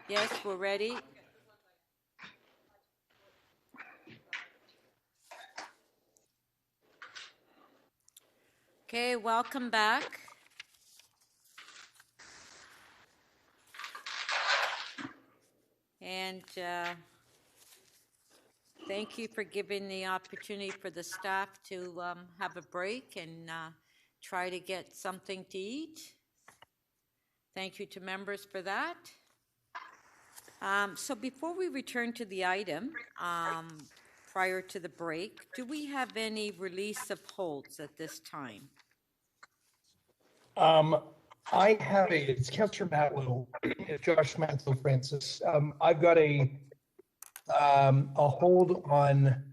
Yes, we're ready. Okay, welcome back. And thank you for giving the opportunity for the staff to have a break and try to get something to eat. Thank you to members for that. So before we return to the item, prior to the break, do we have any release of holds at this time? I have it's Councillor Matlow, Josh Matlow Francis. I've got a hold on,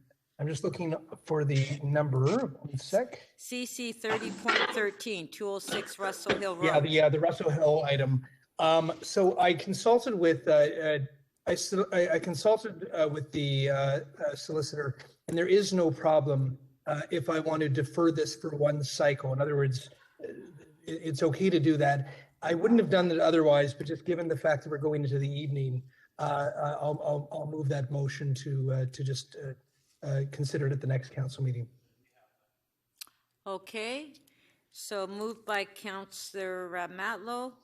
I'm just looking for the number, 1 sec. CC 30.13, 206 Russell Hill Road. Yeah, the Russell Hill item. So I consulted with, I consulted with the solicitor, and there is no problem if I want to defer this for one cycle. In other words, it's okay to do that. I wouldn't have done it otherwise, but just given the fact that we're going into the evening, I'll move that motion to just consider it at the next council meeting. Okay, so moved by Councillor Matlow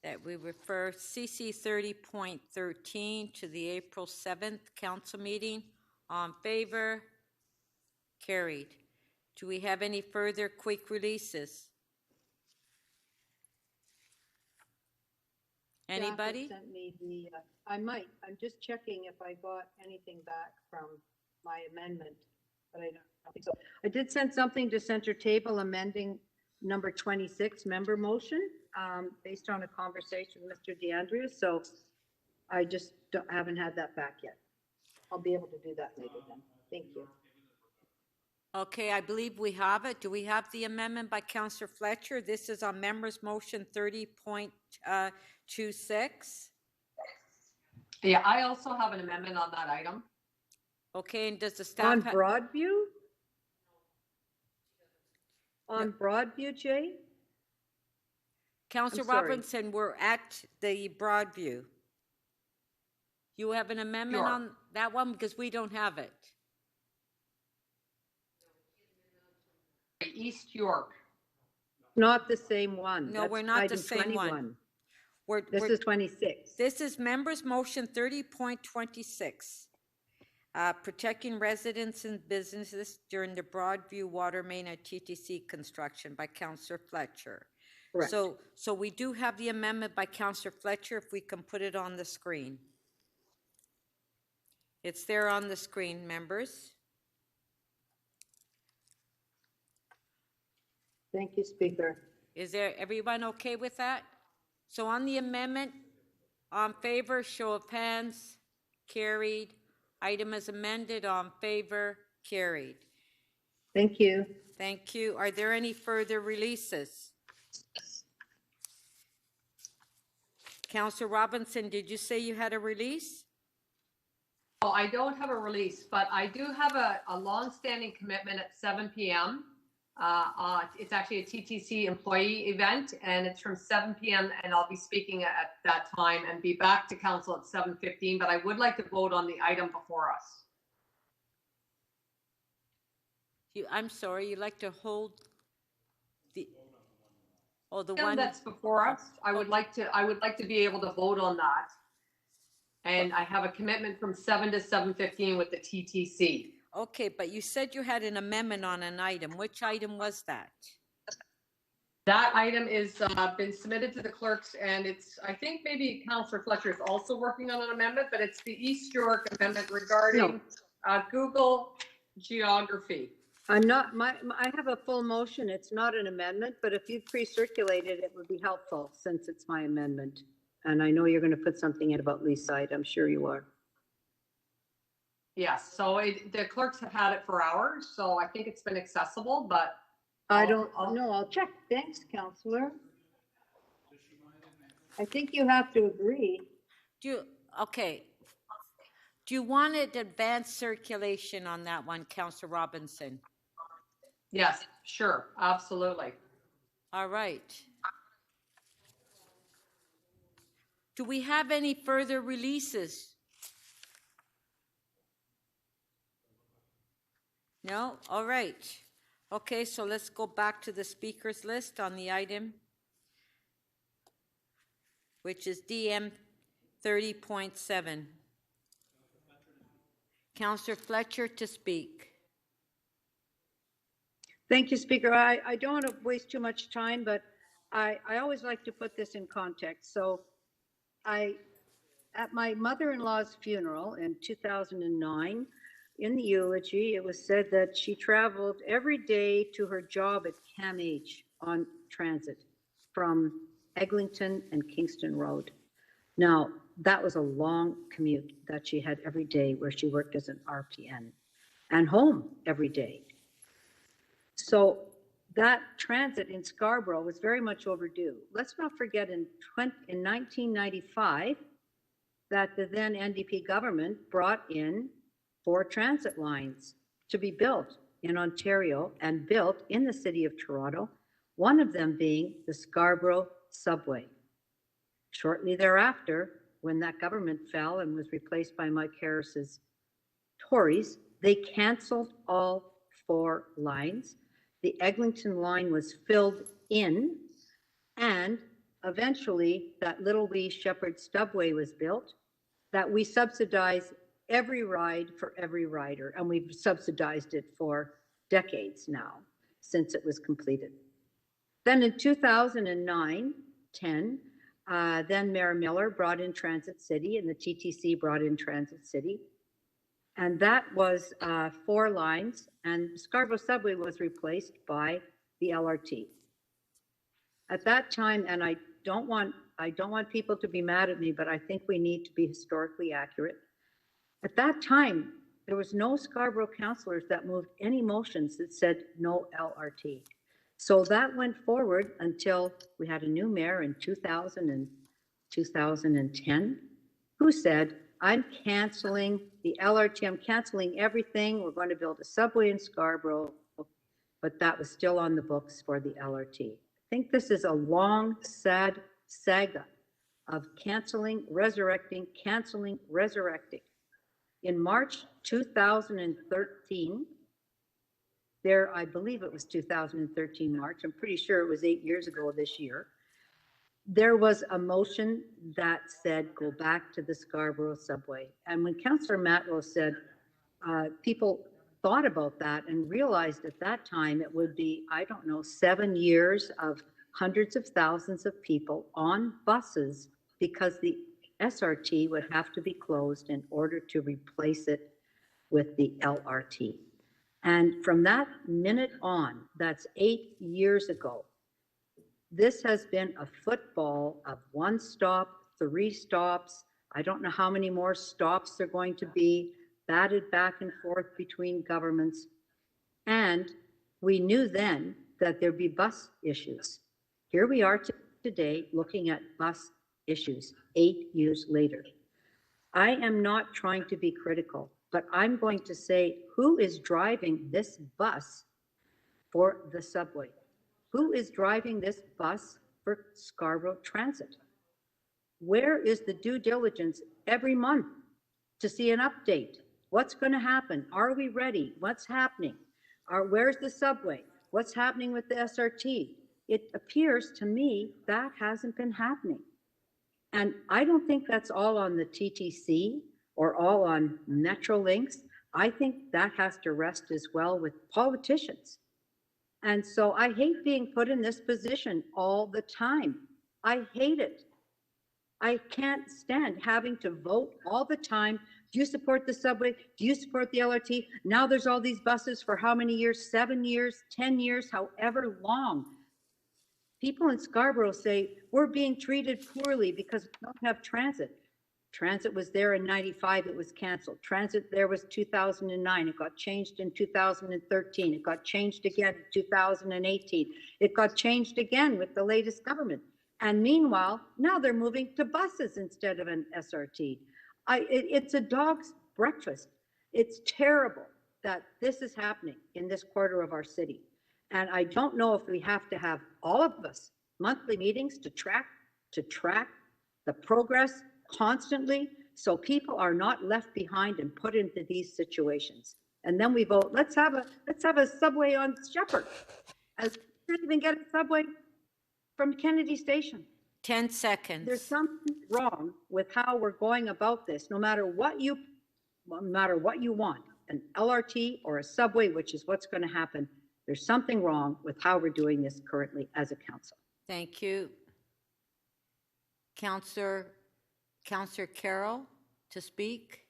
that we refer CC 30.13 to the April 7th council meeting. On favor? Carried. Do we have any further quick releases? Anybody? Sent me the, I might. I'm just checking if I got anything back from my amendment, but I don't think so. I did send something to center table amending number 26 member motion based on a conversation with Mr. DeAndrea. So I just haven't had that back yet. I'll be able to do that later then. Thank you. Okay, I believe we have it. Do we have the amendment by Councillor Fletcher? This is on members motion 30.26. Yeah, I also have an amendment on that item. Okay, and does the staff on Broadview? On Broadview, Jay? Councillor Robinson, we're at the Broadview. You have an amendment on that one because we don't have it. East York. Not the same one. No, that's we're not the same 21. one. This is 26. This is members motion 30.26. Protecting residents and businesses during the Broadview water main at TTC construction by Councillor Fletcher. Correct. So we do have the amendment by Councillor Fletcher, if we can put it on the screen. It's there on the screen, members. Thank you, Speaker. Is there everyone okay with that? So on the amendment, on favor, show of hands, carried. Item as amended, on favor, carried. Thank you. Thank you. Are there any further releases? Councillor Robinson, did you say you had a release? Oh, I don't have a release, but I do have a long-standing commitment at 7 p.m. It's actually a TTC employee event, and it's from 7 p.m. and I'll be speaking at that time and be back to council at 7:15. But I would like to vote on the item before us. I'm sorry, you'd like to hold the the one one that's before us. I would like to be able to vote on that. And I have a commitment from 7 to 7:15 with the TTC. Okay, but you said you had an amendment on an item. Which item was that? That item is been submitted to the clerks, and it's, I think maybe Councillor Fletcher is also working on an amendment, but it's the East York amendment regarding Google geography. I'm not, I have a full motion. It's not an amendment, but if you pre-circulated, it would be helpful since it's my amendment. And I know you're going to put something in about Leaside. I'm sure you are. Yes, so the clerks have had it for hours, so I think it's been accessible, but I don't know. I'll check. Thanks, Councillor. I think you have to agree. Okay. Do you want it advanced circulation on that one, Councillor Robinson? Yes, sure, absolutely. All right. Do we have any further releases? No? All right. Okay, so let's go back to the speakers list on the item, which is DM 30.7. Councillor Fletcher to speak. Thank you, Speaker. I don't want to waste too much time, but I always like to put this in context. So at my mother-in-law's funeral in 2009, in the eulogy, it was said that she traveled every day to her job at CAMH on transit from Eglinton and Kingston Road. Now, that was a long commute that she had every day where she worked as an RPN, and home every day. So that transit in Scarborough was very much overdue. Let's not forget in 1995 that the then NDP government brought in 4 transit lines to be built in Ontario and built in the city of Toronto, one of them being the Scarborough subway. Shortly thereafter, when that government fell and was replaced by Mike Harris's Tories, they canceled all 4 lines. The Eglinton line was filled in, and eventually that little wee Shepherd Stubway was built that we subsidize every ride for every rider, and we've subsidized it for decades now since it was completed. Then in 2009-10, then Mayor Miller brought in Transit City, and the TTC brought in Transit City. And that was 4 lines, and Scarborough Subway was replaced by the LRT. At that time, and I don't want people to be mad at me, but I think we need to be historically accurate. At that time, there was no Scarborough councillors that moved any motions that said no LRT. So that went forward until we had a new mayor in 2010, who said, I'm canceling the LRT, I'm canceling everything. We're going to build a subway in Scarborough, but that was still on the books for the LRT. I think this is a long, sad saga of canceling, resurrecting, canceling, resurrecting. In March 2013, I believe it was 2013 March, I'm pretty sure it was 8 years ago this year, there was a motion that said, go back to the Scarborough subway. And when Councillor Matlow said, people thought about that and realized at that time it would be, I don't know, 7 years of hundreds of thousands of people on buses because the SRT would have to be closed in order to replace it with the LRT. And from that minute on, that's 8 years ago, this has been a football of 1 stop, 3 stops. I don't know how many more stops there are going to be, batted back and forth between governments. And we knew then that there'd be bus issues. Here we are today looking at bus issues 8 years later. I am not trying to be critical, but I'm going to say, who is driving this bus for the subway? Who is driving this bus for Scarborough Transit? Where is the due diligence every month to see an update? What's going to happen? Are we ready? What's happening? Where's the subway? What's happening with the SRT? It appears to me that hasn't been happening. And I don't think that's all on the TTC or all on Metrolinx. I think that has to rest as well with politicians. And so I hate being put in this position all the time. I hate it. I can't stand having to vote all the time. Do you support the subway? Do you support the LRT? Now there's all these buses for how many years? 7 years, 10 years, however long. People in Scarborough say, we're being treated poorly because we don't have transit. Transit was there in 95, it was canceled. Transit there was 2009, it got changed in 2013, it got changed again in 2018. It got changed again with the latest government. And meanwhile, now they're moving to buses instead of an SRT. It's a dog's breakfast. It's terrible that this is happening in this quarter of our city. And I don't know if we have to have all of us monthly meetings to track the progress constantly, so people are not left behind and put into these situations. And then we vote, let's have a subway on Shepherd. I can't even get a subway from Kennedy Station. 10 seconds. There's something wrong with how we're going about this, no matter what you want, an LRT or a subway, which is what's going to happen. There's something wrong with how we're doing this currently as a council. Thank you. Councillor Carroll to speak.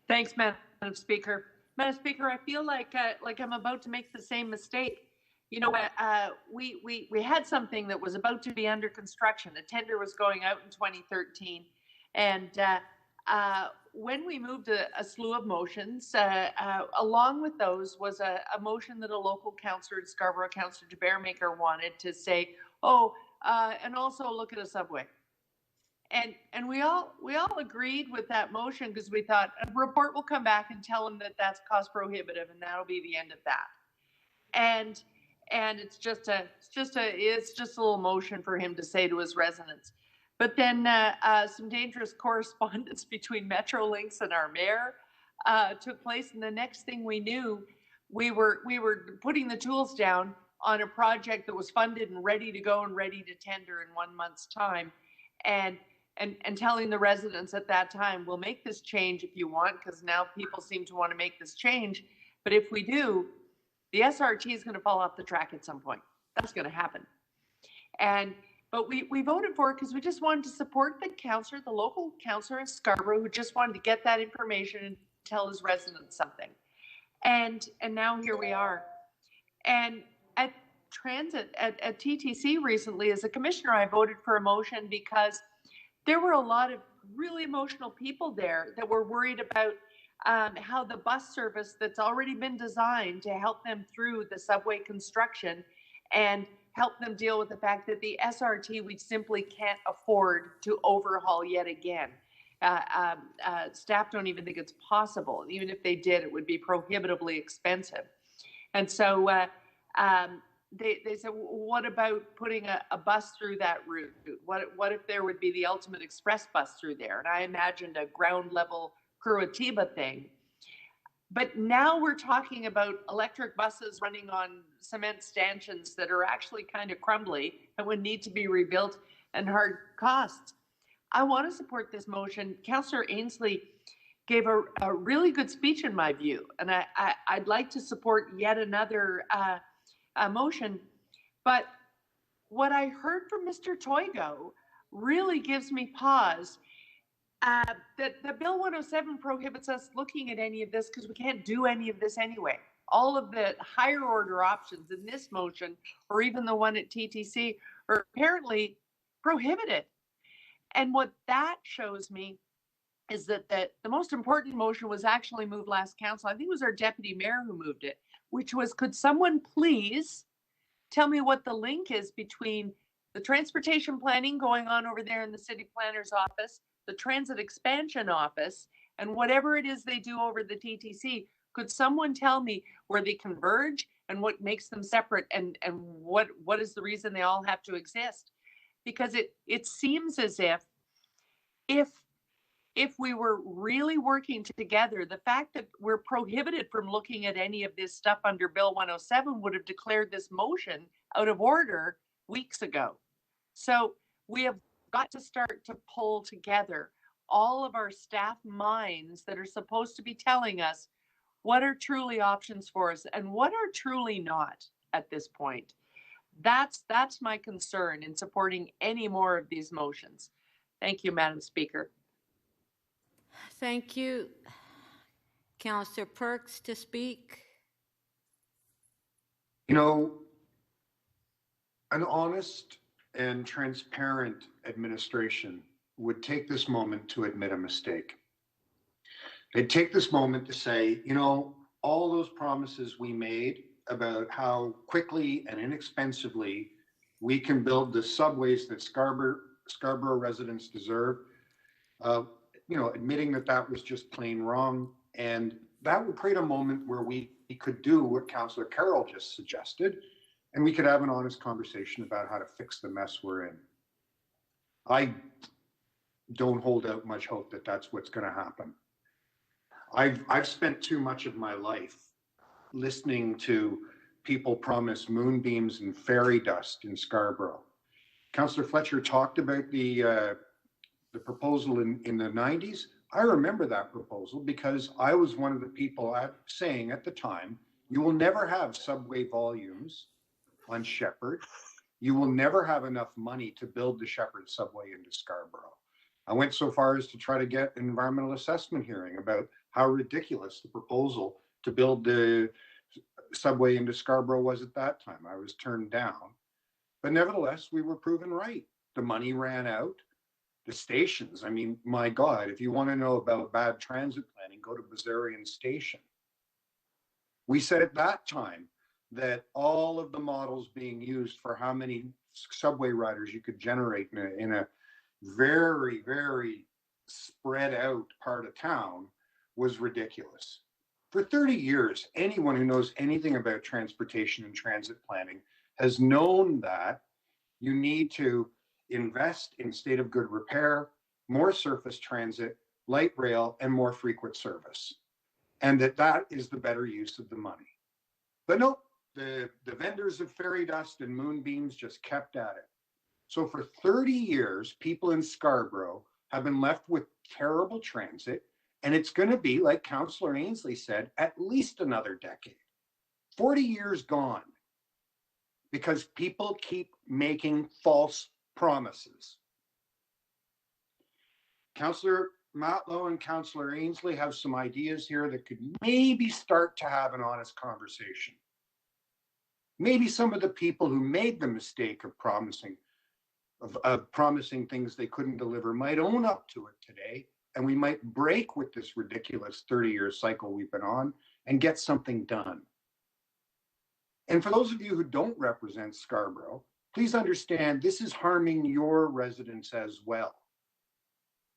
Thanks, Madam Speaker. Madam Speaker, I feel like I'm about to make the same mistake. You know, we had something that was about to be under construction. A tender was going out in 2013, and when we moved a slew of motions, along with those was a motion that a local councillor in Scarborough, Councillor DeBaremaker, wanted to say, and also look at a subway. And we all agreed with that motion because we thought a report will come back and tell them that that's cost prohibitive, and that'll be the end of that. And it's just a little motion for him to say to his residents. But then some dangerous correspondence between Metrolinx and our mayor took place, and the next thing we knew, we were putting the tools down on a project that was funded and ready to go and ready to tender in 1 month's time, and telling the residents at that time, we'll make this change if you want, because now people seem to want to make this change. But if we do, the SRT is going to fall off the track at some point. That's going to happen. But we voted for it because we just wanted to support the councillor, the local councillor in Scarborough, who just wanted to get that information and tell his residents something. And now here we are. And at Transit, at TTC recently, as a commissioner, I voted for a motion because there were a lot of really emotional people there that were worried about how the bus service that's already been designed to help them through the subway construction and help them deal with the fact that the SRT we simply can't afford to overhaul yet again. Staff don't even think it's possible. Even if they did, it would be prohibitively expensive. And so they said, what about putting a bus through that route? What if there would be the ultimate express bus through there? And I imagined a ground level Curitiba thing. But now we're talking about electric buses running on cement stanchions that are actually kind of crumbly and would need to be rebuilt and hard costs. I want to support this motion. Councillor Ainsley gave a really good speech in my view, and I'd like to support yet another motion. But what I heard from Mr. Toigo really gives me pause. That the Bill 107 prohibits us looking at any of this because we can't do any of this anyway. All of the higher order options in this motion, or even the one at TTC, are apparently prohibited. And what that shows me is that the most important motion was actually moved last council. I think it was our deputy mayor who moved it, which was, could someone please tell me what the link is between the transportation planning going on over there in the city planner's office, the transit expansion office, and whatever it is they do over the TTC. Could someone tell me where they converge and what makes them separate, and what is the reason they all have to exist? Because it seems as if we were really working together, the fact that we're prohibited from looking at any of this stuff under Bill 107 would have declared this motion out of order weeks ago. So we have got to start to pull together all of our staff minds that are supposed to be telling us what are truly options for us and what are truly not at this point. That's my concern in supporting any more of these motions. Thank you, Madam Speaker. Thank you. Councillor Perks to speak. You know, an honest and transparent administration would take this moment to admit a mistake. They'd take this moment to say, you know, all those promises we made about how quickly and inexpensively we can build the subways that Scarborough residents deserve, you know, admitting that that was just plain wrong. And that would create a moment where we could do what Councillor Carroll just suggested, and we could have an honest conversation about how to fix the mess we're in. I don't hold out much hope that that's what's going to happen. I've spent too much of my life listening to people promise moonbeams and fairy dust in Scarborough. Councillor Fletcher talked about the proposal in the 90s. I remember that proposal because I was one of the people saying at the time, you will never have subway volumes on Shepherd. You will never have enough money to build the Shepherd subway into Scarborough. I went so far as to try to get an environmental assessment hearing about how ridiculous the proposal to build the subway into Scarborough was at that time. I was turned down. But nevertheless, we were proven right. The money ran out. The stations, I mean, my God, if you want to know about bad transit planning, go to Bazarian Station. We said at that time that all of the models being used for how many subway riders you could generate in a very, very spread out part of town was ridiculous. For 30 years, anyone who knows anything about transportation and transit planning has known that you need to invest in state of good repair, more surface transit, light rail, and more frequent service. And that is the better use of the money. But nope, the vendors of fairy dust and moonbeams just kept at it. So for 30 years, people in Scarborough have been left with terrible transit, and it's going to be, like Councillor Ainsley said, at least another decade. 40 years gone because people keep making false promises. Councillor Matlow and Councillor Ainsley have some ideas here that could maybe start to have an honest conversation. Maybe some of the people who made the mistake of promising things they couldn't deliver might own up to it today, and we might break with this ridiculous 30-year cycle we've been on and get something done. And for those of you who don't represent Scarborough, please understand this is harming your residents as well.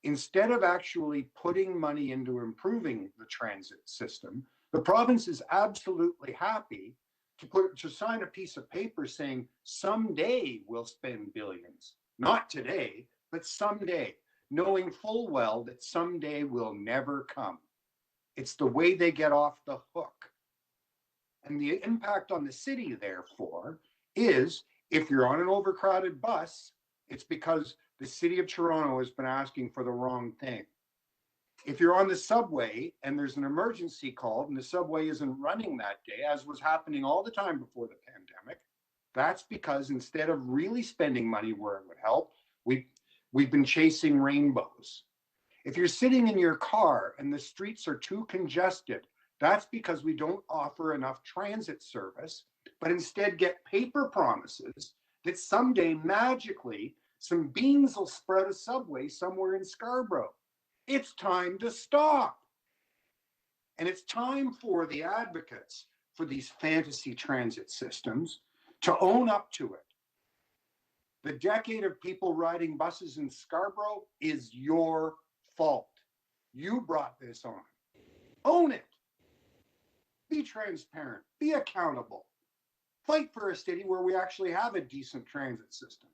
Instead of actually putting money into improving the transit system, the province is absolutely happy to sign a piece of paper saying someday we'll spend billions. Not today, but someday, knowing full well that someday will never come. It's the way they get off the hook. And the impact on the city, therefore, is if you're on an overcrowded bus, it's because the city of Toronto has been asking for the wrong thing. If you're on the subway and there's an emergency called and the subway isn't running that day, as was happening all the time before the pandemic, that's because instead of really spending money where it would help, we've been chasing rainbows. If you're sitting in your car and the streets are too congested, that's because we don't offer enough transit service, but instead get paper promises that someday magically some beans will spread a subway somewhere in Scarborough. It's time to stop. And it's time for the advocates for these fantasy transit systems to own up to it. The decade of people riding buses in Scarborough is your fault. You brought this on. Own it. Be transparent. Be accountable. Fight for a city where we actually have a decent transit system.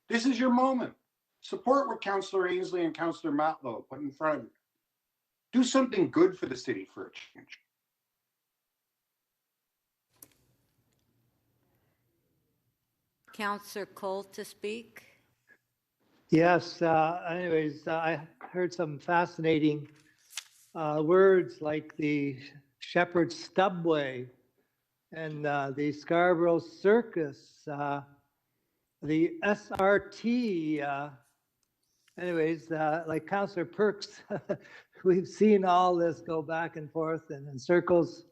This is your moment. Support what Councillor Ainsley and Councillor Matlow put in front of you. Do something good for the city for a change. Councillor Cole to speak. Yes, anyways, I heard some fascinating words like the Shepherd Stubway and the Scarborough Circus, the SRT. Anyways, like Councillor Perks, we've seen all this go back and forth and in circles.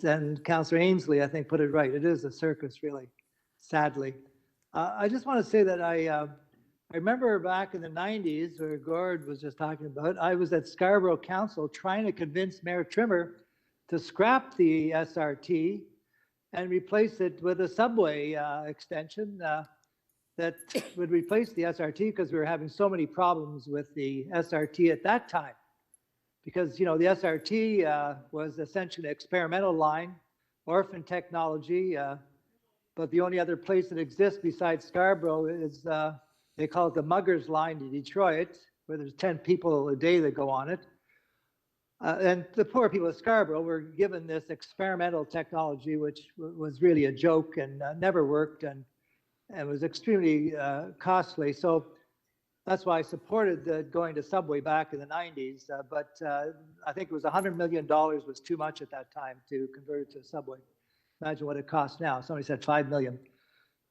And Councillor Ainsley, I think, put it right. It is a circus, really, sadly. I just want to say that I remember back in the 90s, where Gord was just talking about, I was at Scarborough Council trying to convince Mayor Trimmer to scrap the SRT and replace it with a subway extension that would replace the SRT because we were having so many problems with the SRT at that time. Because, you know, the SRT was essentially an experimental line, orphan technology, but the only other place that exists besides Scarborough is They call it the Muggers Line to Detroit, where there's 10 people a day that go on it. And the poor people of Scarborough were given this experimental technology, which was really a joke and never worked and was extremely costly. So that's why I supported going to subway back in the 90s. But I think it was $100 million was too much at that time to convert it to a subway. Imagine what it costs now. Somebody said $5 million.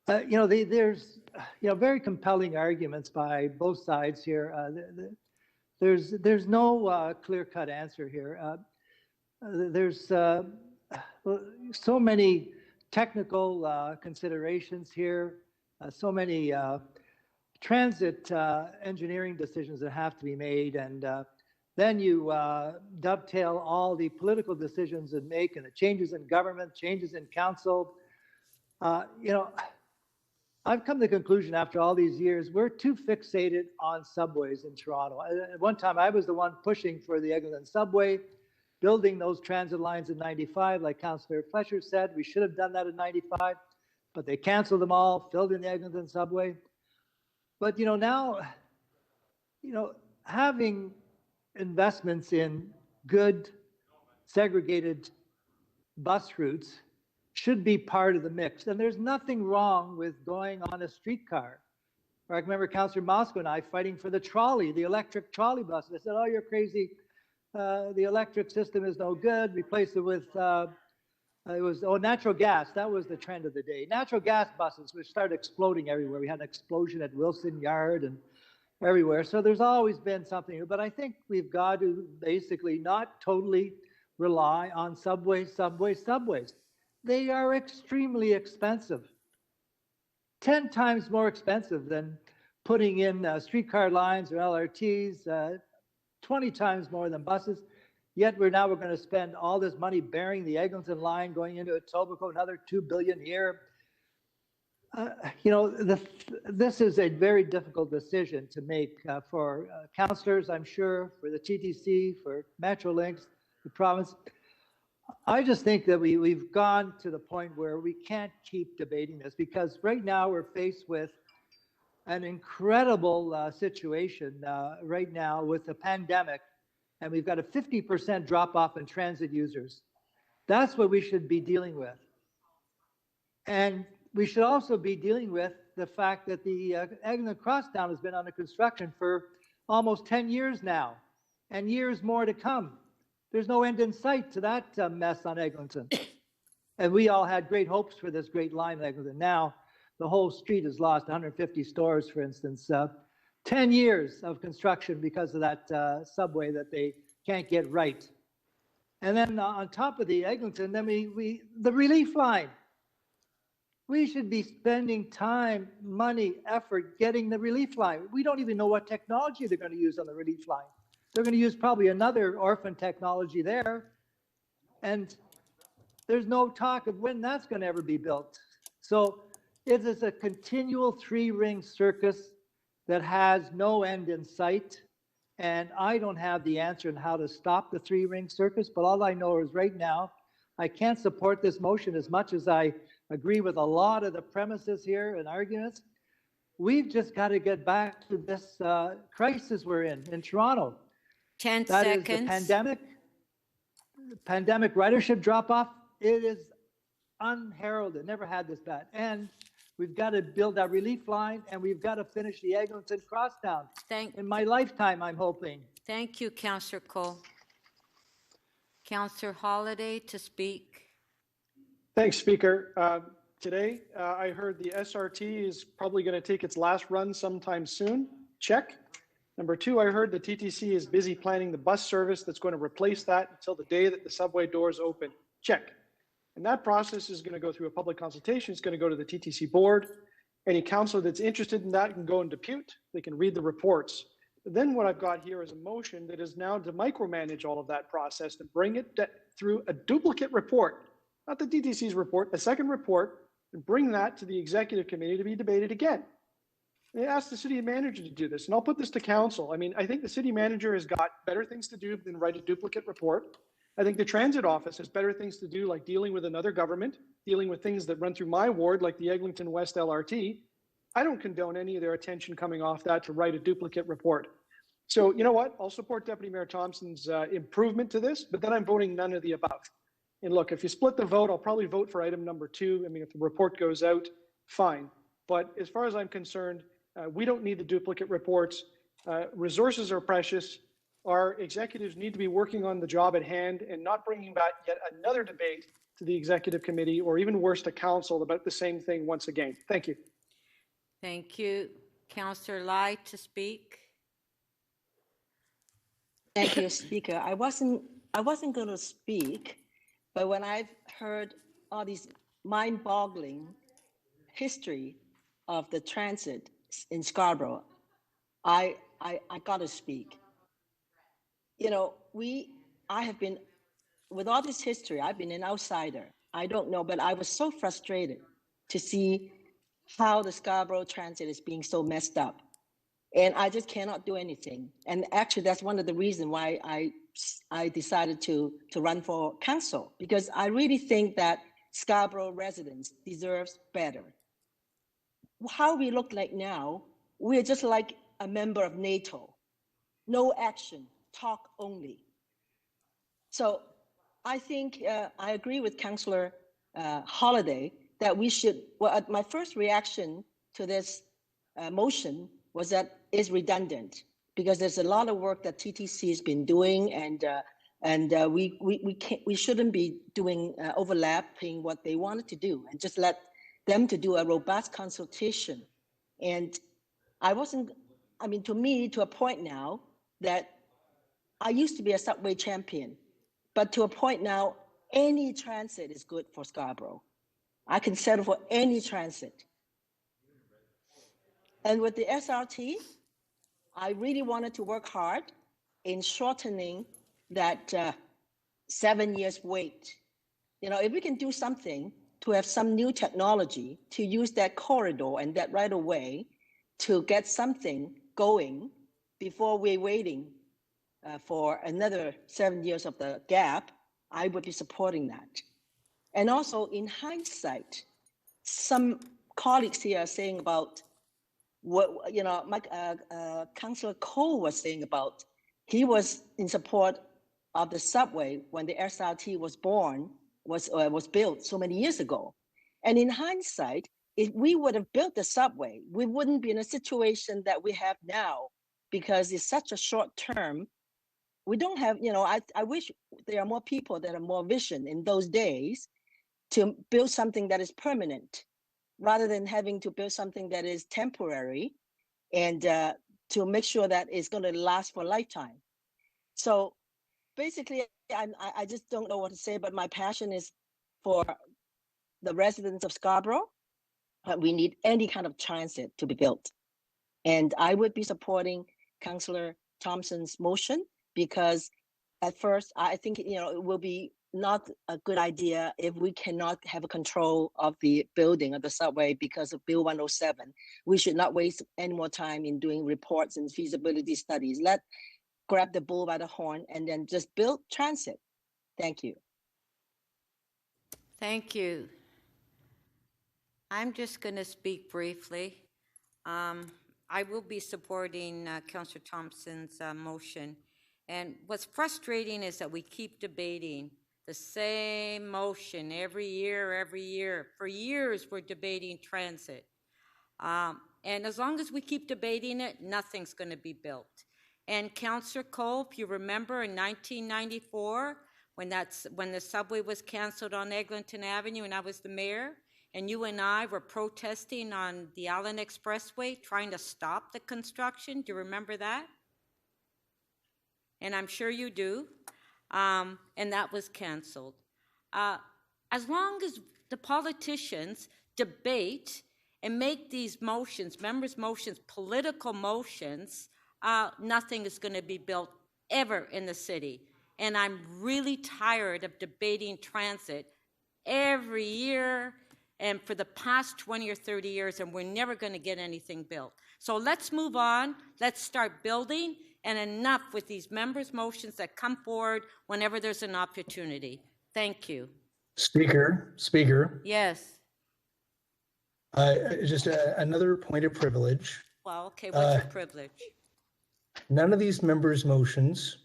There's very compelling arguments by both sides here. There's no clear-cut answer here. There's so many technical considerations here, so many transit engineering decisions that have to be made, and then you dovetail all the political decisions and make, and the changes in government, changes in council. I've come to the conclusion after all these years, we're too fixated on subways in Toronto. At one time, I was the one pushing for the Eglinton subway, building those transit lines in 95, like Councillor Fletcher said. We should have done that in 95, but they canceled them all, filled in the Eglinton subway. But, now, having investments in good segregated bus routes should be part of the mix. And there's nothing wrong with going on a streetcar. I remember Councillor Moscow and I fighting for the trolley, the electric trolley bus. They said, oh, you're crazy. The electric system is no good. Replace it with, natural gas. That was the trend of the day. Natural gas buses, which started exploding everywhere. We had an explosion at Wilson Yard and everywhere. So there's always been something. But I think we've got to basically not totally rely on subways. They are extremely expensive, 10 times more expensive than putting in streetcar lines or LRTs, 20 times more than buses. Yet we're going to spend all this money burying the Eglinton line, going into Etobicoke, another $2 billion here. This is a very difficult decision to make for councillors, I'm sure, for the TTC, for Metrolinx, the province. I just think that we've gone to the point where we can't keep debating this, because right now we're faced with an incredible situation right now with the pandemic, and we've got a 50% drop off in transit users. That's what we should be dealing with. And we should also be dealing with the fact that the Eglinton Crosstown has been under construction for almost 10 years now, and years more to come. There's no end in sight to that mess on Eglinton. And we all had great hopes for this great line in Eglinton. Now, the whole street has lost 150 stores, for instance. 10 years of construction because of that subway that they can't get right. And then on top of the Eglinton, then the relief line. We should be spending time, money, effort getting the relief line. We don't even know what technology they're going to use on the relief line. They're going to use probably another orphan technology there. And there's no talk of when that's going to ever be built. So it is a continual three-ring circus that has no end in sight. And I don't have the answer on how to stop the three-ring circus, but all I know is right now, I can't support this motion as much as I agree with a lot of the premises here and arguments. We've just got to get back to this crisis we're in Toronto. 10 That seconds. is the pandemic ridership drop-off. It is unheralded, never had this bad. And we've got to build that relief line, and we've got to finish the Eglinton Crosstown in my lifetime, I'm hoping. Thank you, Councillor Cole. Councillor Holliday to speak. Thanks, Speaker. Today, I heard the SRT is probably going to take its last run sometime soon. Check. Number two, I heard the TTC is busy planning the bus service that's going to replace that until the day that the subway doors open. Check. And that process is going to go through a public consultation. It's going to go to the TTC board. Any councillor that's interested in that can go and depute. They can read the reports. But then what I've got here is a motion that is now to micromanage all of that process and bring it through a duplicate report, not the TTC's report, a second report, and bring that to the executive committee to be debated again. They asked the city manager to do this, and I'll put this to council. I mean, I think the city manager has got better things to do than write a duplicate report. I think the transit office has better things to do, like dealing with another government, dealing with things that run through my ward, like the Eglinton West LRT. I don't condone any of their attention coming off that to write a duplicate report. So you know what? I'll support Deputy Mayor Thompson's improvement to this, but then I'm voting none of the above. And look, if you split the vote, I'll probably vote for item number 2. I mean, if the report goes out, fine. But as far as I'm concerned, we don't need the duplicate reports. Resources are precious. Our executives need to be working on the job at hand and not bringing back yet another debate to the executive committee, or even worse, to council about the same thing once again. Thank you. Thank you. Councillor Lai to speak. Thank you, Speaker. I wasn't going to speak, but when I've heard all these mind-boggling history of the transit in Scarborough, I got to speak. You know, I have been, with all this history, I've been an outsider. I don't know, but I was so frustrated to see how the Scarborough transit is being so messed up. And I just cannot do anything. And actually, that's one of the reasons why I decided to run for council, because I really think that Scarborough residents deserves better. How we look like now, we're just like a member of NATO. No action, talk only. So I think I agree with Councillor Holiday that we should, well, my first reaction to this motion was that it's redundant, because there's a lot of work that TTC has been doing, and we shouldn't be doing overlapping what they wanted to do, and just let them to do a robust consultation. And to me, to a point now that I used to be a subway champion, but to a point now, any transit is good for Scarborough. I can settle for any transit. And with the SRT, I really wanted to work hard in shortening that 7 years wait. You know, if we can do something to have some new technology to use that corridor and that right away to get something going before we're waiting for another 7 years of the gap, I would be supporting that. And also, in hindsight, some colleagues here are saying about what, you know, Councillor Cole was saying about, he was in support of the subway when the SRT was built so many years ago. And in hindsight, if we would have built the subway, we wouldn't be in a situation that we have now, because it's such a short term. We don't have, you know, I wish there are more people that have more vision in those days to build something that is permanent, rather than having to build something that is temporary, and to make sure that it's going to last for a lifetime. So basically, I just don't know what to say, but my passion is for the residents of Scarborough. We need any kind of transit to be built. And I would be supporting Councillor Thompson's motion, because at first, I think, you know, it will be not a good idea if we cannot have a control of the building of the subway because of Bill 107. We should not waste any more time in doing reports and feasibility studies. Let's grab the bull by the horn and then just build transit. Thank you. Thank you. I'm just going to speak briefly. I will be supporting Councillor Thompson's motion. And what's frustrating is that we keep debating the same motion every year. For years, we're debating transit. And as long as we keep debating it, nothing's going to be built. And Councillor Cole, if you remember in 1994, when the subway was canceled on Eglinton Avenue and I was the mayor, and you and I were protesting on the Allen Expressway, trying to stop the construction. Do you remember that? And I'm sure you do. And that was canceled. As long as the politicians debate and make these motions, members' motions, political motions, nothing is going to be built ever in the city. And I'm really tired of debating transit every year and for the past 20 or 30 years, and we're never going to get anything built. So let's move on. Let's start building, and enough with these members' motions that come forward whenever there's an opportunity. Thank you. Speaker. Yes. Just another point of privilege. Well, okay, what's your privilege? None of these members' motions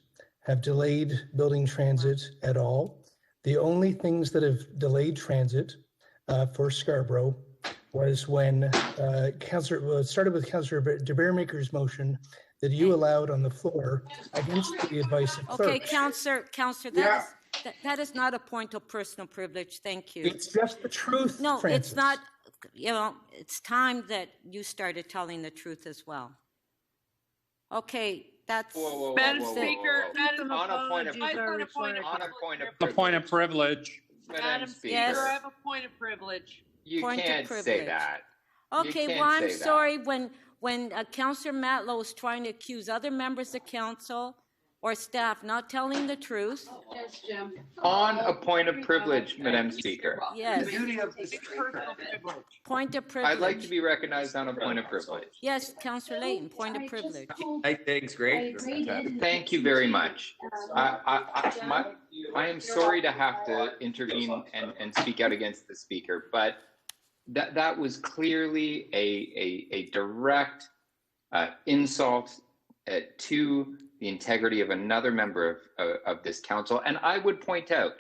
have delayed building transit at all. The only things that have delayed transit for Scarborough was when it started with Councillor de Beermaker's motion that you allowed on the floor against the advice of Okay, clerks. Councillor, that is not a point of personal privilege. Thank you. It's just the truth, No, Francis. it's not. You know, it's time that you started telling the truth as well. Okay, that's. Madam Speaker, On a point of I've got a point of A point of privilege. Madam Speaker, Yes. I have a point of privilege. You Point of can't say privilege. that. Okay, can't well, I'm say that. sorry, when Councillor Matlow was trying to accuse other members of council or staff not telling the truth, On a point of privilege, Madam Speaker. yes, Duty of the Personal privilege. point of privilege. I'd like to be recognized on a point of privilege. Yes, Councillor Layton, point of privilege. I think great. Thank you very much. I am sorry to have to intervene and speak out against the speaker, but that was clearly a direct insult to the integrity of another member of this council. And I would point out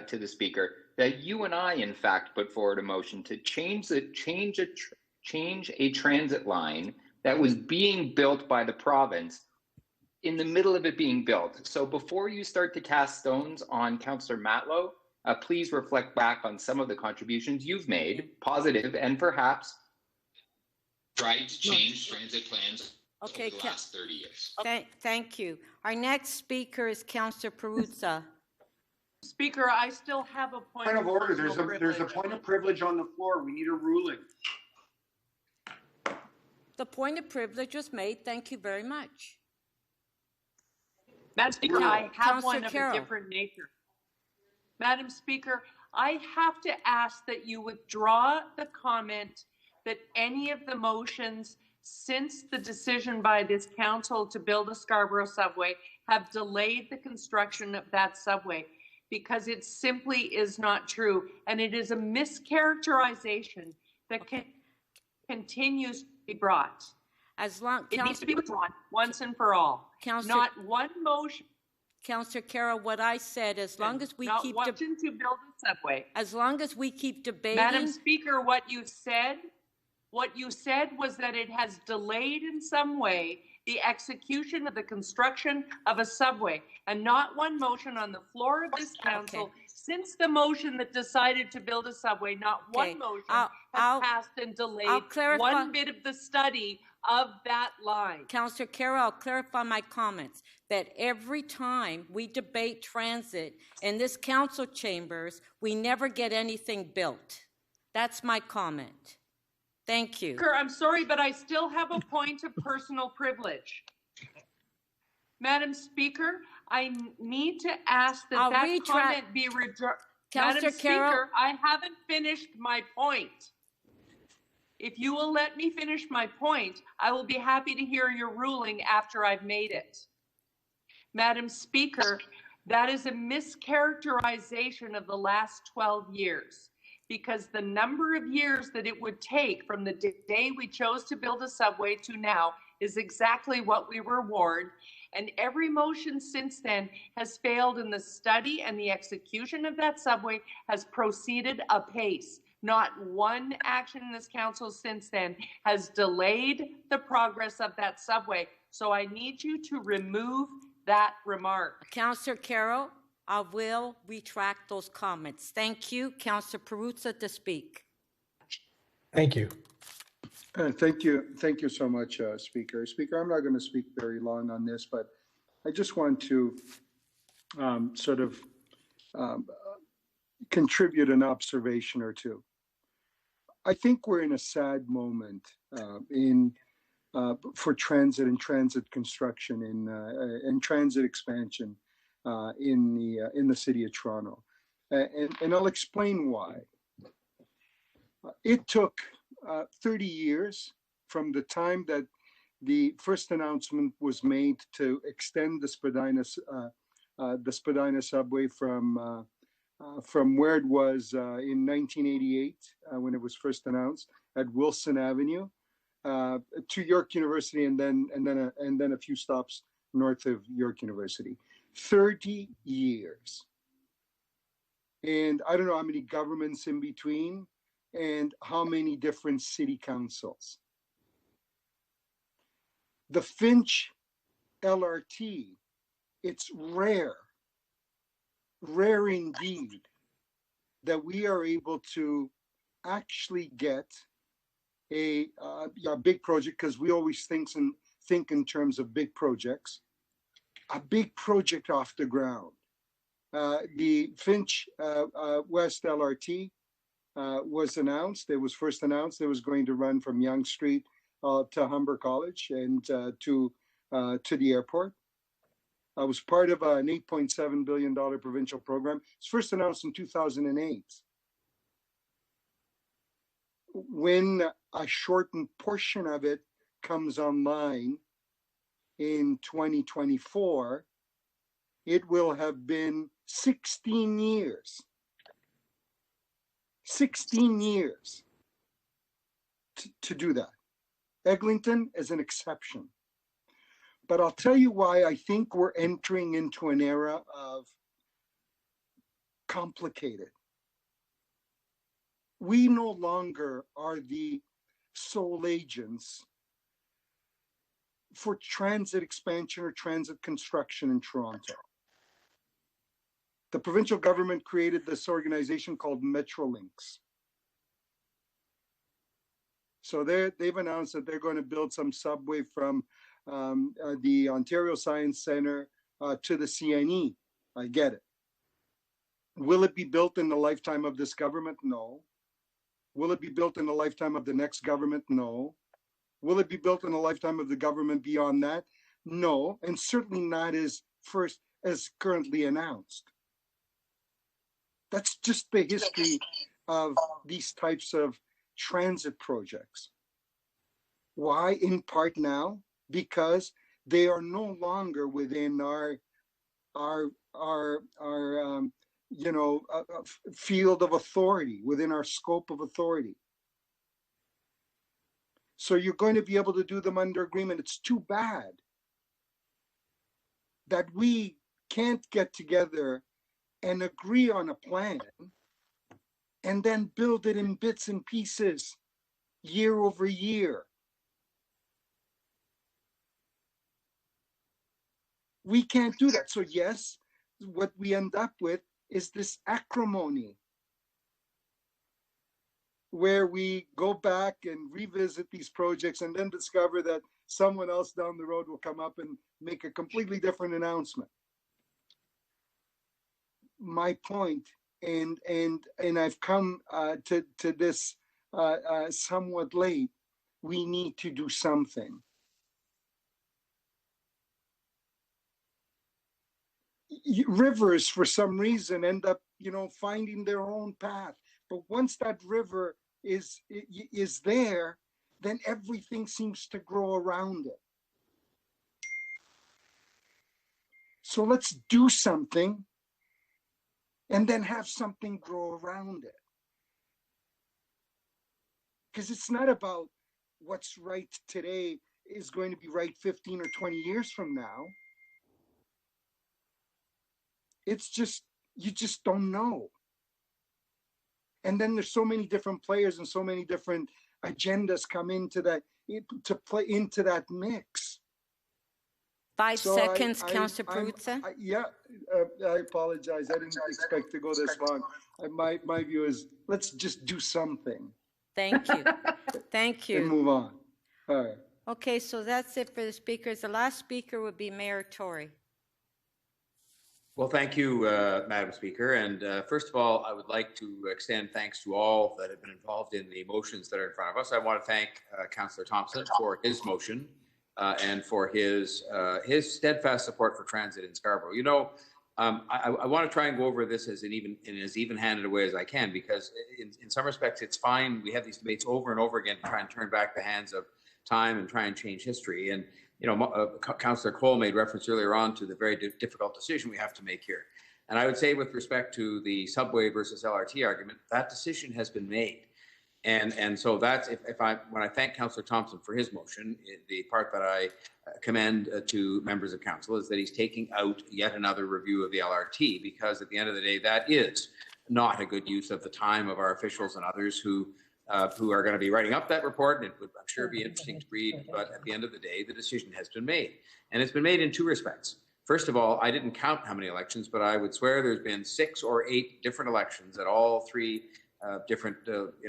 to the speaker that you and I, in fact, put forward a motion to change a transit line that was being built by the province in the middle of it being built. So before you start to cast stones on Councillor Matlow, please reflect back on some of the contributions you've made, positive, and perhaps tried to change transit plans Okay, over the last 30 years. Thank you. Our next speaker is Councillor Perruzza. Speaker, I still have a point Point of order, personal there's a privilege. point of privilege on the floor. We need a ruling. The point of privilege was made. Thank you very much. Madam Speaker, I have Councillor one of Carroll. a different nature. Madam Speaker, I have to ask that you withdraw the comment that any of the motions since the decision by this council to build a Scarborough subway have delayed the construction of that subway, because it simply is not true. And it is a mischaracterization that continues to be brought. As long, It needs to be withdrawn once and for all. Councillor, Not one motion. Councillor Carroll, what I said, as long as we Not keep, wanting to build a subway. as long as we keep debating. Madam Speaker, what you said was that it has delayed in some way the execution of the construction of a subway, and not one motion on the floor of this council since the motion that decided to build a subway, not Okay, one motion I'll- has passed and delayed I'll clarify- one bit of the study of that line. Councillor Carroll, I'll clarify my comments, that every time we debate transit in this council chambers, we never get anything built. That's my comment. Thank you. Speaker, I'm sorry, but I still have a point of personal privilege. Madam Speaker, I need to ask that I'll that retract- comment be withdrawn. Madam Councillor Carroll, Speaker, I haven't finished my point. If you will let me finish my point, I will be happy to hear your ruling after I've made it. Madam Speaker, that is a mischaracterization of the last 12 years, because the number of years that it would take from the day we chose to build a subway to now is exactly what we were warned. And every motion since then has failed in the study, and the execution of that subway has proceeded apace. Not one action in this council since then has delayed the progress of that subway. So I need you to remove that remark. Councillor Carroll, I will retract those comments. Thank you. Councillor Perruzza to speak. Thank you. Thank you so much, Speaker. Speaker, I'm not going to speak very long on this, but I just want to contribute an observation or two. I think we're in a sad moment for transit and transit construction and transit expansion in the city of Toronto, and I'll explain why. It took 30 years from the time that the first announcement was made to extend the Spadina subway from where it was in 1988 when it was first announced, at Wilson Avenue to York University, and then a few stops north of York University. 30 years. And I don't know how many governments in between and how many different city councils. The Finch LRT, it's rare indeed, that we are able to actually get a big project, because we always think in terms of big projects, a big project off the ground. The Finch West LRT was announced. It was first announced it was going to run from Yonge Street to Humber College and to the airport. It was part of an $8.7 billion provincial program. It was first announced in 2008. When a shortened portion of it comes online in 2024, it will have been 16 years. 16 years to do that. Eglinton is an exception. But I'll tell you why I think we're entering into an era of complicated. We no longer are the sole agents for transit expansion or transit construction in Toronto. The provincial government created this organization called Metrolinx. So they've announced that they're going to build some subway from the Ontario Science Centre to the CNE. I get it. Will it be built in the lifetime of this government? No. Will it be built in the lifetime of the next government? No. Will it be built in the lifetime of the government beyond that? No, and certainly not as currently announced. That's just the history of these types of transit projects. Why? In part now, because they are no longer within our field of authority, within our scope of authority. So you're going to be able to do them under agreement. It's too bad that we can't get together and agree on a plan and then build it in bits and pieces year over year. We can't do that. So yes, what we end up with is this acrimony where we go back and revisit these projects and then discover that someone else down the road will come up and make a completely different announcement. My point, and I've come to this somewhat late, we need to do something. Rivers, for some reason, end up, finding their own path. But once that river is there, then everything seems to grow around it. So let's do something and then have something grow around it. Because it's not about what's right today is going to be right 15 or 20 years from now. It's just, you just don't know. And then there's so many different players and so many different agendas come into that, to play into that mix. 5 seconds, Councillor Perruzza. I apologize. I didn't expect to go this long. My view is, let's just do something. Thank you. Thank you. And move on. All right. Okay, so that's it for the speakers. The last speaker would be Mayor Tory. Well, thank you, Madam Speaker. And first of all, I would like to extend thanks to all that have been involved in the motions that are in front of us. I want to thank Councillor Thompson for his motion and for his steadfast support for transit in Scarborough. I want to try and go over this as even-handed a way as I can, because in some respects it's fine. We have these debates over and over again to try and turn back the hands of time and try and change history. And Councillor Cole made reference earlier on to the very difficult decision we have to make here. And I would say, with respect to the subway versus LRT argument, that decision has been made. And so that's, when I thank Councillor Thompson for his motion, the part that I commend to members of council is that he's taking out yet another review of the LRT, because at the end of the day, that is not a good use of the time of our officials and others who are going to be writing up that report, and it would, I'm sure, be interesting to read. But at the end of the day, the decision has been made, and it's been made in two respects. First of all, I didn't count how many elections, but I would swear there's been 6 or 8 different elections at all 3 different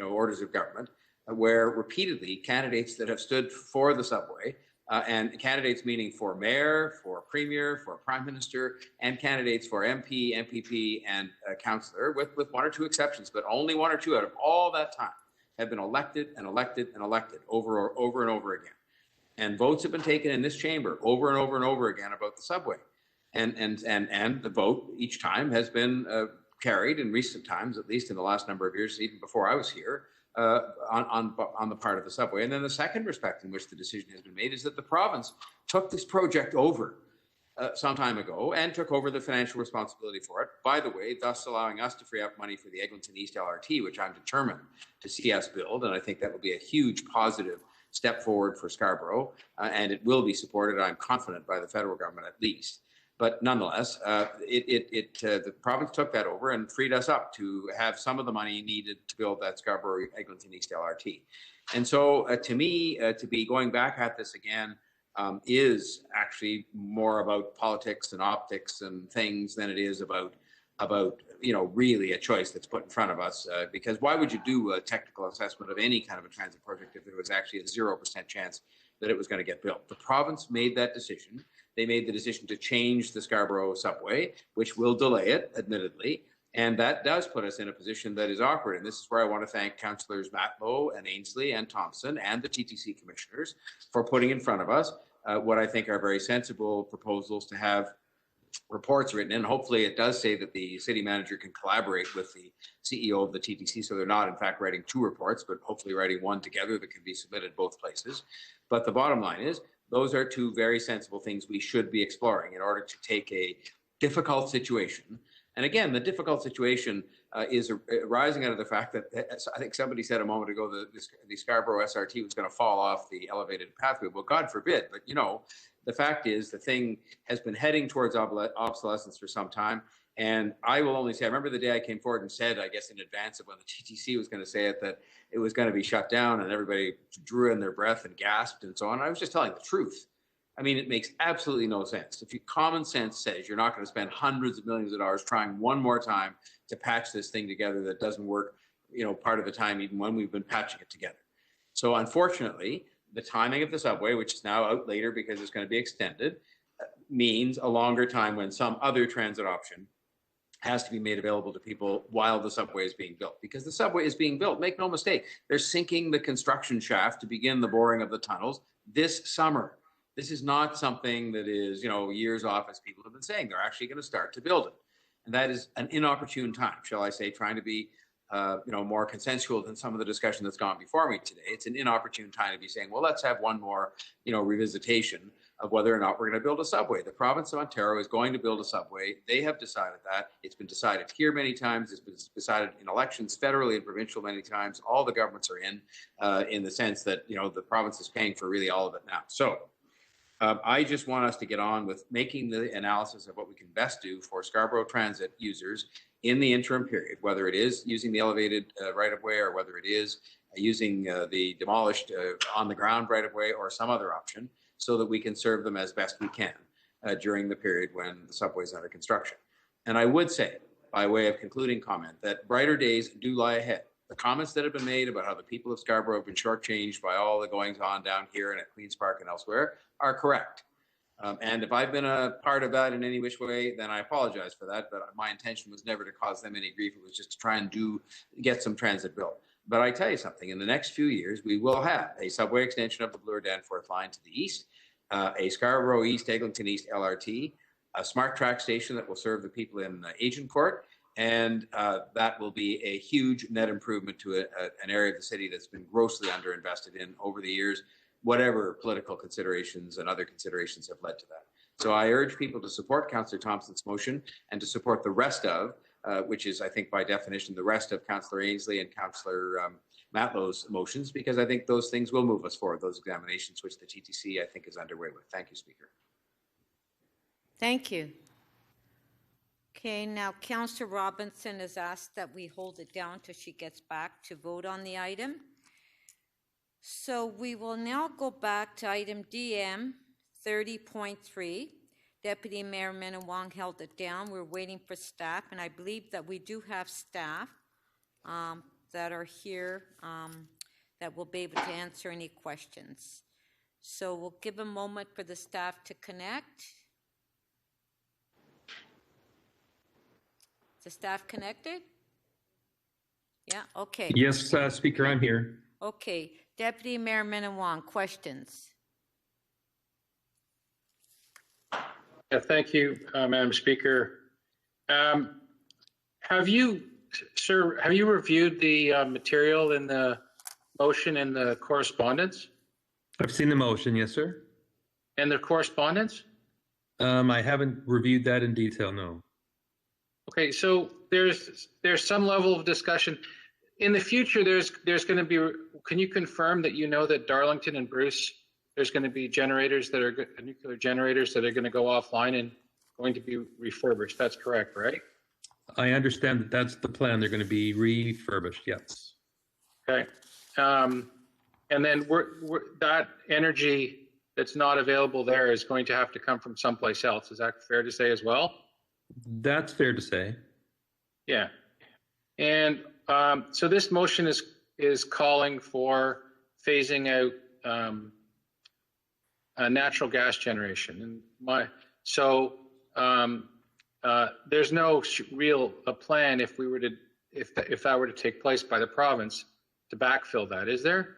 orders of government, where repeatedly candidates that have stood for the subway, and candidates meaning for mayor, for premier, for prime minister, and candidates for MP, MPP, and councillor, with 1 or 2 exceptions, but only 1 or 2 out of all that time have been elected and elected and elected over and over again. And votes have been taken in this chamber over and over and over again about the subway. And the vote each time has been carried in recent times, at least in the last number of years, even before I was here, on the part of the subway. And then the second respect in which the decision has been made is that the province took this project over some time ago and took over the financial responsibility for it, by the way, thus allowing us to free up money for the Eglinton East LRT, which I'm determined to see us build. And I think that will be a huge positive step forward for Scarborough, and it will be supported, I'm confident, by the federal government at least. But nonetheless, the province took that over and freed us up to have some of the money needed to build that Scarborough-Eglinton East LRT. And so to me, to be going back at this again is actually more about politics and optics and things than it is about really a choice that's put in front of us. Because why would you do a technical assessment of any kind of a transit project if there was actually a 0% chance that it was going to get built? The province made that decision. They made the decision to change the Scarborough subway, which will delay it, admittedly. And that does put us in a position that is awkward. And this is where I want to thank Councillors Matlow and Ainsley and Thompson and the TTC commissioners for putting in front of us what I think are very sensible proposals to have reports written. And hopefully it does say that the city manager can collaborate with the CEO of the TTC, so they're not in fact writing 2 reports, but hopefully writing one together that can be submitted both places. But the bottom line is, those are 2 very sensible things we should be exploring in order to take a difficult situation. And again, the difficult situation is arising out of the fact that, I think somebody said a moment ago, the Scarborough SRT was going to fall off the elevated pathway. Well, God forbid, but the fact is the thing has been heading towards obsolescence for some time. And I will only say, I remember the day I came forward and said, I guess in advance of when the TTC was going to say it, that it was going to be shut down, and everybody drew in their breath and gasped and so on. I was just telling the truth. I mean, it makes absolutely no sense. If common sense says you're not going to spend hundreds of millions of dollars trying one more time to patch this thing together that doesn't work, part of the time, even when we've been patching it together. So unfortunately, the timing of the subway, which is now out later because it's going to be extended, means a longer time when some other transit option has to be made available to people while the subway is being built. Because the subway is being built, make no mistake, they're sinking the construction shaft to begin the boring of the tunnels this summer. This is not something that is, years off, as people have been saying. They're actually going to start to build it. And that is an inopportune time, shall I say, trying to be more consensual than some of the discussion that's gone before me today. It's an inopportune time to be saying, well, let's have one more, revisitation of whether or not we're going to build a subway. The province of Ontario is going to build a subway. They have decided that. It's been decided here many times. It's been decided in elections, federally and provincial, many times. All the governments are in the sense that, the province is paying for really all of it now. So I just want us to get on with making the analysis of what we can best do for Scarborough Transit users in the interim period, whether it is using the elevated right-of-way or whether it is using the demolished on-the-ground right-of-way or some other option, so that we can serve them as best we can during the period when the subway is under construction. And I would say, by way of concluding comment, that brighter days do lie ahead. The comments that have been made about how the people of Scarborough have been shortchanged by all the goings on down here and at Queen's Park and elsewhere are correct. And if I've been a part of that in any which way, then I apologize for that. But my intention was never to cause them any grief. It was just to try and get some transit built. But I tell you something, in the next few years, we will have a subway extension of the Bloor Danforth line to the east, a Scarborough East, Eglinton East LRT, a smart track station that will serve the people in Agincourt, and that will be a huge net improvement to an area of the city that's been grossly underinvested in over the years, whatever political considerations and other considerations have led to that. So I urge people to support Councillor Thompson's motion and to support the rest of, which is, I think, by definition, the rest of Councillor Ainsley and Councillor Matlow's motions, because I think those things will move us forward, those examinations, which the TTC, I think, is underway with. Thank you, Speaker. Thank you. Okay, now Councillor Robinson has asked that we hold it down till she gets back to vote on the item. So we will now go back to item DM 30.3. Deputy Mayor Minnan-Wong held it down. We're waiting for staff, and I believe that we do have staff that are here that will be able to answer any questions. So we'll give a moment for the staff to connect. Is the staff connected? Yeah, okay. Yes, Speaker, I'm here. Okay, Deputy Mayor Minnan-Wong, questions? Yeah, thank you, Madam Speaker. Have you, sir, reviewed the material in the motion and the correspondence? I've seen the motion, yes, sir. And the correspondence? I haven't reviewed that in detail, no. Okay, so there's some level of discussion. In the future, there's going to be, can you confirm that you know that Darlington and Bruce, there's going to be generators that are, nuclear generators that are going to go offline and going to be refurbished? That's correct, right? I understand that that's the plan. They're going to be refurbished, yes. Okay. And then that energy that's not available there is going to have to come from someplace else. Is that fair to say as well? That's fair to say. Yeah. And so this motion is calling for phasing out natural gas generation. And there's no real plan if we were to if that were to take place by the province to backfill that, is there?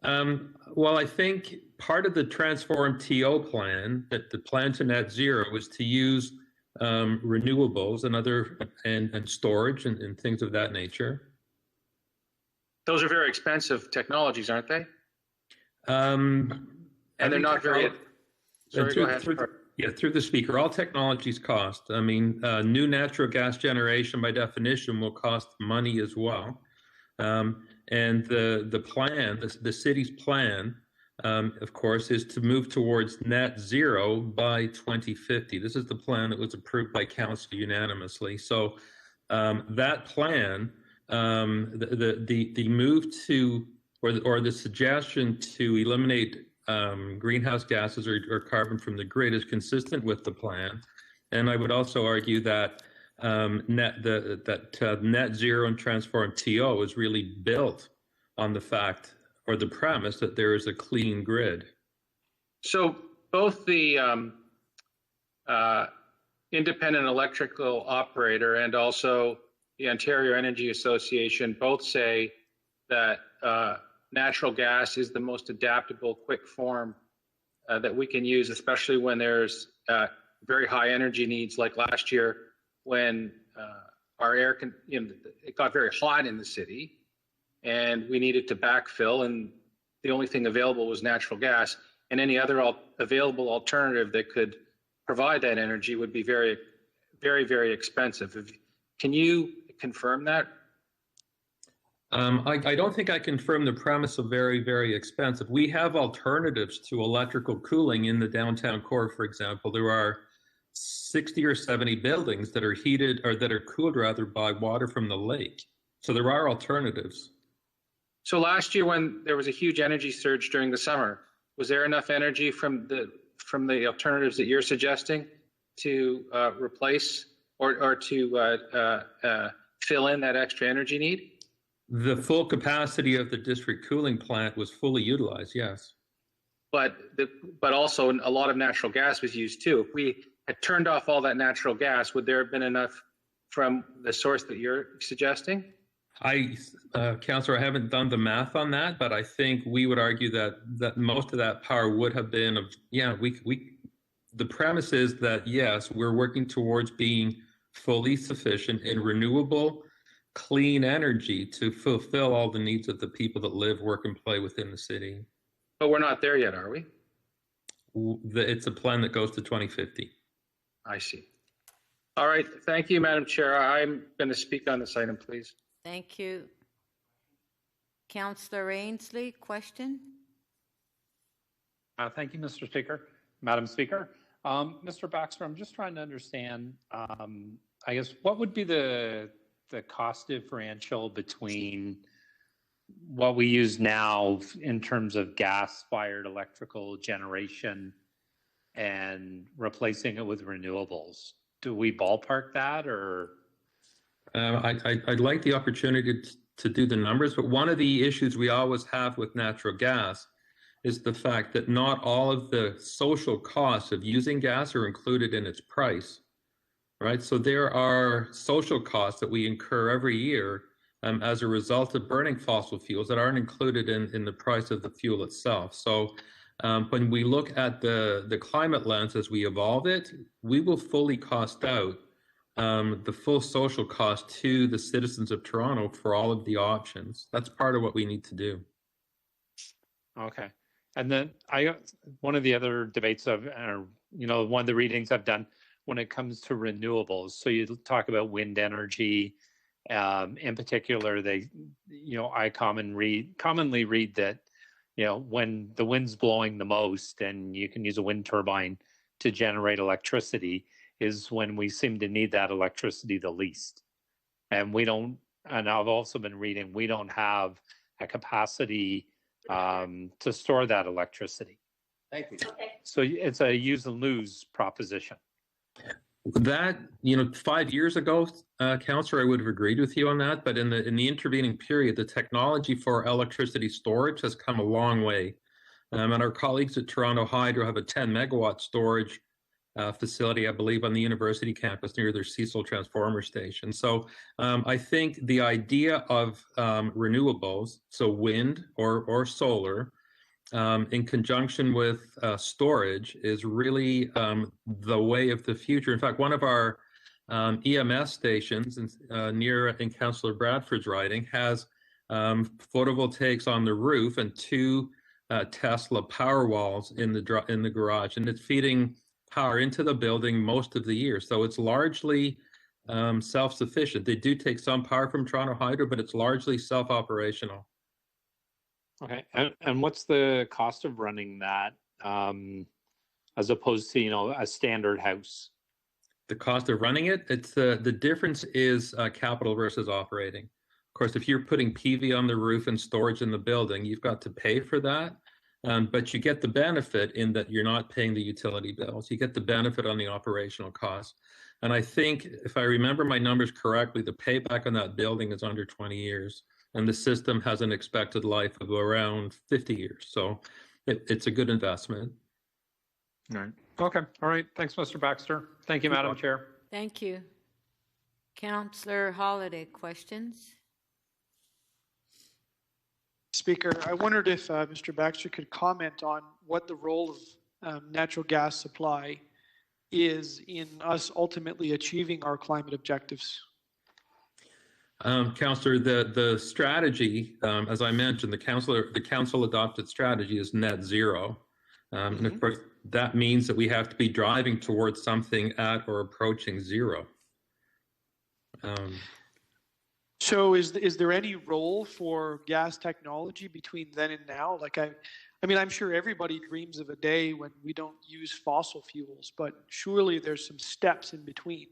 Well, I think part of the Transform TO plan, that the plan to net zero, was to use renewables and storage and things of that nature. Those are very expensive technologies, aren't they? And they're not very. Sorry, go ahead. Through the speaker, all technologies cost. I mean, new natural gas generation by definition will cost money as well. And the plan, the city's plan, of course, is to move towards net zero by 2050. This is the plan that was approved by council unanimously. So that plan, the move to, or the suggestion to eliminate greenhouse gases or carbon from the grid is consistent with the plan. And I would also argue that net zero and Transform TO is really built on the fact or the premise that there is a clean grid. So both the independent electrical operator and also the Ontario Energy Association both say that natural gas is the most adaptable, quick form that we can use, especially when there's very high energy needs, like last year when our it got very hot in the city and we needed to backfill, and the only thing available was natural gas, and any other available alternative that could provide that energy would be very, very, very expensive. Can you confirm that? I don't think I confirm the premise of very, very expensive. We have alternatives to electrical cooling in the downtown core, for example. There are 60 or 70 buildings that are heated, or that are cooled rather, by water from the lake. So there are alternatives. So last year when there was a huge energy surge during the summer, was there enough energy from the alternatives that you're suggesting to replace or to fill in that extra energy need? The full capacity of the district cooling plant was fully utilized, yes. But also a lot of natural gas was used too. If we had turned off all that natural gas, would there have been enough from the source that you're suggesting? Councillor, I haven't done the math on that, but I think we would argue that most of that power would have been the premise is that, yes, we're working towards being fully sufficient in renewable, clean energy to fulfill all the needs of the people that live, work, and play within the city. But we're not there yet, are we? It's a plan that goes to 2050. I see. All right. Thank you, Madam Chair. I'm going to speak on this item, please. Thank you. Councillor Ainsley, question? Thank you, Mr. Speaker. Madam Speaker. Mr. Baxter, I'm just trying to understand, I guess, what would be the cost differential between what we use now in terms of gas-fired electrical generation and replacing it with renewables? Do we ballpark that, or? I'd like the opportunity to do the numbers, but one of the issues we always have with natural gas is the fact that not all of the social costs of using gas are included in its price, right? So there are social costs that we incur every year as a result of burning fossil fuels that aren't included in the price of the fuel itself. So when we look at the climate lens as we evolve it, we will fully cost out the full social cost to the citizens of Toronto for all of the options. That's part of what we need to do. Okay. And then one of the other debates one of the readings I've done when it comes to renewables. So you talk about wind energy, in particular, I commonly read that, when the wind's blowing the most and you can use a wind turbine to generate electricity is when we seem to need that electricity the least. And I've also been reading, we don't have a capacity to store that electricity. Thank you. So it's a use and lose proposition. That, 5 years ago, Councillor, I would have agreed with you on that. But in the intervening period, the technology for electricity storage has come a long way. And our colleagues at Toronto Hydro have a 10 megawatt storage facility, I believe, on the university campus near their Cecil transformer station. So I think the idea of renewables, so wind or solar, in conjunction with storage is really the way of the future. In fact, one of our EMS stations in Councillor Bradford's riding has photovoltaics on the roof and 2 Tesla power walls in the garage, and it's feeding power into the building most of the year. So it's largely self-sufficient. They do take some power from Toronto Hydro, but it's largely self-operational. Okay. And what's the cost of running that as opposed to, a standard house? The cost of running it, it's the difference is capital versus operating. Of course, if you're putting PV on the roof and storage in the building, you've got to pay for that. But you get the benefit in that you're not paying the utility bills. You get the benefit on the operational costs. And I think, if I remember my numbers correctly, the payback on that building is under 20 years. And the system has an expected life of around 50 years. So it's a good investment. All right. Okay. All right. Thanks, Mr. Baxter. Thank you, Madam Chair. Thank you. Councillor Holiday, questions? Speaker, I wondered if Mr. Baxter could comment on what the role of natural gas supply is in us ultimately achieving our climate objectives. Councillor, the strategy, as I mentioned, the council adopted strategy is net zero. And of course, that means that we have to be driving towards something at or approaching zero. So is there any role for gas technology between then and now? I mean, I'm sure everybody dreams of a day when we don't use fossil fuels, but surely there's some steps in between.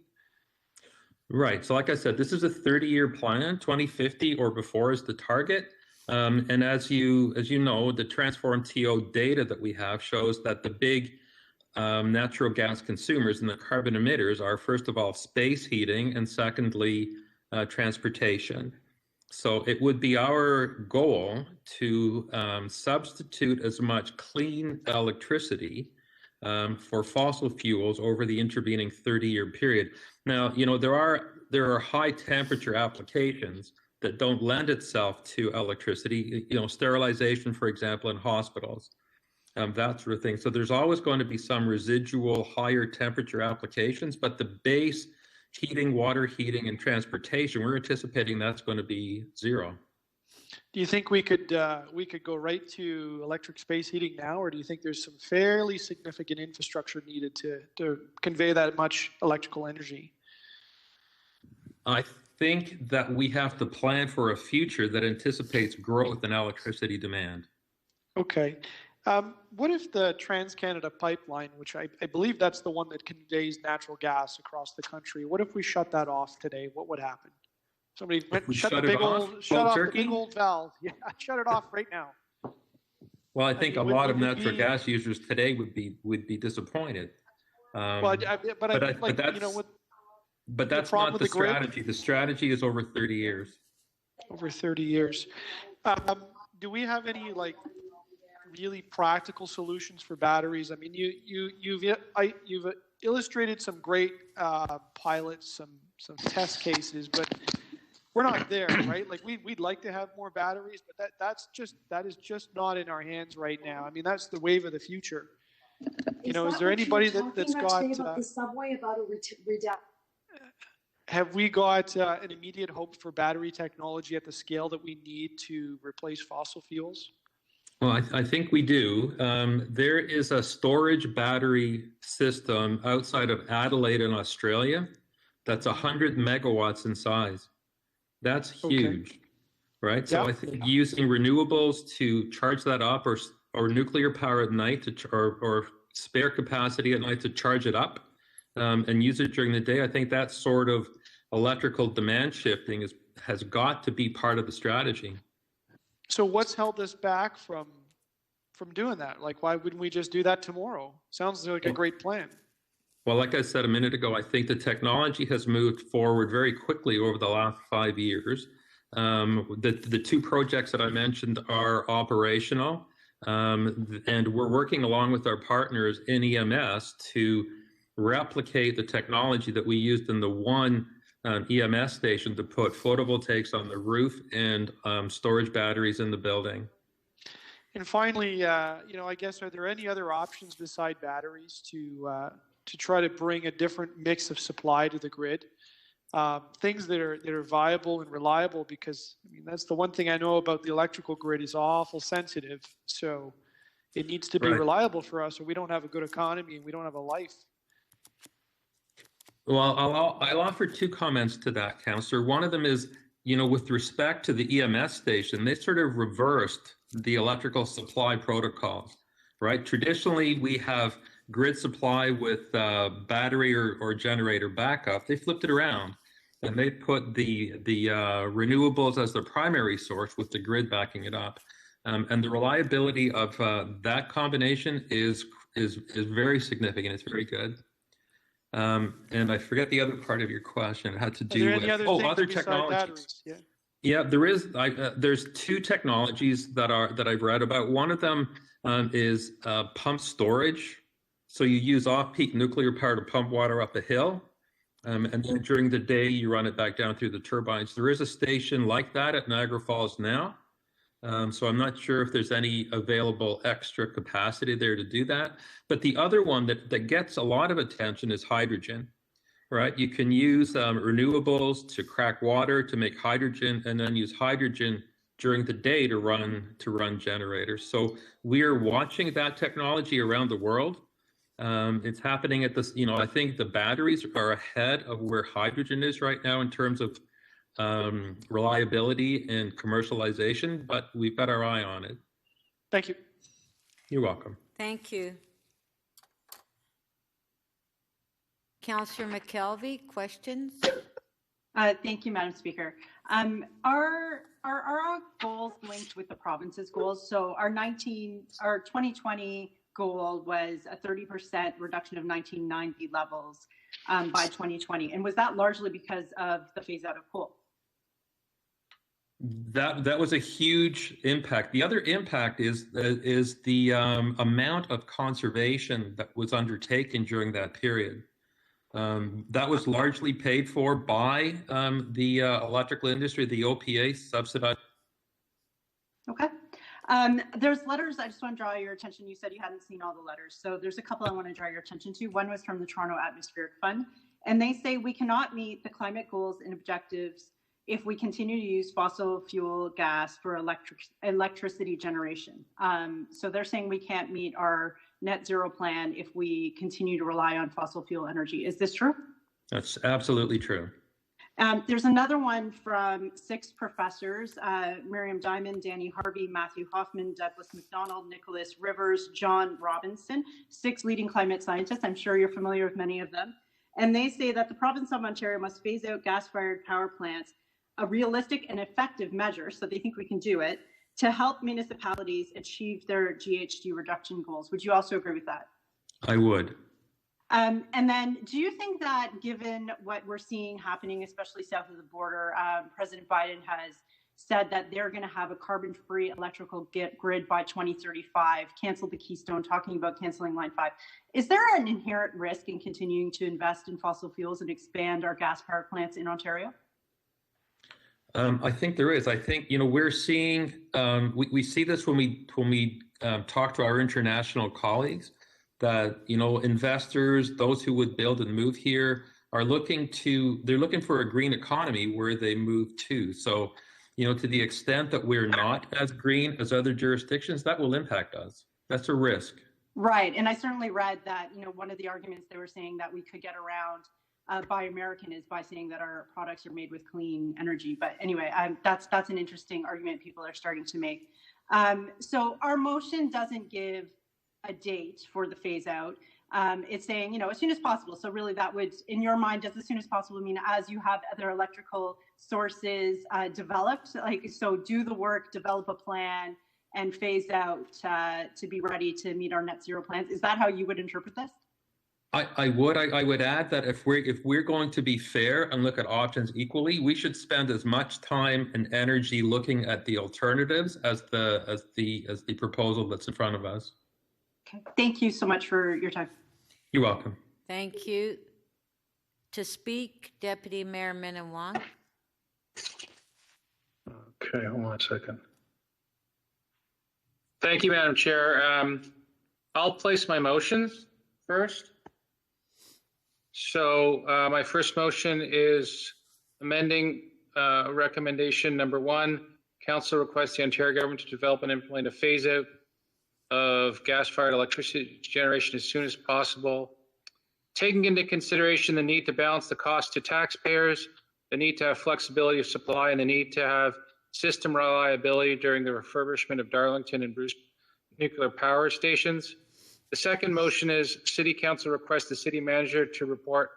Right. So like I said, this is a 30-year plan. 2050 or before is the target. And as you know, the Transform TO data that we have shows that the big natural gas consumers and the carbon emitters are, first of all, space heating, and secondly, transportation. So it would be our goal to substitute as much clean electricity for fossil fuels over the intervening 30-year period. Now, there are high temperature applications that don't lend itself to electricity, sterilization, for example, in hospitals, that sort of thing. So there's always going to be some residual higher temperature applications, but the base heating, water heating, and transportation, we're anticipating that's going to be zero. Do you think we could go right to electric space heating now, or do you think there's some fairly significant infrastructure needed to convey that much electrical energy? think that we have to plan for a future that anticipates growth in electricity demand. Okay. What if the Trans-Canada pipeline, which I believe that's the one that conveys natural gas across the country, what if we shut that off today? What would happen? Somebody shut the big old, shut off the big old valve. Yeah, shut it off right now. Well, I think a lot of natural gas users today would be disappointed. But that's not the strategy. The strategy is over 30 years. Over 30 years. Do we have any like really practical solutions for batteries? I mean, you've illustrated some great pilots, some test cases, but we're not there, right? Like we'd like to have more batteries, but that is just not in our hands right now. I mean, that's the wave of the future. You know, is there anybody that's got about the subway about a reduction? Have we got an immediate hope for battery technology at the scale that we need to replace fossil fuels? Well, I think we do. There is a storage battery system outside of Adelaide in Australia that's 100 megawatts in size. That's huge, right? So I think using renewables to charge that up, or nuclear power at night, or spare capacity at night to charge it up and use it during the day, I think that sort of electrical demand shifting has got to be part of the strategy. So what's held us back from doing that? Like, why wouldn't we just do that tomorrow? Sounds like a great plan. Well, like I said a minute ago, I think the technology has moved forward very quickly over the last 5 years. The two projects that I mentioned are operational, and we're working along with our partners in EMS to replicate the technology that we used in the one EMS station to put photovoltaics on the roof and storage batteries in the building. And finally, you know, I guess, are there any other options beside batteries to try to bring a different mix of supply to the grid? Things that are viable and reliable, because I mean, that's the one thing I know about the electrical grid is awful sensitive. So it needs to be reliable for us, or we don't have a good economy and we don't have a life. Well, I'll offer two comments to that, Councillor. One of them is, you know, with respect to the EMS station, they sort of reversed the electrical supply protocols, right? Traditionally, we have grid supply with battery or generator backup. They flipped it around, and they put the renewables as their primary source with the grid backing it up. And the reliability of that combination is very significant. It's very good. And I forget the other part of your question. It had to do with other technologies. Yeah, there is. There's two technologies that I've read about. One of them is pump storage. So you use off-peak nuclear power to pump water up a hill, and then during the day you run it back down through the turbines. There is a station like that at Niagara Falls now. So I'm not sure if there's any available extra capacity there to do that. But the other one that gets a lot of attention is hydrogen, right? You can use renewables to crack water to make hydrogen, and then use hydrogen during the day to run generators. So we're watching that technology around the world. It's happening at this, you know, I think the batteries are ahead of where hydrogen is right now in terms of reliability and commercialization, but we've got our eye on it. Thank you. You're welcome. Thank you. Councillor McKelvey, questions? Thank you, Madam Speaker. Are our goals linked with the province's goals? So our 2020 goal was a 30% reduction of 1990 levels by 2020. And was that largely because of the phase out of coal? That was a huge impact. The other impact is the amount of conservation that was undertaken during that period. That was largely paid for by the electrical industry, the OPA subsidized. Okay. There's letters, I just want to draw your attention. You said you hadn't seen all the letters. So there's a couple I want to draw your attention to. One was from the Toronto Atmospheric Fund, and they say we cannot meet the climate goals and objectives if we continue to use fossil fuel gas for electricity generation. So they're saying we can't meet our net zero plan if we continue to rely on fossil fuel energy. Is this true? That's absolutely true. There's another one from 6 professors, Miriam Diamond, Danny Harvey, Matthew Hoffman, Douglas McDonald, Nicholas Rivers, John Robinson, 6 leading climate scientists. I'm sure you're familiar with many of them. And they say that the province of Ontario must phase out gas-fired power plants, a realistic and effective measure, so they think we can do it, to help municipalities achieve their GHG reduction goals. Would you also agree with that? I would. And then do you think that given what we're seeing happening, especially south of the border, President Biden has said that they're going to have a carbon-free electrical grid by 2035, canceled the Keystone, talking about canceling Line 5. Is there an inherent risk in continuing to invest in fossil fuels and expand our gas power plants in Ontario? I think there is. I think, we're seeing, we see this when we talk to our international colleagues, that, investors, those who would build and move here they're looking for a green economy where they move to. So, to the extent that we're not as green as other jurisdictions, that will impact us. That's a risk. Right. And I certainly read that, one of the arguments they were saying that we could get around Buy American is by saying that our products are made with clean energy. But anyway, that's an interesting argument people are starting to make. So our motion doesn't give a date for the phase out. It's saying, as soon as possible. So really that would, in your mind, does as soon as possible mean as you have other electrical sources developed? So do the work, develop a plan, and phase out to be ready to meet our net zero plans. Is that how you would interpret this? I would add that if we're going to be fair and look at options equally, we should spend as much time and energy looking at the alternatives as the proposal that's in front of us. Okay. Thank you so much for your time. You're welcome. Thank you. To speak, Deputy Mayor Minnan-Wong. Okay, hold on a second. Thank you, Madam Chair. I'll place my motions first. So my first motion is amending recommendation number 1. Council requests the Ontario government to develop and implement a phase out of gas-fired electricity generation as soon as possible, taking into consideration the need to balance the cost to taxpayers, the need to have flexibility of supply, and the need to have system reliability during the refurbishment of Darlington and Bruce nuclear power stations. The second motion is City Council requests the City Manager to report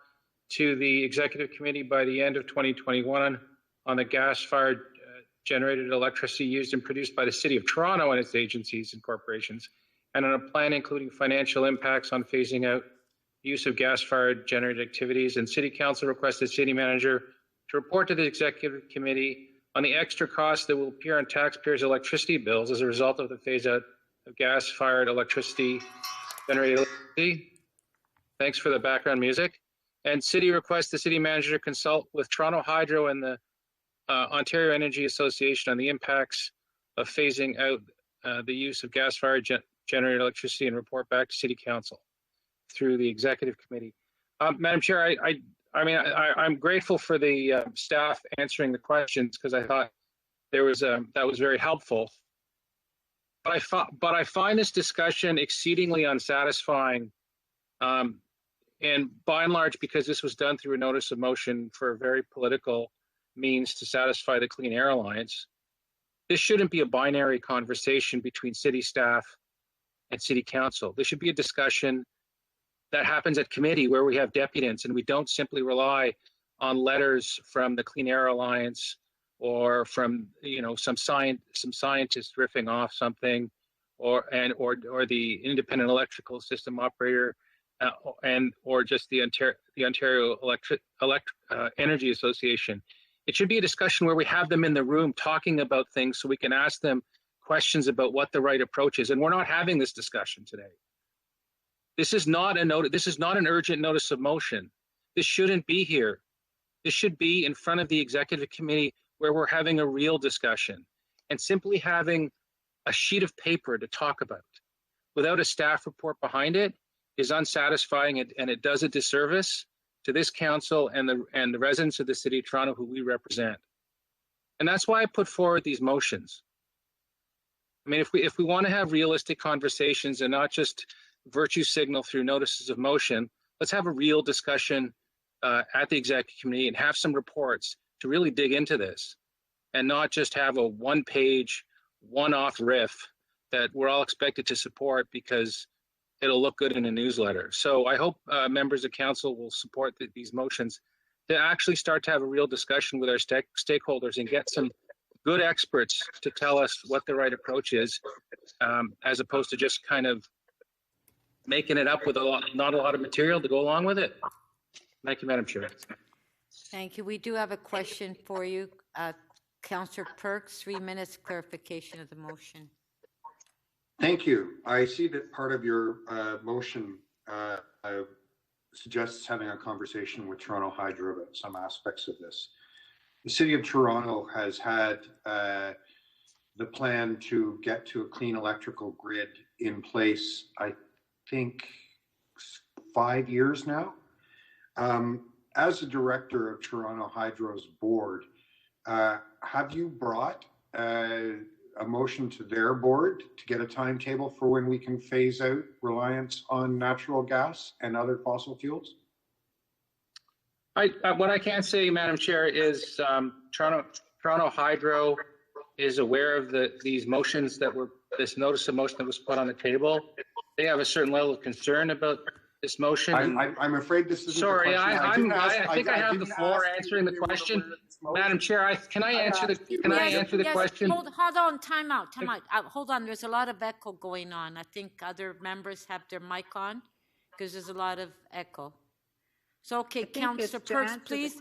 to the Executive Committee by the end of 2021 on the gas-fired generated electricity used and produced by the City of Toronto and its agencies and corporations, and on a plan including financial impacts on phasing out use of gas-fired generated activities. And City Council requests the City Manager to report to the Executive Committee on the extra costs that will appear on taxpayers' electricity bills as a result of the phase-out of gas-fired electricity generated electricity. Thanks for the background music. And City requests the City Manager to consult with Toronto Hydro and the Ontario Energy Association on the impacts of phasing out the use of gas-fired generated electricity and report back to City Council through the Executive Committee. Madam Chair, I'm grateful for the staff answering the questions because I thought that was very helpful. But I find this discussion exceedingly unsatisfying, and by and large, because this was done through a notice of motion for a very political means to satisfy the Clean Air Alliance. This shouldn't be a binary conversation between city staff and City Council. This should be a discussion that happens at committee where we have deputants and we don't simply rely on letters from the Clean Air Alliance or from some scientist riffing off something, or the independent electrical system operator, or just the Ontario Energy Association. It should be a discussion where we have them in the room talking about things so we can ask them questions about what the right approach is. And we're not having this discussion today. This is not an urgent notice of motion. This shouldn't be here. This should be in front of the Executive Committee where we're having a real discussion, and simply having a sheet of paper to talk about without a staff report behind it is unsatisfying, and it does a disservice to this council and the residents of the City of Toronto who we represent. And that's why I put forward these motions. I mean, if we want to have realistic conversations and not just virtue signal through notices of motion, let's have a real discussion at the executive committee and have some reports to really dig into this and not just have a one-page, one-off riff that we're all expected to support because it'll look good in a newsletter. So I hope members of council will support these motions to actually start to have a real discussion with our stakeholders and get some good experts to tell us what the right approach is, as opposed to just kind of making it up with not a lot of material to go along with it. Thank you, Madam Chair. Thank you. We do have a question for you. Councillor Perks, 3 minutes clarification of the motion. Thank you. I see that part of your motion suggests having a conversation with Toronto Hydro about some aspects of this. The City of Toronto has had the plan to get to a clean electrical grid in place, I think, 5 years now. As a director of Toronto Hydro's board, have you brought a motion to their board to get a timetable for when we can phase out reliance on natural gas and other fossil fuels? What I can say, Madam Chair, is Toronto Hydro is aware of these motions this notice of motion that was put on the table. They have a certain level of concern about this motion. I'm afraid this isn't sorry. the question. I think I have the floor answering the question. Madam Chair, can I answer the question? Hold on, time out. Hold on, there's a lot of echo going on. I think other members have their mic on because there's a lot of echo. So, okay, Councillor Perks, please.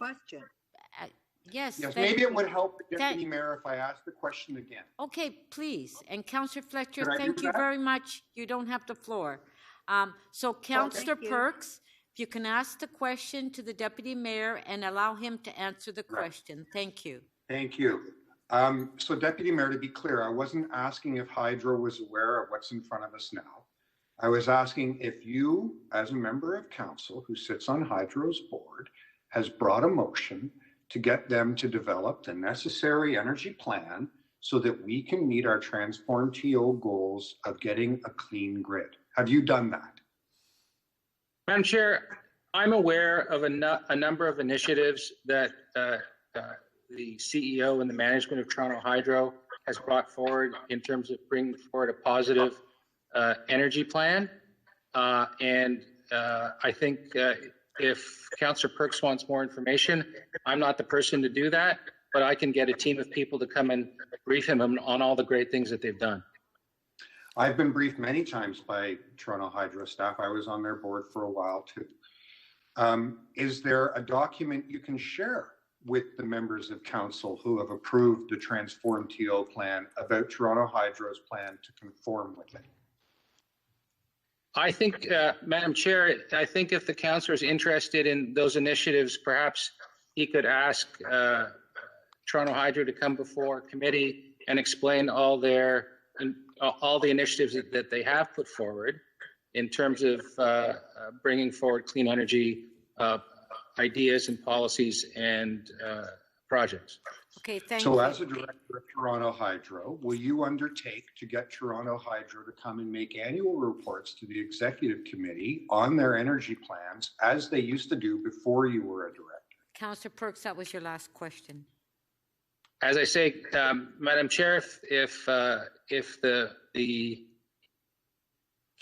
Yes, maybe it would help the Deputy Mayor if I asked the question again. Okay, please. And Councillor Fletcher, thank you very much. You don't have the floor. So Councillor Perks, if you can ask the question to the Deputy Mayor and allow him to answer the question. Thank you. Thank you. So Deputy Mayor, to be clear, I wasn't asking if Hydro was aware of what's in front of us now. I was asking if you, as a member of council who sits on Hydro's board, has brought a motion to get them to develop the necessary energy plan so that we can meet our Transform TO goals of getting a clean grid. Have you done that? Madam Chair, I'm aware of a number of initiatives that the CEO and the management of Toronto Hydro has brought forward in terms of bringing forward a positive energy plan. And I think if Councillor Perks wants more information, I'm not the person to do that, but I can get a team of people to come and brief him on all the great things that they've done. I've been briefed many times by Toronto Hydro staff. I was on their board for a while too. Is there a document you can share with the members of council who have approved the Transform TO plan about Toronto Hydro's plan to conform with it? I think, Madam Chair, I think if the councillor is interested in those initiatives, perhaps he could ask Toronto Hydro to come before committee and explain all the initiatives that they have put forward in terms of bringing forward clean energy ideas and policies and projects. Okay, thank you. So as a director of Toronto Hydro, will you undertake to get Toronto Hydro to come and make annual reports to the executive committee on their energy plans as they used to do before you were a director? Councillor Perks, that was your last question. As I say, Madam Chair, if the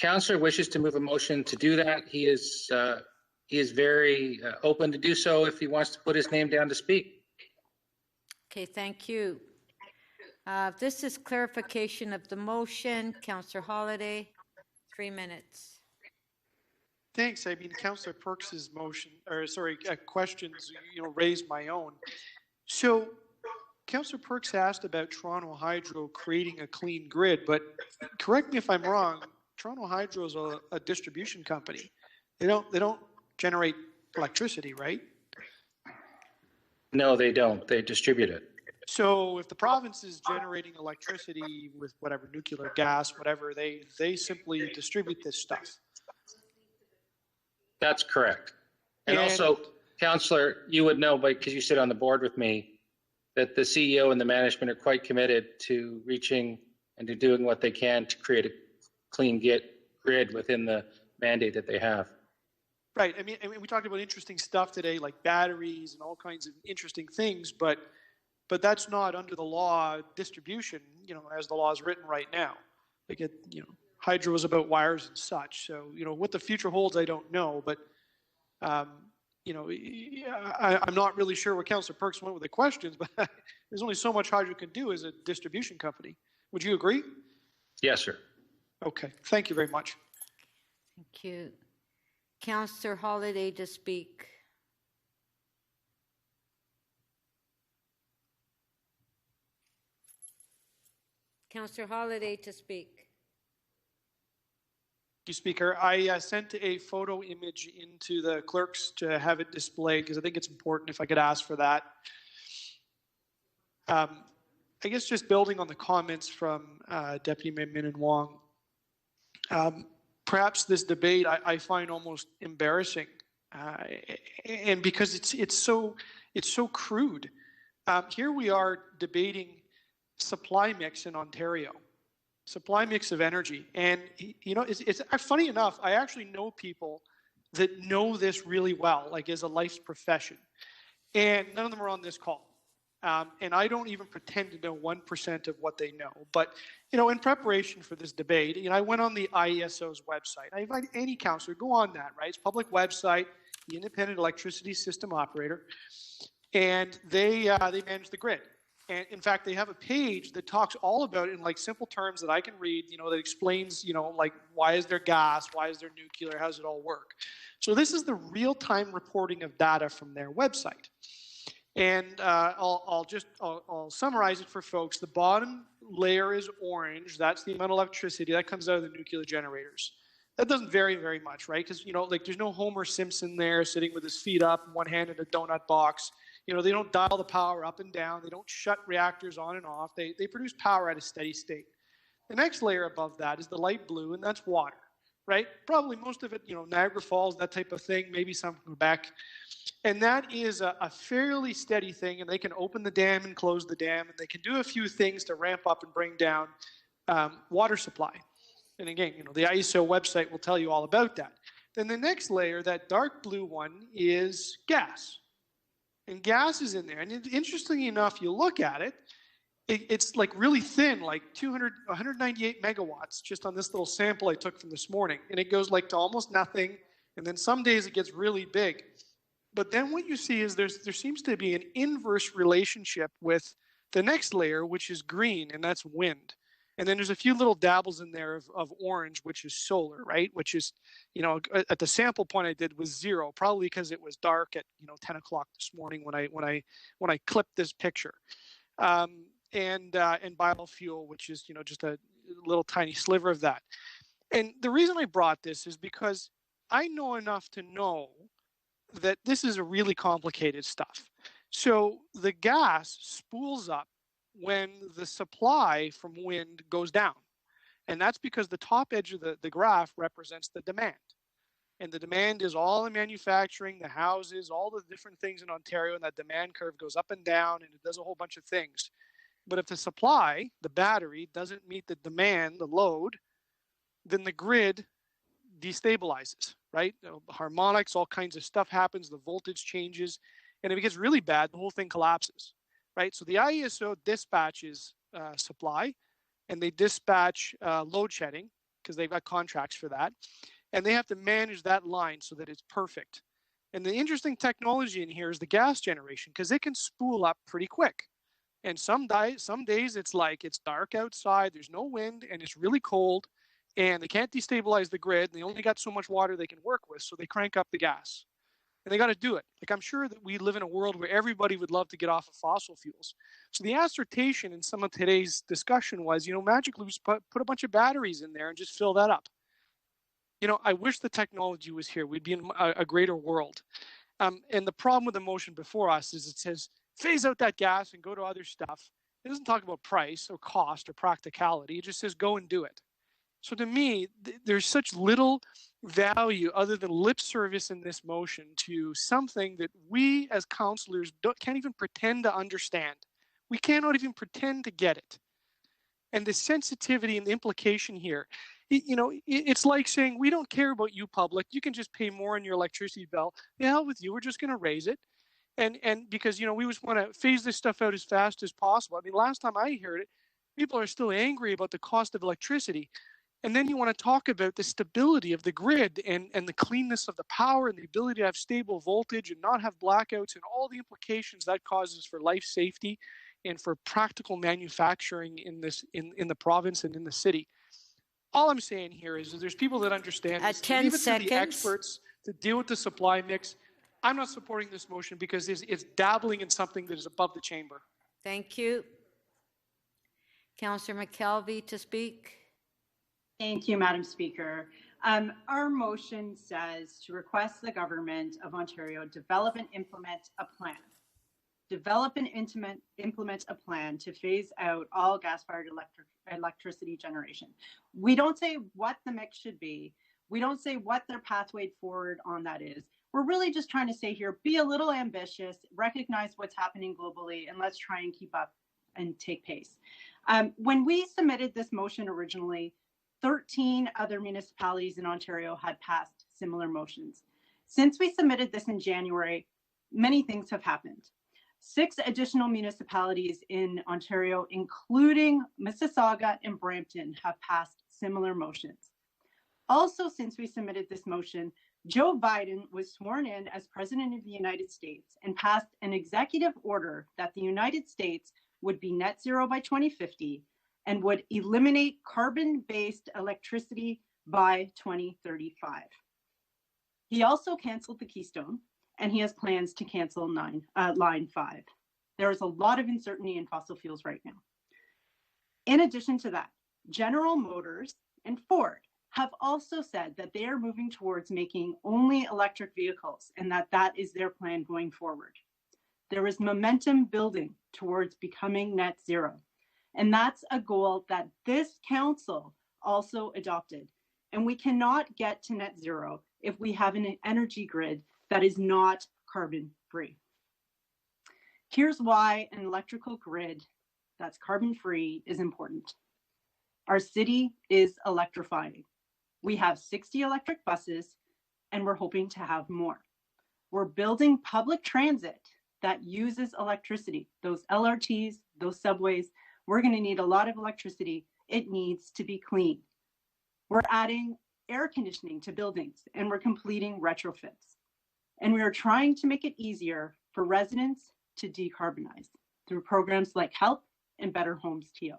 councillor wishes to move a motion to do that, he is very open to do so if he wants to put his name down to speak. Okay, thank you. This is clarification of the motion. Councillor Holiday, 3 minutes. Thanks. I mean, Councillor Perks's motion, or sorry, questions, raised my own. So Councillor Perks asked about Toronto Hydro creating a clean grid, but correct me if I'm wrong, Toronto Hydro is a distribution company. They don't generate electricity, right? No, they don't. They distribute it. So if the province is generating electricity with whatever, nuclear gas, whatever, they simply distribute this stuff. That's correct. And also, Councillor, you would know, because you sit on the board with me, that the CEO and the management are quite committed to reaching and to doing what they can to create a clean grid within the mandate that they have. Right. I mean, we talked about interesting stuff today, like batteries and all kinds of interesting things, but that's not under the law distribution, as the law is written right now. Like hydro is about wires and such. So, what the future holds, I don't know, but, I'm not really sure where Councillor Perks went with the questions, but there's only so much hydro can do as a distribution company. Would you agree? Yes, sir. Okay. Thank you very much. Thank you. Councillor Holiday to speak. Councillor Holiday to speak. Thank you, Speaker. I sent a photo image into the clerks to have it displayed because I think it's important if I could ask for that. I guess just building on the comments from Deputy Mayor Min and Wong, perhaps this debate I find almost embarrassing, and because it's so crude. Here we are debating supply mix in Ontario, supply mix of energy, and it's funny enough. I actually know people that know this really well, like as a life's profession, and none of them are on this call. And I don't even pretend to know 1% of what they know. But, in preparation for this debate, I went on the IESO's website. I invite any councillor, go on that, right? It's a public website, the Independent Electricity System Operator, and they manage the grid. And in fact, they have a page that talks all about it in like simple terms that I can read, that explains, like why is there gas, why is there nuclear, how does it all work? So this is the real-time reporting of data from their website. And I'll summarize it for folks. The bottom layer is orange. That's the amount of electricity that comes out of the nuclear generators. That doesn't vary very much, right? Because, there's no Homer Simpson there sitting with his feet up, one hand in a donut box. They don't dial the power up and down. They don't shut reactors on and off. They produce power at a steady state. The next layer above that is the light blue, and that's water, right? Probably most of it, Niagara Falls, that type of thing, maybe some from Quebec. And that is a fairly steady thing, and they can open the dam and close the dam, and they can do a few things to ramp up and bring down water supply. And again, the IESO website will tell you all about that. Then the next layer, that dark blue one, is gas. And gas is in there. And interestingly enough, you look at it, it's like really thin, like 198 megawatts, just on this little sample I took from this morning. And it goes like to almost nothing. And then some days it gets really big. But then what you see is there seems to be an inverse relationship with the next layer, which is green, and that's wind. And then there's a few little dabbles in there of orange, which is solar, right? Which is, at the sample point I did was 0, probably because it was dark at 10 o'clock this morning when I clipped this picture. And biofuel, which is just a little tiny sliver of that. And the reason I brought this is because I know enough to know that this is a really complicated stuff. So the gas spools up when the supply from wind goes down. And that's because the top edge of the graph represents the demand. And the demand is all the manufacturing, the houses, all the different things in Ontario, and that demand curve goes up and down, and it does a whole bunch of things. But if the supply, the battery, doesn't meet the demand, the load, then the grid destabilizes, right? Harmonics, all kinds of stuff happens, the voltage changes, and if it gets really bad, the whole thing collapses, right? So the IESO dispatches supply, and they dispatch load shedding, because they've got contracts for that, and they have to manage that line so that it's perfect. And the interesting technology in here is the gas generation, because it can spool up pretty quick. And some days it's like it's dark outside, there's no wind, and it's really cold, and they can't destabilize the grid. And they only got so much water they can work with, so they crank up the gas. And they got to do it. Like, I'm sure that we live in a world where everybody would love to get off of fossil fuels. So the assertion in some of today's discussion was, magically we just put a bunch of batteries in there and just fill that up. I wish the technology was here. We'd be in a greater world. And the problem with the motion before us is it says, phase out that gas and go to other stuff. It doesn't talk about price or cost or practicality. It just says, go and do it. So to me, there's such little value other than lip service in this motion to something that we as councillors can't even pretend to understand. We cannot even pretend to get it. And the sensitivity and the implication here It's like saying, we don't care about you, public. You can just pay more on your electricity bill. The hell with you. We're just going to raise it. And because, we just want to phase this stuff out as fast as possible. I mean, last time I heard it, people are still angry about the cost of electricity. And then you want to talk about the stability of the grid and the cleanness of the power and the ability to have stable voltage and not have blackouts and all the implications that causes for life safety and for practical manufacturing in the province and in the city. All I'm saying here is that there's people that understand this. 10 Leave it to seconds. the experts to deal with the supply mix. I'm not supporting this motion because it's dabbling in something that is above the chamber. Thank you. Councillor McKelvey to speak. Thank you, Madam Speaker. Our motion says to request the Government of Ontario develop and implement a plan. Develop and implement a plan to phase out all gas-fired electricity generation. We don't say what the mix should be. We don't say what their pathway forward on that is. We're really just trying to say here, be a little ambitious, recognize what's happening globally, and let's try and keep up and take pace. When we submitted this motion originally, 13 other municipalities in Ontario had passed similar motions. Since we submitted this in January, many things have happened. 6 additional municipalities in Ontario, including Mississauga and Brampton, have passed similar motions. Also, since we submitted this motion, Joe Biden was sworn in as President of the United States and passed an executive order that the United States would be net zero by 2050 and would eliminate carbon-based electricity by 2035. He also canceled the Keystone, and he has plans to cancel Line 5. There is a lot of uncertainty in fossil fuels right now. In addition to that, General Motors and Ford have also said that they are moving towards making only electric vehicles and that is their plan going forward. There is momentum building towards becoming net zero. And that's a goal that this council also adopted. And we cannot get to net zero if we have an energy grid that is not carbon free. Here's why an electrical grid that's carbon free is important. Our city is electrifying. We have 60 electric buses and we're hoping to have more. We're building public transit that uses electricity, those LRTs, those subways. We're going to need a lot of electricity. It needs to be clean. We're adding air conditioning to buildings and we're completing retrofits. And we are trying to make it easier for residents to decarbonize through programs like HELP and Better Homes TO.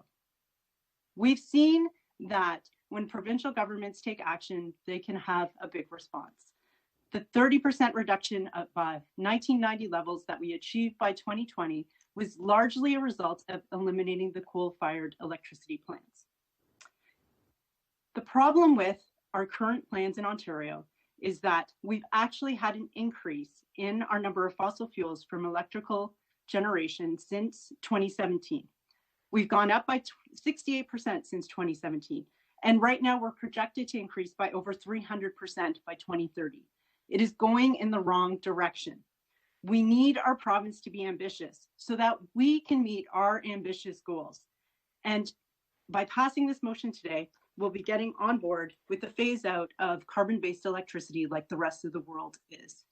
We've seen that when provincial governments take action, they can have a big response. The 30% reduction of 1990 levels that we achieved by 2020 was largely a result of eliminating the coal-fired electricity plants. The problem with our current plans in Ontario is that we've actually had an increase in our number of fossil fuels from electrical generation since 2017. We've gone up by 68% since 2017. And right now we're projected to increase by over 300% by 2030. It is going in the wrong direction. We need our province to be ambitious so that we can meet our ambitious goals. And by passing this motion today, we'll be getting on board with the phase out of carbon-based electricity like the rest of the world is.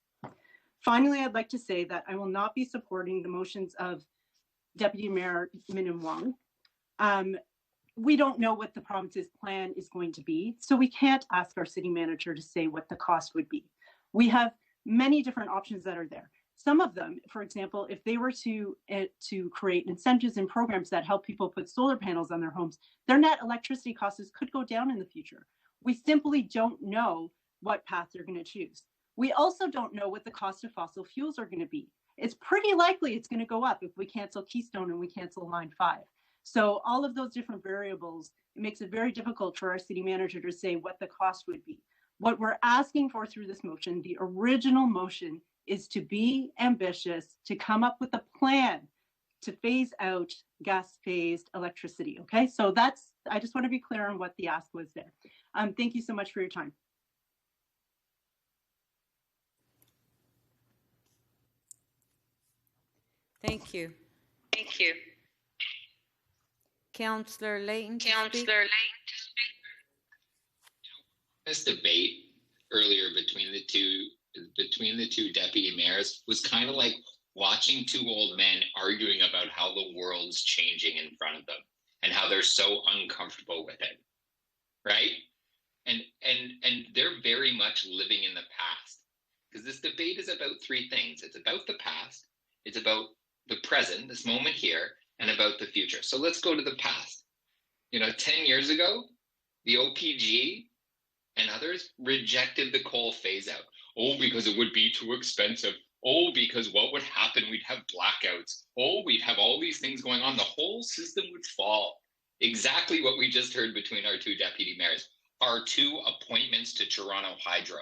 Finally, I'd like to say that I will not be supporting the motions of Deputy Mayor Min Wong. We don't know what the province's plan is going to be, so we can't ask our city manager to say what the cost would be. We have many different options that are there. Some of them, for example, if they were to create incentives and programs that help people put solar panels on their homes, their net electricity costs could go down in the future. We simply don't know what path they're going to choose. We also don't know what the cost of fossil fuels are going to be. It's pretty likely it's going to go up if we cancel Keystone and we cancel Line 5. So all of those different variables, it makes it very difficult for our city manager to say what the cost would be. What we're asking for through this motion, the original motion, is to be ambitious, to come up with a plan to phase out gas-phased electricity, okay? So that's, I just want to be clear on what the ask was there. Thank you so much for your time. Thank you. Thank you. Councillor Layton. Councillor Layton. this debate earlier between the two deputy mayors was kind of like watching two old men arguing about how the world's changing in front of them and how they're so uncomfortable with it, right? And they're very much living in the past, because this debate is about three things. It's about the past, it's about the present, this moment here, and about the future. So let's go to the past. 10 years ago, the OPG and others rejected the coal phase out. Oh, because it would be too expensive. Oh, because what would happen? We'd have blackouts. Oh, we'd have all these things going on. The whole system would fall. Exactly what we just heard between our two deputy mayors. Our two appointments to Toronto Hydro.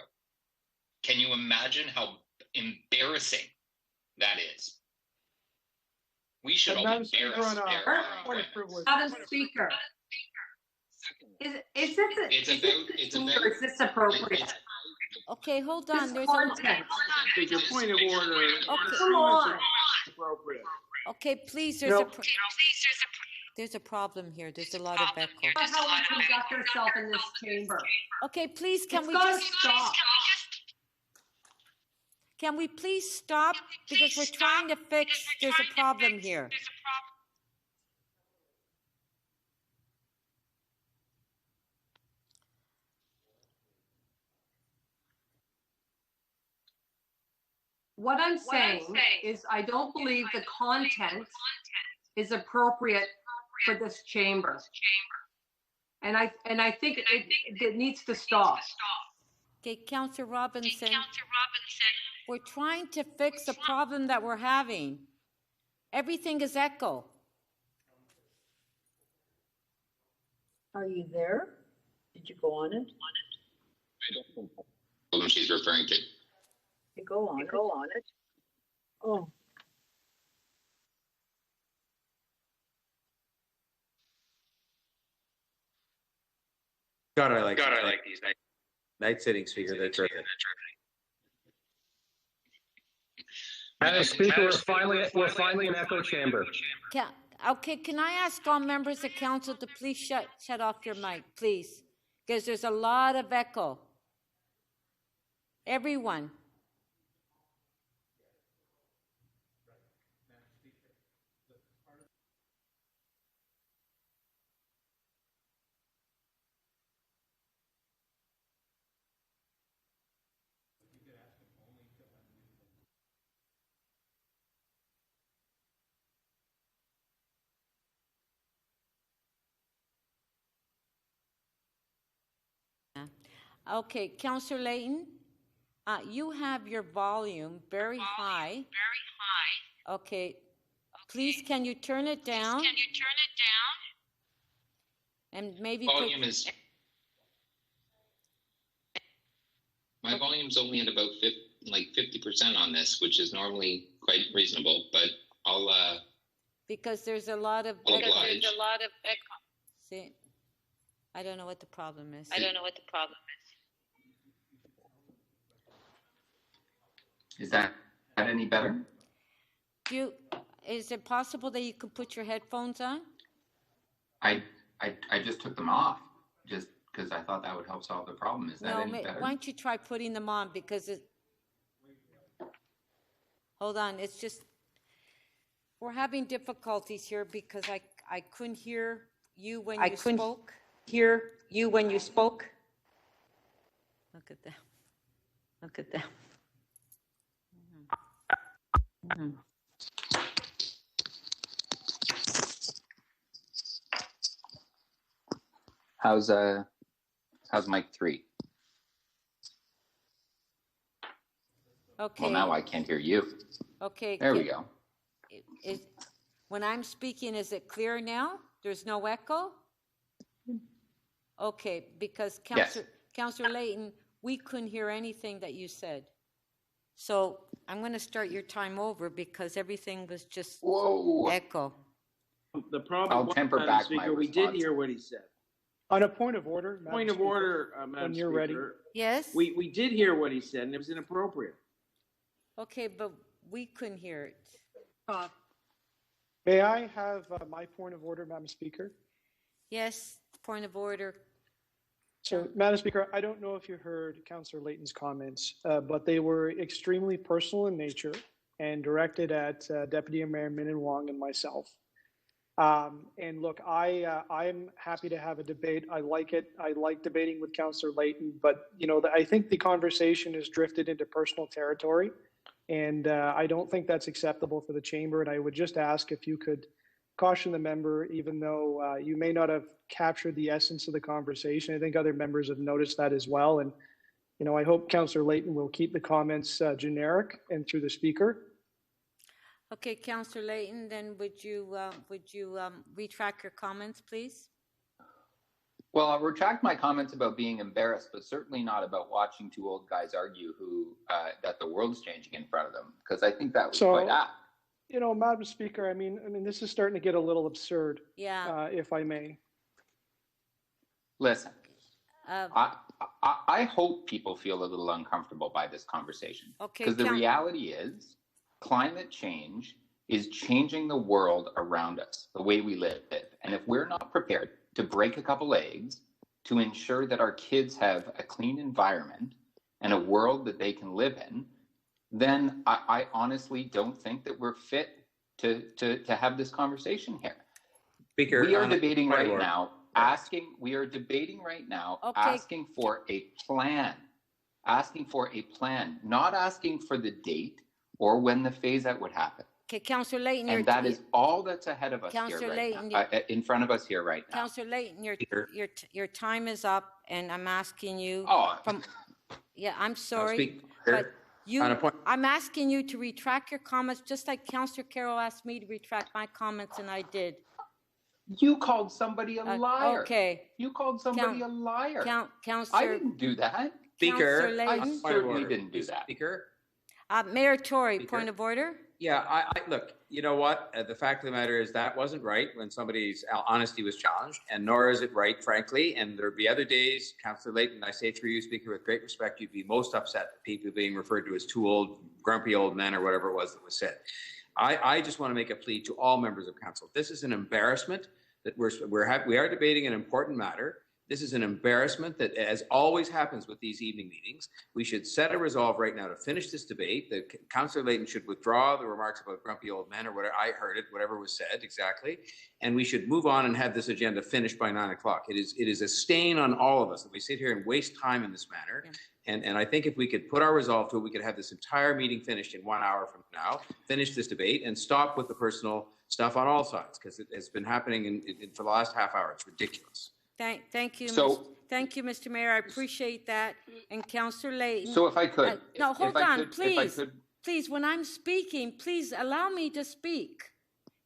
Can you imagine how embarrassing that is? We should all be embarrassed. Madam Speaker. Is this appropriate? Okay, hold on. There's Your point of order. Okay. Come on. Appropriate. Okay, please. There's a problem here. There's a lot of echo. That's how we conduct ourselves in this chamber. Okay, please, Can we please stop? Because we're trying to fix, there's a problem here. What I'm saying is I don't believe the content is appropriate for this chamber. And I think it needs to stop. Okay, Councillor Robinson. We're trying to fix a problem that we're having. Everything is echo. Are you there? Did you go on it? I don't know what problem she's referring to. You go on it. Oh. God, I like these night sitting speaker. They're terrific. Madam Speaker, we're finally in echo chamber. Okay, can I ask all members of council to please shut off your mic, please? Because there's a lot of echo. Everyone. Okay, Councillor Layton, you have your volume very high. Okay, please can you turn it down? And maybe my volume's only at about 50% on this, which is normally quite reasonable, but I'll because there's a lot of echo. See, I don't know what the problem is. Is that any better? Is it possible that you could put your headphones on? I just took them off just because I thought that would help solve the problem. Is that any better? Why don't you try putting them on, because hold on, it's just we're having difficulties here because I couldn't hear you when you spoke. Look at that. Mm-hmm. How's mic 3? Okay. Well, now I can't hear you. Okay. There we go. When I'm speaking, is it clear now? There's no echo? Okay, because Councillor Layton, we couldn't hear anything that you said. So I'm going to start your time over because everything was just echo. The problem, Madam Speaker, we did hear what he said. On a point of order. Point of order, Madam Speaker. When you're ready. Yes? We did hear what he said, and it was inappropriate. Okay, but we couldn't hear it. May I have my point of order, Madam Speaker? Yes, point of order. So, Madam Speaker, I don't know if you heard Councillor Layton's comments, but they were extremely personal in nature and directed at Deputy Mayor Min Wong and myself. And look, I'm happy to have a debate. I like it. I like debating with Councillor Layton, but I think the conversation has drifted into personal territory, and I don't think that's acceptable for the chamber. And I would just ask if you could caution the member, even though you may not have captured the essence of the conversation. I think other members have noticed that as well. And I hope Councillor Layton will keep the comments generic and through the speaker. Okay, Councillor Layton, then would you retract your comments, please? Well, I'll retract my comments about being embarrassed, but certainly not about watching two old guys argue that the world's changing in front of them, because I think that was quite apt. Madam Speaker, I mean, this is starting to get a little absurd. Yeah. If I may. Listen, I hope people feel a little uncomfortable by this conversation. Okay. Because the reality is, climate change is changing the world around us, the way we live. And if we're not prepared to break a couple eggs to ensure that our kids have a clean environment and a world that they can live in, then I honestly don't think that we're fit to have this conversation here. Speaker, we are debating right Lord. now, asking for a plan, not asking for the date or when the phase out would happen. Okay, Councillor Layton, and that is all that's ahead of us Councillor here right Layton, now, in front of us here right now. Councillor Layton, your time is up, and I'm asking you. Yeah, I'm sorry, but I'm asking you to retract your comments, just like Councillor Carroll asked me to retract my comments, and I did. You called somebody a liar. Okay. You called somebody a liar. Councillor, I didn't do that. Speaker, I certainly didn't do that. Speaker. Mayor Tory, point of order. Yeah, I look, you know what? The fact of the matter is that wasn't right when somebody's honesty was challenged, and nor is it right, frankly. And there'd be other days, Councillor Layton, I say through you, Speaker, with great respect, you'd be most upset at people being referred to as two old, grumpy old men or whatever it was that was said. I just want to make a plea to all members of council. This is an embarrassment that we are debating an important matter. This is an embarrassment that, as always happens with these evening meetings, we should set a resolve right now to finish this debate. The Councillor Layton should withdraw the remarks about grumpy old men or whatever, I heard it, whatever was said exactly, and we should move on and have this agenda finished by 9 o'clock. It is a stain on all of us that we sit here and waste time in this manner. Yeah. And I think if we could put our resolve to it, we could have this entire meeting finished in 1 hour from now, finish this debate, and stop with the personal stuff on all sides, because it's been happening for the last half hour. It's ridiculous. Thank you, thank you, Mr. Mayor. I appreciate that. And Councillor Layton. So if I could. No, hold on, please. Please, when I'm speaking, please allow me to speak.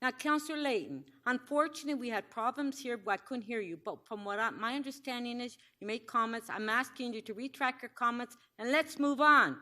Now, Councillor Layton, unfortunately, we had problems here, but I couldn't hear you. But from what my understanding is, you made comments. I'm asking you to retract your comments, and let's move on.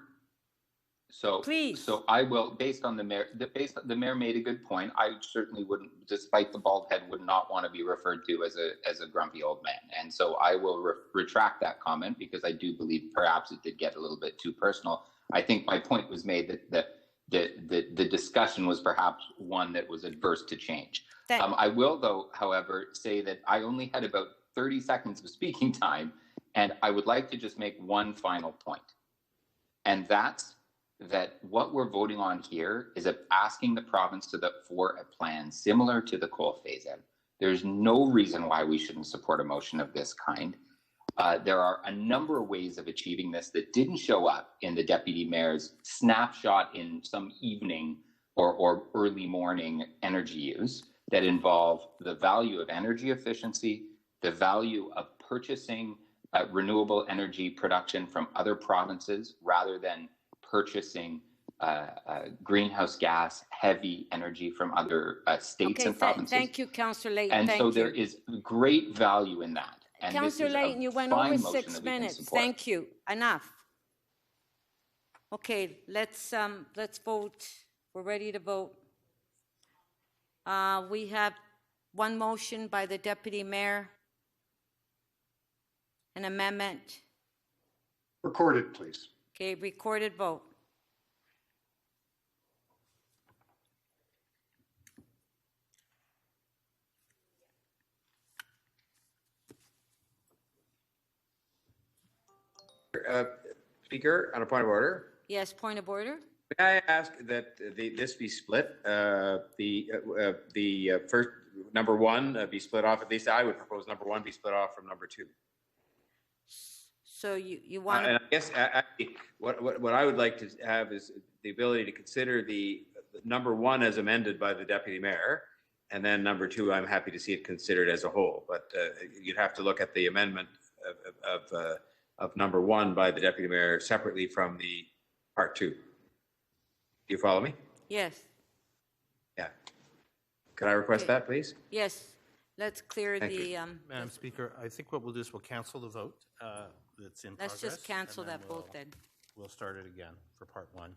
So, please. So I will, based on the mayor made a good point. I certainly wouldn't, despite the bald head, would not want to be referred to as a grumpy old man. And so I will retract that comment, because I do believe perhaps it did get a little bit too personal. I think my point was made that the discussion was perhaps one that was adverse to change. I will, though, however, say that I only had about 30 seconds of speaking time, and I would like to just make one final point. And that's that what we're voting on here is asking the province for a plan similar to the coal phase-out. There's no reason why we shouldn't support a motion of this kind. There are a number of ways of achieving this that didn't show up in the Deputy Mayor's snapshot in some evening or early morning energy use that involve the value of energy efficiency, the value of purchasing renewable energy production from other provinces rather than purchasing greenhouse gas heavy energy from other states and provinces. Thank you, Councillor Layton. And so there is great value in that. And Councillor Layton, you went over 6 minutes. Thank you. Enough. Okay, let's vote. We're ready to vote. We have one motion by the Deputy Mayor. An amendment. Recorded, please. Okay, recorded vote. Speaker, on a point of order. Yes, point of order? May I ask that this be split? The first, number one, be split off, at least I would propose number one be split off from number two. So you want And I guess actually, what I would like to have is the ability to consider the number one as amended by the deputy mayor, and then number two, I'm happy to see it considered as a whole. But you'd have to look at the amendment of number one by the deputy mayor separately from the part two. Do you follow me? Yes. Yeah. Could I request that, please? Yes. Let's clear Thank the. you. Madam Speaker, I think what we'll do is we'll cancel the vote that's in progress. Let's just cancel and then that vote then. We'll start it again for part one.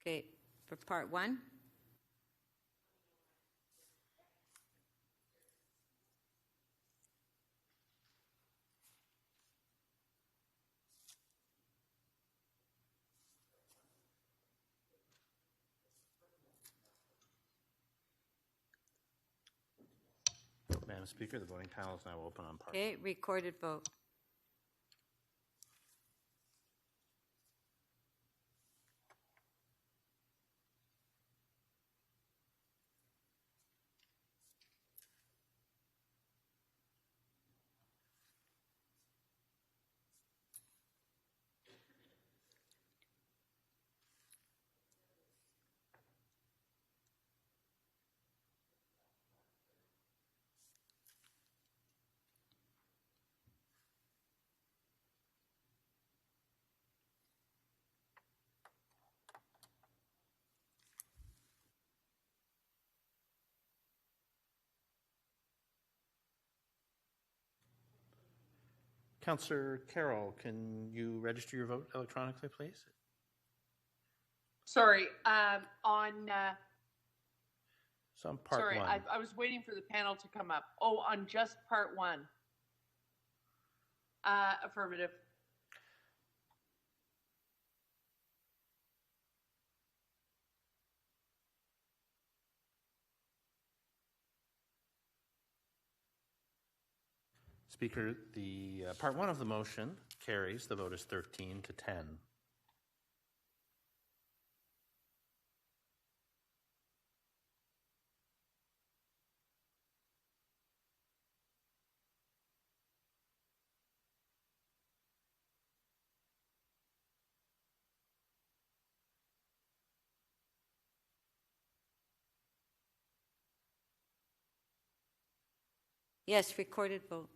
Okay, for part one. Madam Speaker, the voting panel is now open on part. Okay, recorded vote. Councillor Carroll, can you register your vote electronically, please? Sorry, So on part sorry, one. I was waiting for the panel to come up. Oh, on just part one. Affirmative. Speaker, the part one of the motion carries. The vote is 13 to 10. Yes, recorded vote.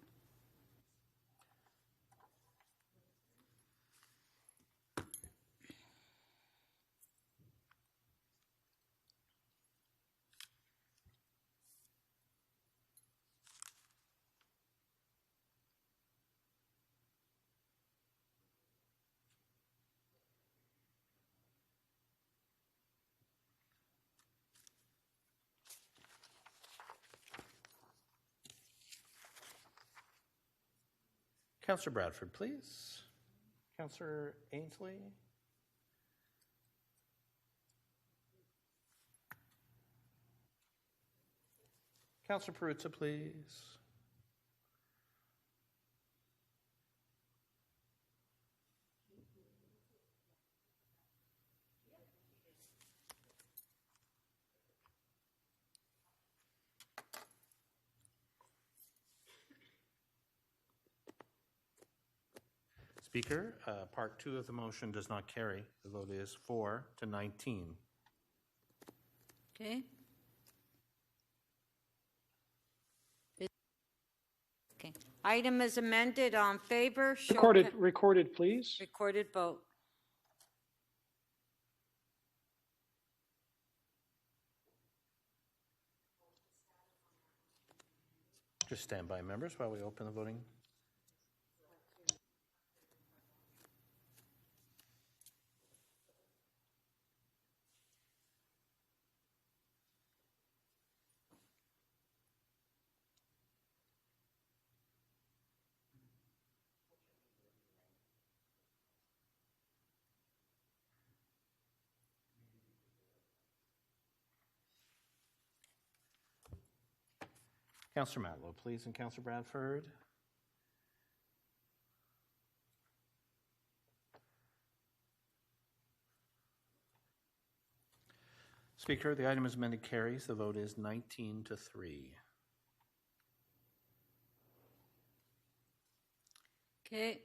Councillor Bradford, please. Councillor Ainsley. Councillor Perruzza, please. Speaker, part two of the motion does not carry. The vote is 4 to 19. Okay. Okay. Item is amended. On favor. Show Recorded, please. Recorded vote. Just stand by, members, while we open the voting. Councillor Matlow, please, and Councillor Bradford. Speaker, the item as amended carries. The vote is 19-3. Okay.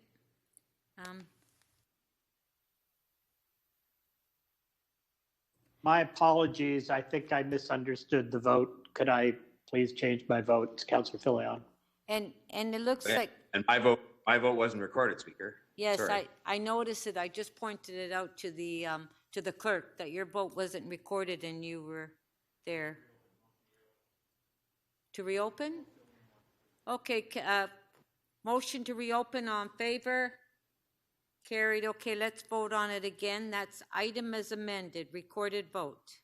My apologies. I think I misunderstood the vote. Could I please change my vote, Councillor Filion? And it looks like, And my vote wasn't recorded, Speaker. yes, Sorry. I noticed it. I just pointed it out to the clerk that your vote wasn't recorded and you were there. To reopen? Okay, motion to reopen on favor? Carried. Okay, let's vote on it again. That's item as amended, recorded vote.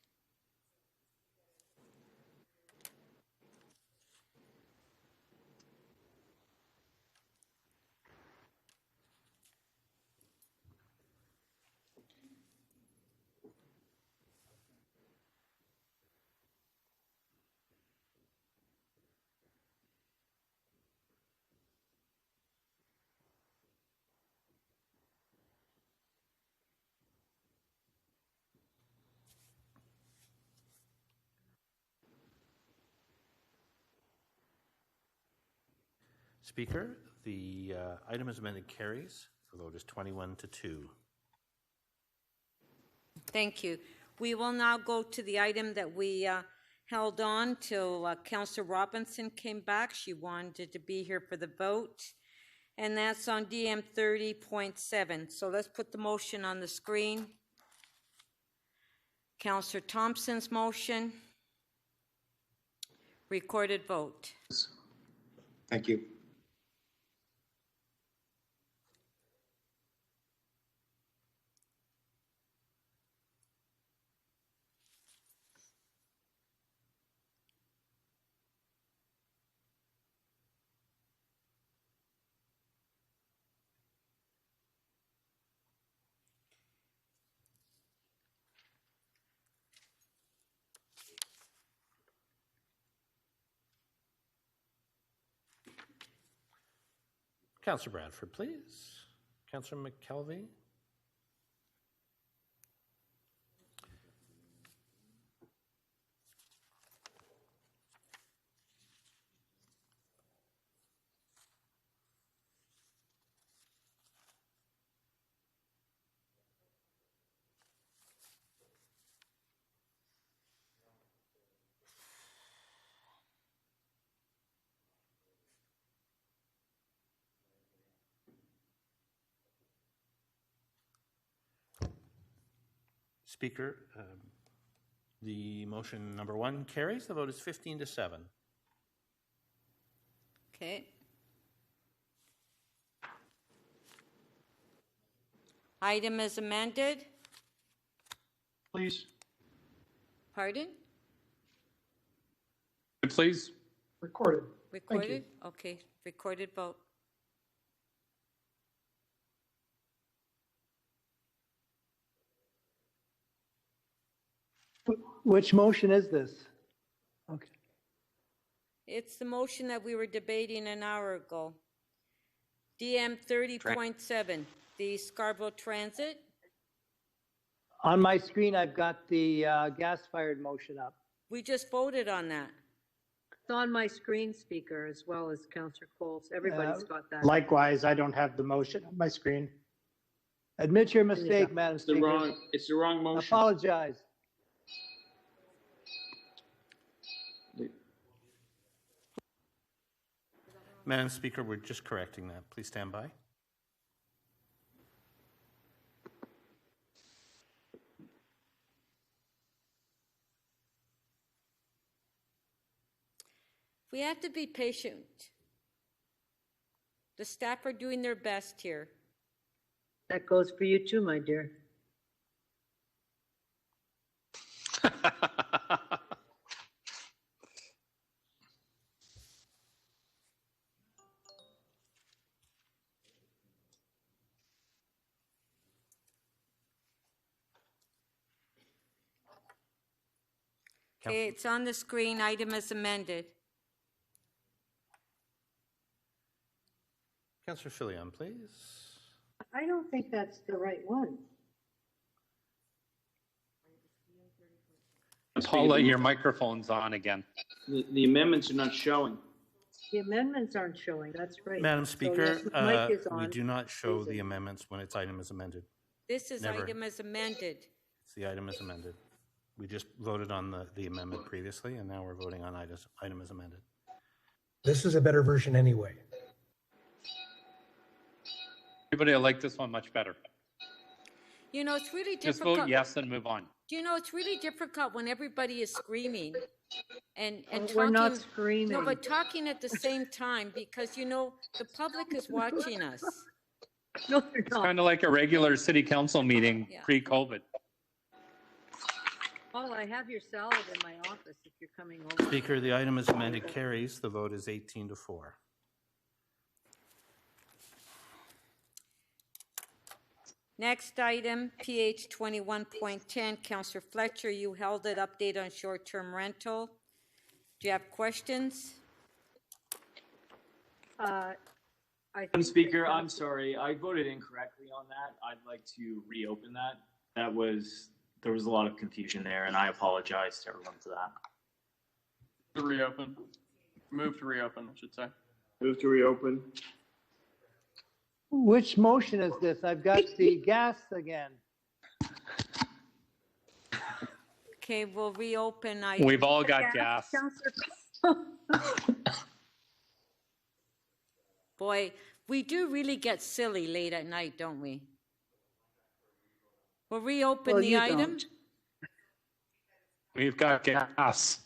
Speaker, the item as amended carries. The vote is 21-2. Thank you. We will now go to the item that we held on till Councillor Robinson came back. She wanted to be here for the vote. And that's on DM 30.7. So let's put the motion on the screen. Councillor Thompson's motion. Recorded vote. Thank you. Councillor Bradford, please. Councillor McKelvey. Speaker, the motion number 1 carries. The vote is 15-7. Okay. Item is amended. Please. Pardon? Please. Recorded. Recorded? Okay, recorded vote. Which motion is this? Okay. It's the motion that we were debating an hour ago. DM 30.7, the Scarborough Transit. On my screen, I've got the gas-fired motion up. We just voted on that. It's on my screen, Speaker, as well as Councillor Coles. Everybody's got that. Likewise, I don't have the motion on my screen. Admit your mistake, Madam Speaker. It's the wrong motion. Apologize. Madam Speaker, we're just correcting that. Please stand by. We have to be patient. The staff are doing their best here. That goes for you too, my dear. Okay, it's on the screen. Item is amended. Councillor Filion, please. I don't think that's the right one. Paula, your microphone's on again. The amendments are not showing. The amendments aren't showing, that's right. Madam So, Speaker, yes, mic is we on. do not show the Please. amendments when its item is amended. This is Never. item as amended. It's the item is amended. We just voted on the amendment previously, and now we're voting on item as amended. This is a better version anyway. Everybody will like this one much better. You know, it's really Just difficult. vote yes and move on. Do you know, it's really difficult when everybody is screaming and talking. We're not screaming. No, but talking at the same time, because, you know, the public is watching us. No, they're It's not. kind of like a regular city council meeting Yeah. pre-COVID. Paul, I have your salad in my office if you're coming over. Speaker, the item is amended carries. The vote is 18-4. Next item, PH 21.10, Councillor Fletcher, you held it, update on short-term rental. Do you have questions? I Madam think Speaker, that- I'm sorry. I voted incorrectly on that. I'd like to reopen that. There was a lot of confusion there, and I apologize to everyone for that. To reopen. Move to reopen, I should say. Move to reopen. Which motion is this? I've got the gas again. Okay, we'll reopen. We've all got gas. Boy, we do really get silly late at night, don't we? We'll reopen Well, the you item. don't. We've got gas.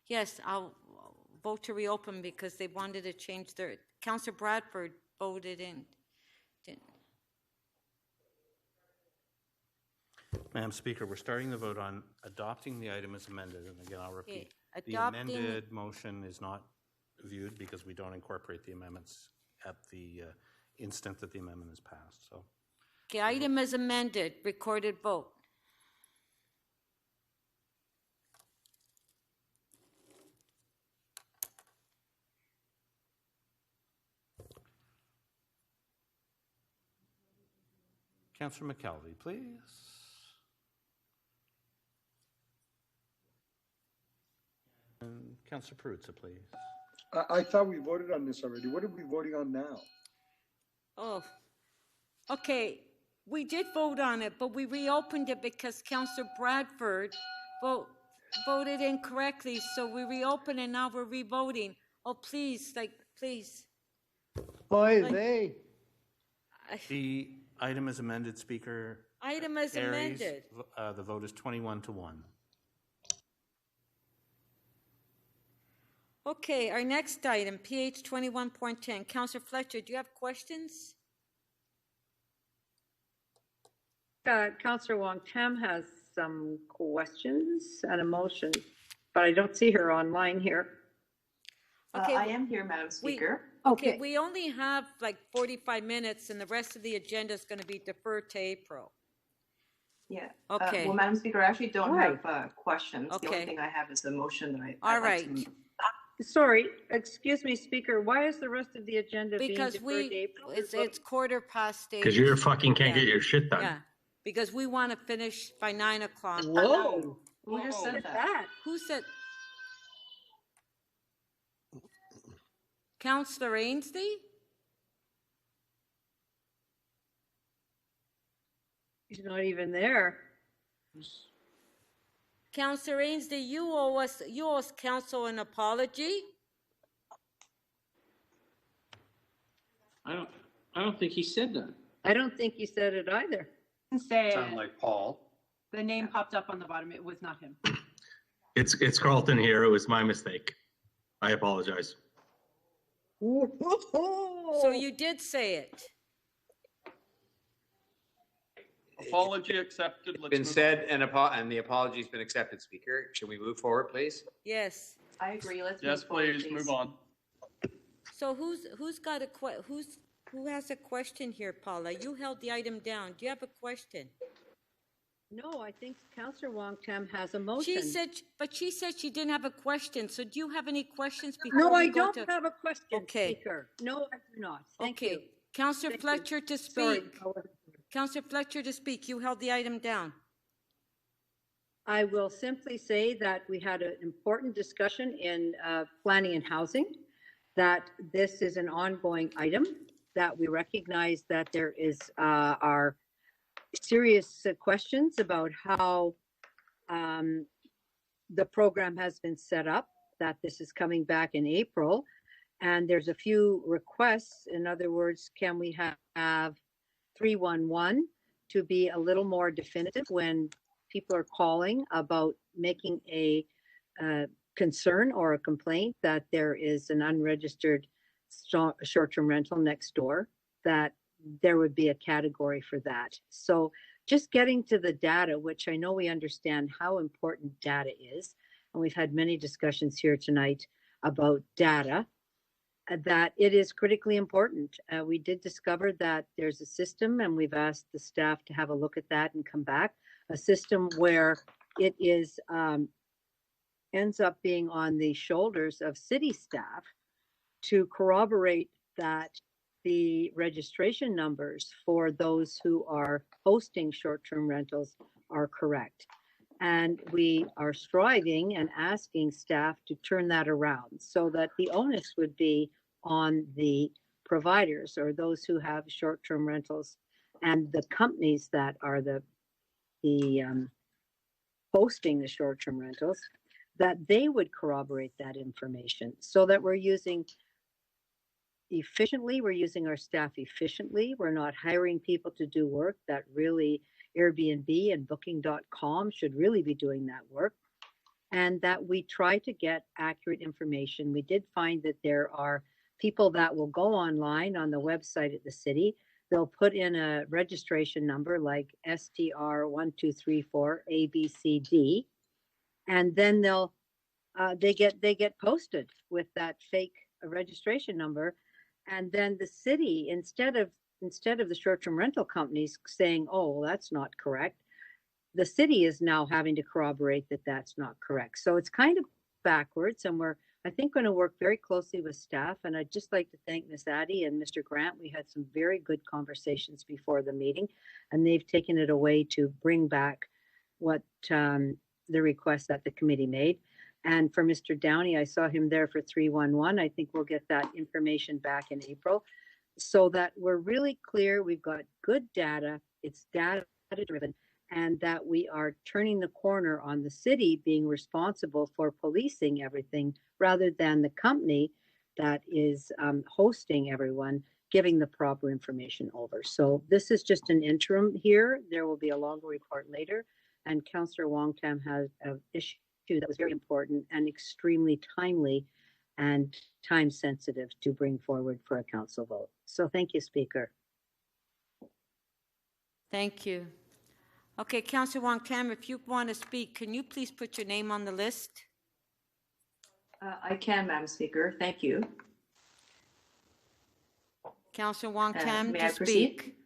Yes, I'll vote to reopen because they wanted to change their, Councillor Bradford voted in. Didn't. Madam Speaker, we're starting the vote on adopting the item as amended. And again, I'll repeat. Okay, The adopting- amended motion is not viewed because we don't incorporate the amendments at the instant that the amendment is passed. So Okay, item as amended, recorded vote. Councillor McKelvey, please. And Councillor Perruzza, please. I thought we voted on this already. What are we voting on now? Oh, okay, we did vote on it, but we reopened it because Councillor Bradford voted incorrectly, so we reopened and now we're re-voting. Oh, please, please. Oy Like- vey. The item is amended, Speaker. Item as Carries. amended. The vote is 21-1. Okay, our next item, PH 21.10. Councillor Fletcher, do you have questions? Councillor Wong Tam has some questions and a motion, but I don't see her online here. Okay, I am here, Madam Speaker. Okay, we only have like 45 minutes and the rest of the agenda is going to be deferred to April. Yeah. Okay. Well, Madam Speaker, I actually don't Right. have questions. The Okay. only thing I have is the motion that I. All I'd like right. to- Sorry, excuse me, Speaker, why is the rest of the agenda being Because deferred to April? it's quarter past 8. Because you fucking can't get your shit done. Yeah, because we want to finish by 9 o'clock. Whoa. Who just said that? Who said? Councillor Ainsley? He's not even there. Councillor Ainsley, you owe us council an apology. I don't think he said that. I don't think he said it either. Say Sound it. like Paul. The name popped up on the bottom. It was not him. It's Carlton here. It was my mistake. I apologize. So you did say it. Apology accepted. Let's Been move said and the apology's been accepted, Speaker. Should we move forward, please? Yes. I agree. Let's Yes, move forward, please, move on. So who's got a who has a question here, Paula? You held the item down. Do you have a question? No, I think Councillor Wong Tam has a motion. She said she didn't have a question. So do you have any questions before No, we I go don't have a question, Okay. Speaker. No, I do not. Thank Okay. you. Councillor Thank Fletcher you. to Sorry, speak. I wasn't here. Councillor Fletcher to speak. You held the item down. I will simply say that we had an important discussion in planning and housing, that this is an ongoing item, that we recognize that there are serious questions about how the program has been set up, that this is coming back in April, and there's a few requests. In other words, can we have 311 to be a little more definitive when people are calling about making a concern or a complaint that there is an unregistered short-term rental next door, that there would be a category for that. So just getting to the data, which I know we understand how important data is, and we've had many discussions here tonight about data, that it is critically important. We did discover that there's a system, and we've asked the staff to have a look at that and come back, a system where it is ends up being on the shoulders of city staff to corroborate that the registration numbers for those who are hosting short-term rentals are correct. And we are striving and asking staff to turn that around so that the onus would be on the providers or those who have short-term rentals and the companies that are the hosting the short-term rentals, that they would corroborate that information so that we're using efficiently, we're using our staff efficiently, we're not hiring people to do work that really Airbnb and Booking.com should really be doing that work, and that we try to get accurate information. We did find that there are people that will go online on the website at the city, they'll put in a registration number like STR1234 ABCD, and then they get posted with that fake registration number, and then the city, instead of the short-term rental companies saying, oh, well, that's not correct, the city is now having to corroborate that that's not correct. So it's kind of backwards, and we're, I think, going to work very closely with staff. And I'd just like to thank Ms. Addy and Mr. Grant. We had some very good conversations before the meeting, and they've taken it away to bring back what the request that the committee made. And for Mr. Downey, I saw him there for 311. I think we'll get that information back in April so that we're really clear. We've got good data. It's data driven, and that we are turning the corner on the city being responsible for policing everything rather than the company that is hosting everyone giving the proper information over. So this is just an interim here. There will be a longer report later, and Councillor Wong-Tam has an issue that was very important and extremely timely and time sensitive to bring forward for a council vote. So thank you, Speaker. Thank you. Okay, Councillor Wong-Tam, if you want to speak, can you please put your name on the list? I can, Madam Speaker. Thank you. Councillor Wong-Tam, may to I proceed? speak.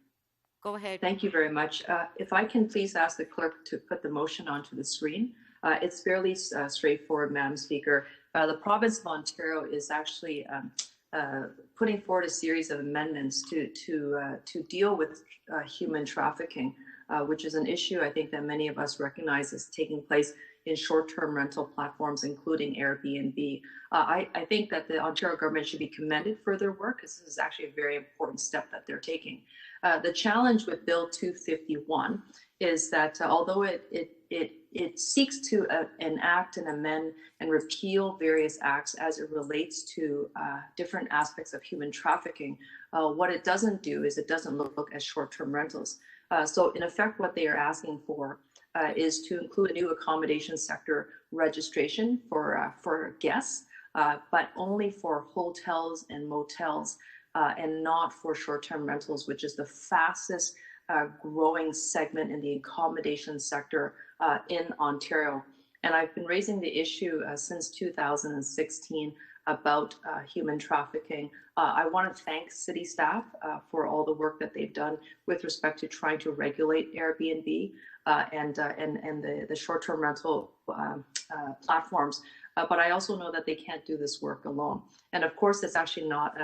Go ahead. Thank you very much. If I can please ask the clerk to put the motion onto the screen. It's fairly straightforward, Madam Speaker. The province of Ontario is actually putting forward a series of amendments to deal with human trafficking, which is an issue I think that many of us recognize is taking place in short-term rental platforms, including Airbnb. I think that the Ontario government should be commended for their work, because this is actually a very important step that they're taking. The challenge with Bill 251 is that although it seeks to enact and amend and repeal various acts as it relates to different aspects of human trafficking, what it doesn't do is it doesn't look at short-term rentals. So in effect, what they are asking for is to include a new accommodation sector registration for guests, but only for hotels and motels, and not for short-term rentals, which is the fastest growing segment in the accommodation sector in Ontario. And I've been raising the issue since 2016 about human trafficking. I want to thank city staff for all the work that they've done with respect to trying to regulate Airbnb and the short-term rental platforms. But I also know that they can't do this work alone. And of course, it's actually not,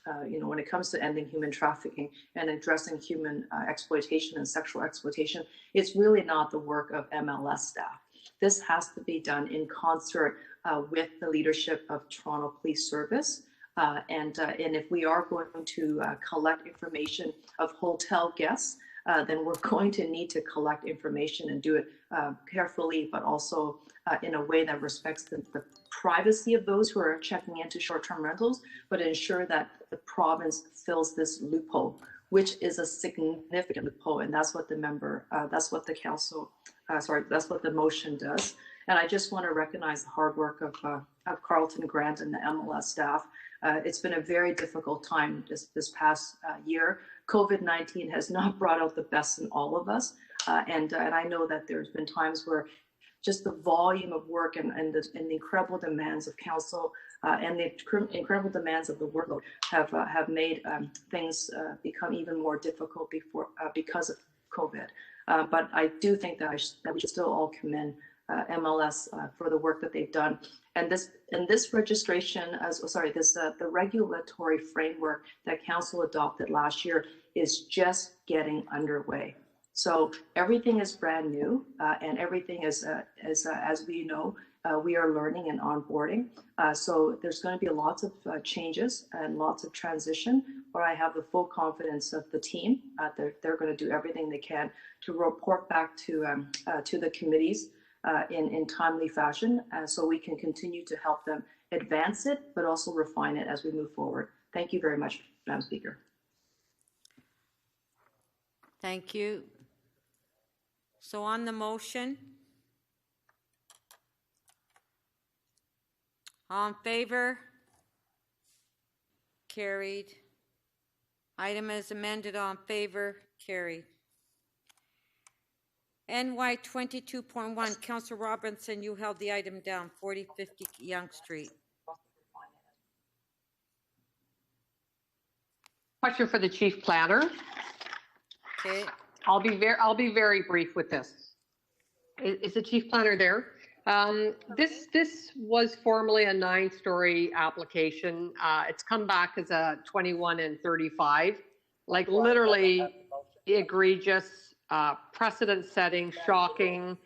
when it comes to ending human trafficking and addressing human exploitation and sexual exploitation, it's really not the work of MLS staff. This has to be done in concert with the leadership of Toronto Police Service. And if we are going to collect information of hotel guests, then we're going to need to collect information and do it carefully, but also in a way that respects the privacy of those who are checking into short-term rentals, but ensure that the province fills this loophole, which is a significant loophole, and that's what the motion does. And I just want to recognize the hard work of Carlton Grant and the MLS staff. It's been a very difficult time this past year. COVID-19 has not brought out the best in all of us. And I know that there's been times where just the volume of work and the incredible demands of council and the incredible demands of the workload have made things become even more difficult because of COVID. But I do think that we should still all commend MLS for the work that they've done. And this registration, the regulatory framework that council adopted last year is just getting underway. So everything is brand new, and everything is, as we know, we are learning and onboarding. So there's going to be lots of changes and lots of transition, but I have the full confidence of the team. They're going to do everything they can to report back to the committees in timely fashion, so we can continue to help them advance it, but also refine it as we move forward. Thank you very much, Madam Speaker. Thank you. So on the motion, all in favor? Carried. Item as amended, all in favor? Carried. NY 22.1, Councillor Robinson, you held the item down, 4050 Yonge Street. Question for the chief planner. Okay. I'll be very brief with this. Is the chief planner there? This was formerly a 9-story application. It's come back as a 21 and 35, like literally egregious, precedent-setting, shocking.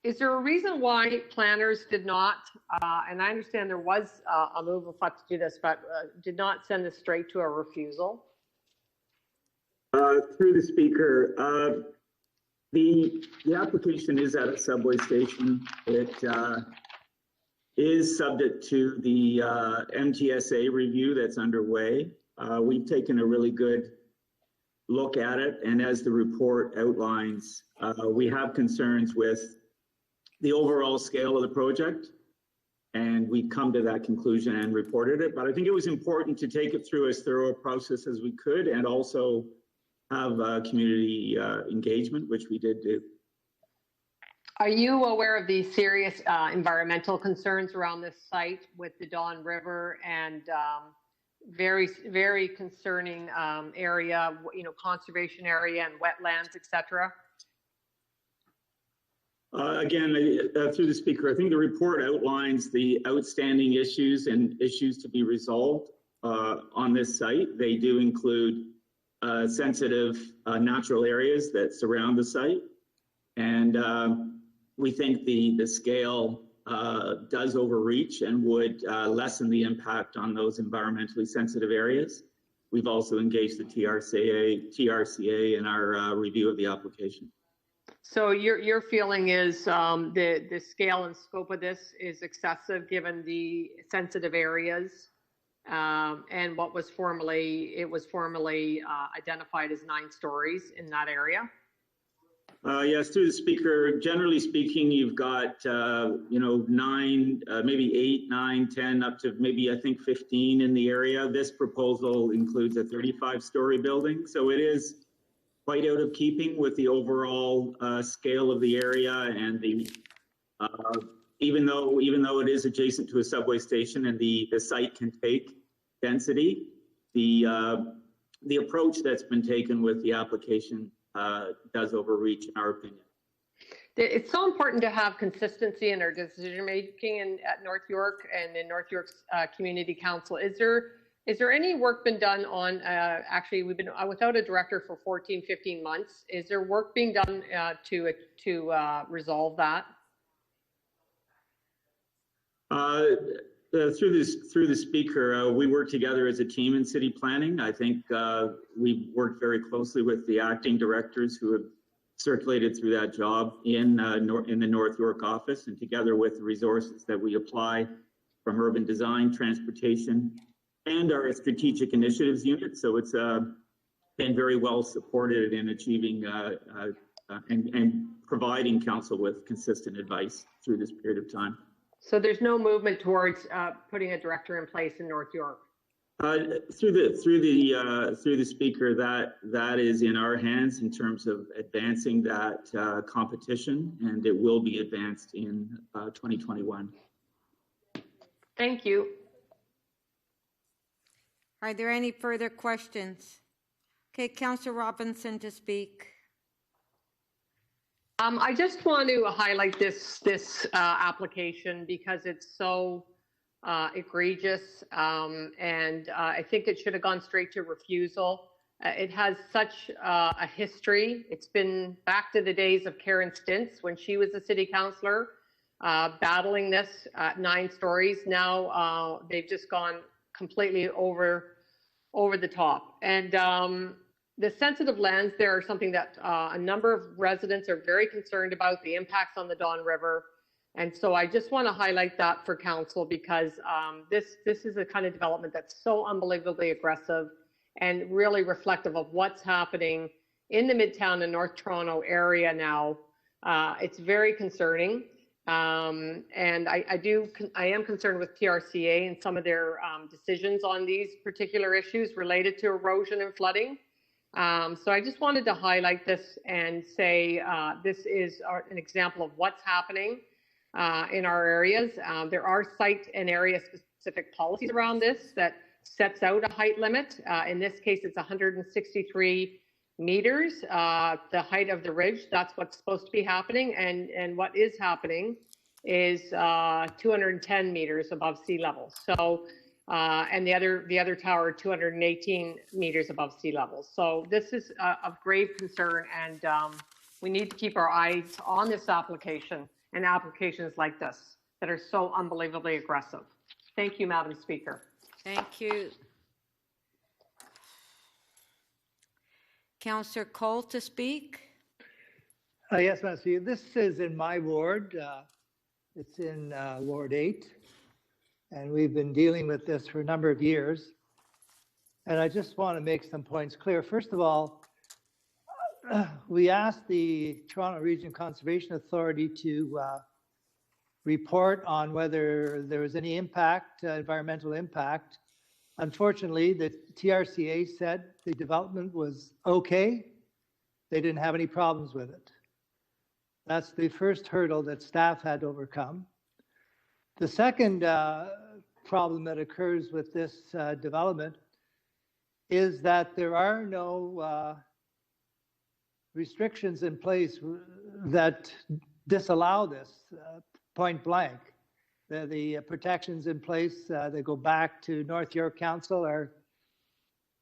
Is there a reason why planners did not, and I understand there was a move of thought to do this, but did not send this straight to a refusal? Through the speaker, the application is at a subway station. It is subject to the MTSA review that's underway. We've taken a really good look at it, and as the report outlines, we have concerns with the overall scale of the project, and we come to that conclusion and reported it. But I think it was important to take it through as thorough a process as we could, and also have community engagement, which we did do. Are you aware of the serious environmental concerns around this site with the Don River and very, very concerning area, conservation area and wetlands, etc.? Again, through the speaker, I think the report outlines the outstanding issues and issues to be resolved on this site. They do include sensitive natural areas that surround the site. And we think the scale does overreach and would lessen the impact on those environmentally sensitive areas. We've also engaged the TRCA in our review of the application. So your feeling is the scale and scope of this is excessive given the sensitive areas and what was formerly identified as 9 stories in that area? Yes, through the speaker, generally speaking, you've got, 9, maybe 8, 9, 10, up to maybe, I think, 15 in the area. This proposal includes a 35-story building. So it is quite out of keeping with the overall scale of the area and the even though it is adjacent to a subway station and the site can take density, the approach that's been taken with the application does overreach, in our opinion. It's so important to have consistency in our decision making at North York and in North York's Community Council. Is there any work been done on, actually we've been without a director for 14, 15 months. Is there work being done to resolve that? Through the speaker, we work together as a team in city planning. I think we've worked very closely with the acting directors who have circulated through that job in the North York office, and together with the resources that we apply from urban design, transportation, and our strategic initiatives unit. So it's been very well supported in achieving and providing council with consistent advice through this period of time. So there's no movement towards putting a director in place in North York? Through the speaker, that is in our hands in terms of advancing that competition, and it will be advanced in 2021. Thank you. Are there any further questions? Okay, Councillor Robinson to speak. I just want to highlight this application because it's so egregious, and I think it should have gone straight to refusal. It has such a history. It's been back to the days of Karen Stintz when she was a city councillor, battling this at 9 stories. Now they've just gone completely over the top. And the sensitive lands there are something that a number of residents are very concerned about, the impacts on the Don River. And so I just want to highlight that for council because this is the kind of development that's so unbelievably aggressive and really reflective of what's happening in the Midtown and North Toronto area now. It's very concerning. And I am concerned with TRCA and some of their decisions on these particular issues related to erosion and flooding. So I just wanted to highlight this and say this is an example of what's happening in our areas. There are site and area specific policies around this that sets out a height limit. In this case, it's 163 meters, the height of the ridge. That's what's supposed to be happening. And what is happening is 210 meters above sea level. So, and the other tower, 218 meters above sea level. So this is of grave concern, and we need to keep our eyes on this application and applications like this that are so unbelievably aggressive. Thank you, Madam Speaker. Thank you. Councillor Cole to speak. Yes, Madam Speaker. This is in my ward. It's in Ward 8. And we've been dealing with this for a number of years. And I just want to make some points clear. First of all, we asked the Toronto Region Conservation Authority to report on whether there was any impact, environmental impact. Unfortunately, the TRCA said the development was okay. They didn't have any problems with it. That's the first hurdle that staff had to overcome. The second problem that occurs with this development is that there are no restrictions in place that disallow this point blank. The protections in place that go back to North York Council are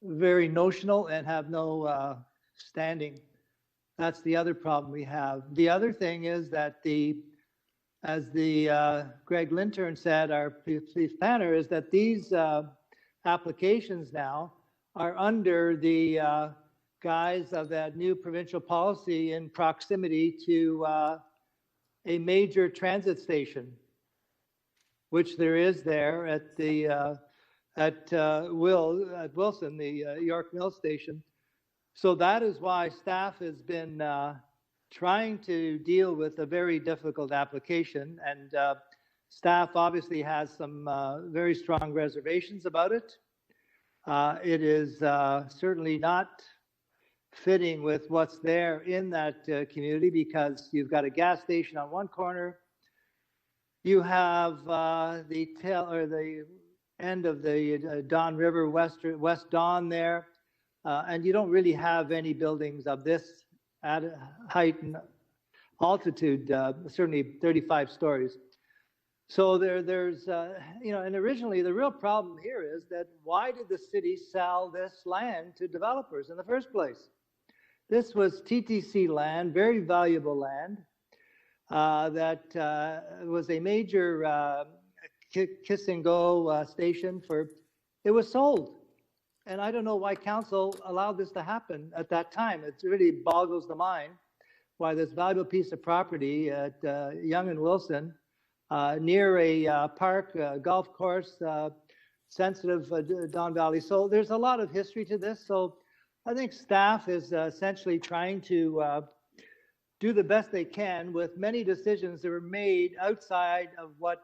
very notional and have no standing. That's the other problem we have. The other thing is that as Greg Lintern said, our police planner, is that these applications now are under the guise of that new provincial policy in proximity to a major transit station, which there is there at the at Wilson, the York Mill station. So that is why staff has been trying to deal with a very difficult application, and staff obviously has some very strong reservations about it. It is certainly not fitting with what's there in that community, because you've got a gas station on one corner, You have the tail or the end of the Don River, West Don there, and you don't really have any buildings of this height and altitude, certainly 35 stories. So there's, and originally the real problem here is that why did the city sell this land to developers in the first place? This was TTC land, very valuable land, that was a major kiss and go station for, it was sold. And I don't know why council allowed this to happen at that time. It really boggles the mind why this valuable piece of property at Yonge and Wilson, near a park, golf course, sensitive Don Valley. So there's a lot of history to this. So I think staff is essentially trying to do the best they can with many decisions that were made outside of what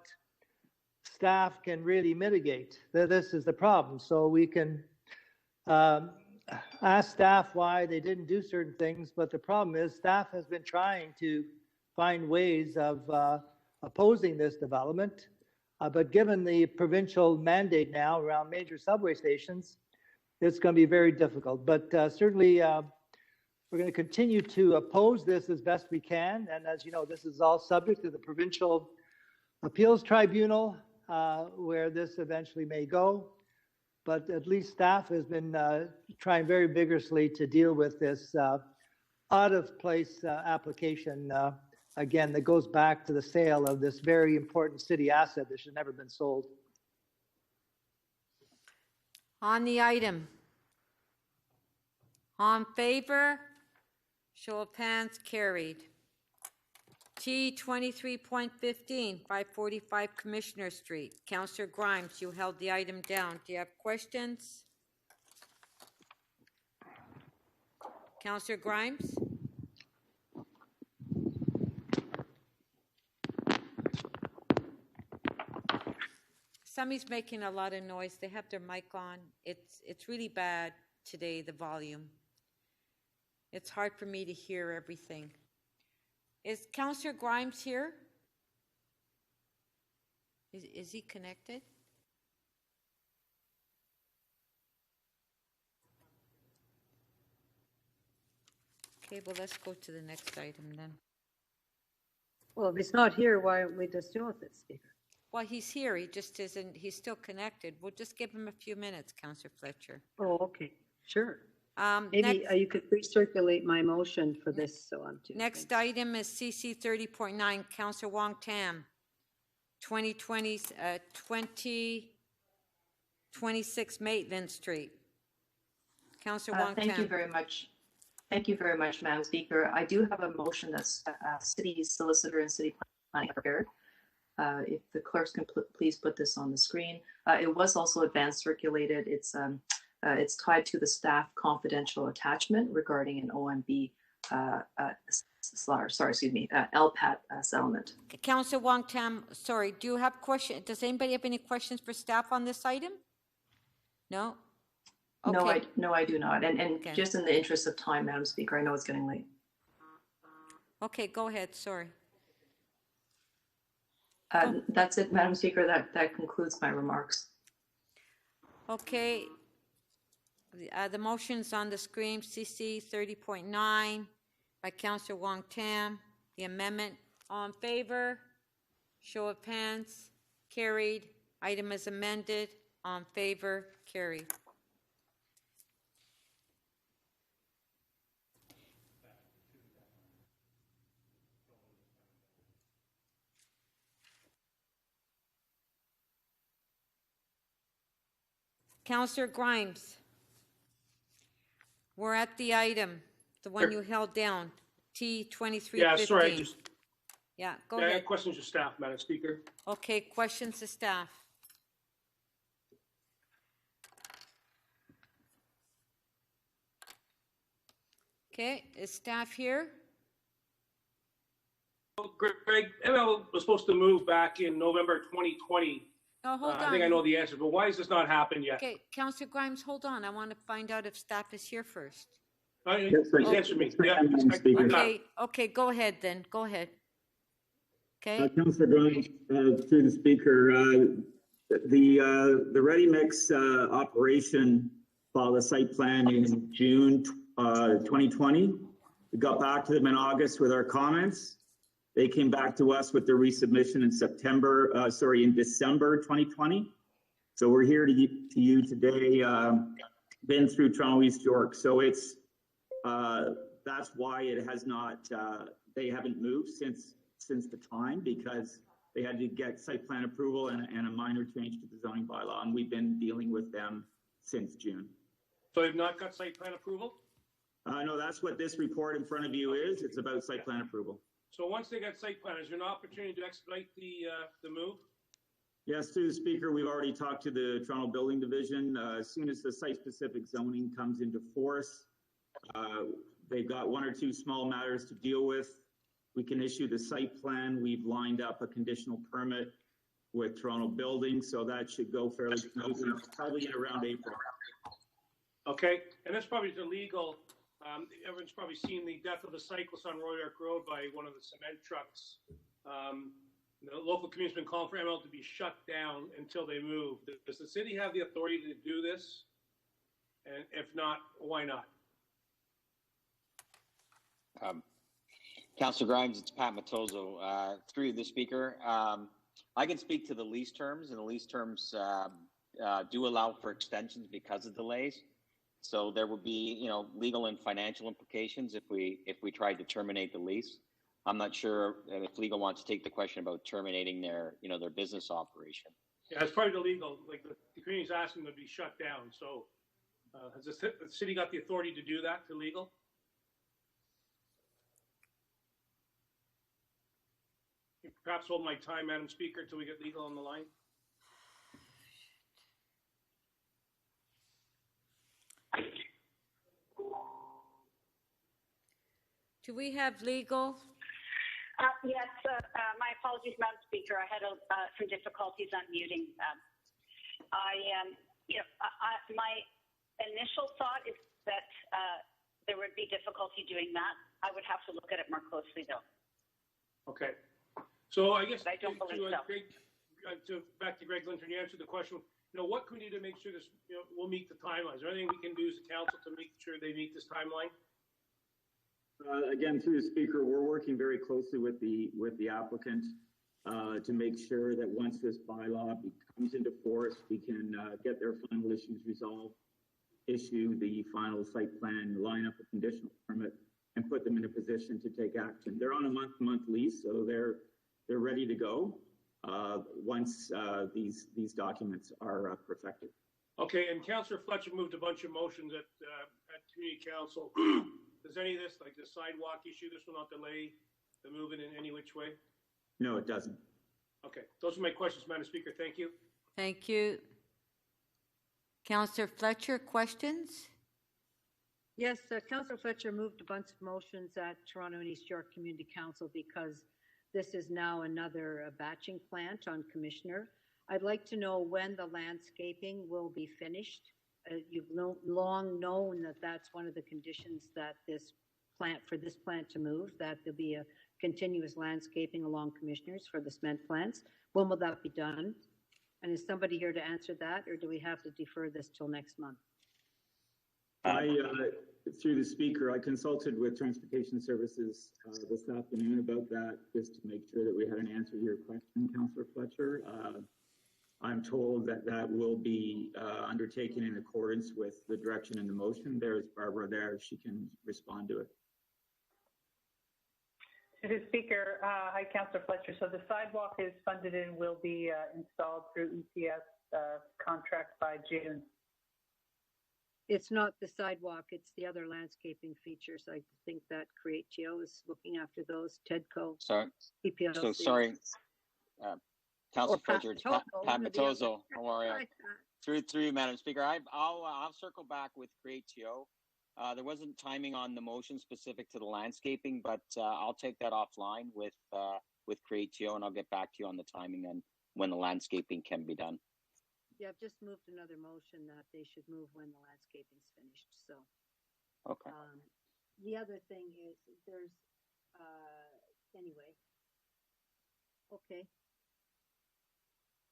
staff can really mitigate. This is the problem. So we can ask staff why they didn't do certain things, but the problem is staff has been trying to find ways of opposing this development. But given the provincial mandate now around major subway stations, it's going to be very difficult. But certainly we're going to continue to oppose this as best we can. And as you know, this is all subject to the Provincial Appeals Tribunal, where this eventually may go. But at least staff has been trying very vigorously to deal with this out of place application, again, that goes back to the sale of this very important city asset that should never been sold. On the item. On favor? Show of hands, carried. T 23.15, 545 Commissioner Street. Councillor Grimes, you held the item down. Do you have questions? Councillor Grimes? Somebody's making a lot of noise. They have their mic on. It's really bad today, the volume. It's hard for me to hear everything. Is Councillor Grimes here? Is he connected? Okay, well, let's go to the next item then. Well, if he's not here, why don't we just deal with it, Speaker? Well, he's here. He just isn't, he's still connected. We'll just give him a few minutes, Councillor Fletcher. Oh, okay, sure. Maybe you could recirculate my motion for this, so I'm too. Next item is CC 30.9, Councillor Wong Tam, 2026 Maitland Street. Councillor Wong Tam. Thank you very much. Thank you very much, Madam Speaker. I do have a motion that's City Solicitor and City Planning prepared. If the clerks can please put this on the screen. It was also advance circulated. It's tied to the staff confidential attachment regarding an OMB, LPAT settlement. Councillor Wong Tam, sorry, do you have questions? Does anybody have any questions for staff on this item? No? Okay. No, I do not. And okay. Just in the interest of time, Madam Speaker, I know it's getting late. Okay, go ahead, sorry. That's it, Madam Speaker. That concludes my remarks. Okay. The motion's on the screen, CC 30.9 by Councillor Wong Tam. The amendment on favor, show of hands, carried. Item is amended, on favor, carried. Councillor Grimes. We're at the item, the one you held down, T 2315. Yeah, sorry, Yeah, go I ahead. have questions to staff, Madam Speaker. Okay, questions to staff. Okay, is staff here? Greg, ML was supposed to move back in November 2020. No, hold on. I think I know the answer, but why has this not happened yet? Okay, Councillor Grimes, hold on. I want to find out if staff is here first. Yes, answer me. Yeah, Okay, go ahead then. Go ahead. Councillor Grimes, through the speaker, the Ready Mix operation filed a site plan in June 2020. We got back to them in August with our comments. They came back to us with their resubmission in in December 2020. So we're here to you today, been through Toronto East York. So it's, that's why it has not, they haven't moved since the time, because they had to get site plan approval and a minor change to the zoning bylaw, and we've been dealing with them since June. So they've not got site plan approval? No, that's what this report in front of you is. It's about site plan approval. So once they got site plan, is there an opportunity to expedite the move? Yes, through the speaker, we've already talked to the Toronto Building Division. As soon as the site-specific zoning comes into force, they've got one or two small matters to deal with. We can issue the site plan. We've lined up a conditional permit with Toronto Building, so that should go fairly smoothly, probably in around April. Okay, and that's probably illegal. Everyone's probably seen the death of a cyclist on Roy York Road by one of the cement trucks. The local community's been calling for ML to be shut down until they move. Does the city have the authority to do this? And if not, why not? Councillor Grimes, it's Pat Matozzo. Through the speaker, I can speak to the lease terms, and the lease terms do allow for extensions because of delays. So there would be, legal and financial implications if we tried to terminate the lease. I'm not sure if legal wants to take the question about terminating their business operation. Yeah, it's probably illegal. Like the community's asking them to be shut down. So has the city got the authority to do that, illegal? Perhaps hold my time, Madam Speaker, until we get legal on the line. Do we have legal? Yes, my apologies, Madam Speaker. I had some difficulties unmuting. My initial thought is that there would be difficulty doing that. I would have to look at it more closely, though. Okay. So I guess I don't believe so. Back to Greg Linton, you answered the question. What can we do to make sure this will meet the timelines? Is there anything we can do as a council to make sure they meet this timeline? Again, through the speaker, we're working very closely with the applicant to make sure that once this bylaw comes into force, we can get their final issues resolved, issue the final site plan, line up a conditional permit, and put them in a position to take action. They're on a month-to-month lease, so they're ready to go once these documents are perfected. Okay, and Councillor Fletcher moved a bunch of motions at Community Council. Does any of this, like the sidewalk issue, this will not delay the movement in any which way? No, it doesn't. Okay, those are my questions, Madam Speaker. Thank you. Thank you. Councillor Fletcher, questions? Yes, Councillor Fletcher moved a bunch of motions at Toronto and East York Community Council because this is now another batching plant on Commissioner. I'd like to know when the landscaping will be finished. You've long known that that's one of the conditions that this plant to move, that there'll be a continuous landscaping along Commissioners for the cement plants. When will that be done? And is somebody here to answer that, or do we have to defer this till next month? Through the speaker, I consulted with Transportation Services this afternoon about that, just to make sure that we had an answer to your question, Councillor Fletcher. I'm told that will be undertaken in accordance with the direction in the motion. There's Barbara there. She can respond to it. To the speaker, hi, Councillor Fletcher. So the sidewalk is funded and will be installed through ECS contract by June. It's not the sidewalk, it's the other landscaping features. I think that Creatio is looking after those, Tedco. Sorry. EPLC. So sorry, Councillor Fletcher, it's Pat Matozzo. How are you? Through you, Madam Speaker. I'll circle back with Creatio. There wasn't timing on the motion specific to the landscaping, but I'll take that offline with Creatio, and I'll get back to you on the timing and when the landscaping can be done. Yeah, I've just moved another motion that they should move when the landscaping's finished, so. Okay. The other thing is there's, anyway, Okay.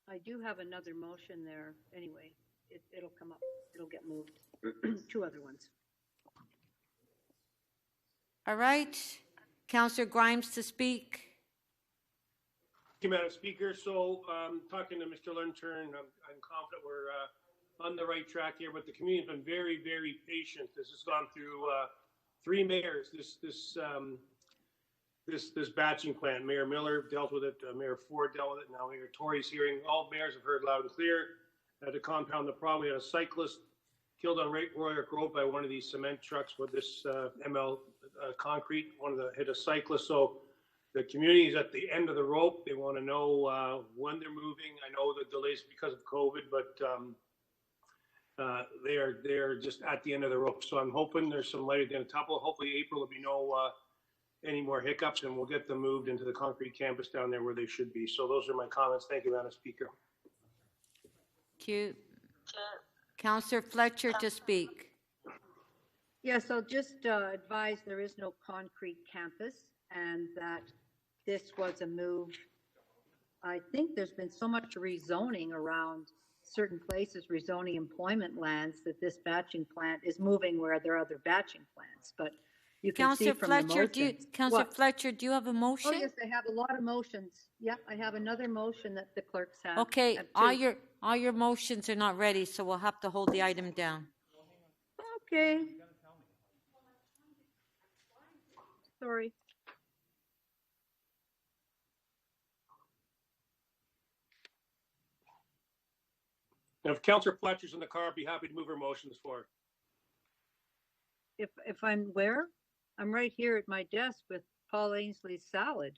I do have another motion there. Anyway, it'll come up. It'll get moved. Two other ones. All right. Councillor Grimes to speak. Thank you, Madam Speaker. So, talking to Mr. Lintern, I'm confident we're on the right track here, but the community's been very, very patient. This has gone through 3 mayors. This batching plant. Mayor Miller dealt with it, Mayor Ford dealt with it, now Mayor Tory's hearing. All mayors have heard loud and clear. To compound the problem, we had a cyclist killed on Royal Road by one of these cement trucks with this ML concrete. Hit a cyclist. So the community is at the end of the rope. They want to know when they're moving. I know the delays because of COVID, but they are just at the end of the rope. So I'm hoping there's some light at the end of the tunnel. Hopefully April will be no any more hiccups, and we'll get them moved into the concrete campus down there where they should be. So those are my comments. Thank you, Madam Speaker. Thank you. Councillor Fletcher to speak. Yes, I'll just advise there is no concrete campus and that this was a move. I think there's been so much rezoning around certain places, rezoning employment lands, that this batching plant is moving where there are other batching plants. But you can Councillor see from Fletcher, the motions. Councillor Fletcher, do you have a motion? Oh, yes, I have a lot of motions. Yep, I have another motion that the clerks have. Okay, have all your motions are not ready, so we'll have to hold the item down. Okay. Sorry. Now, if Councillor Fletcher's in the car, I'd be happy to move her motions forward. If I'm where? I'm right here at my desk with Paul Ainsley's salad.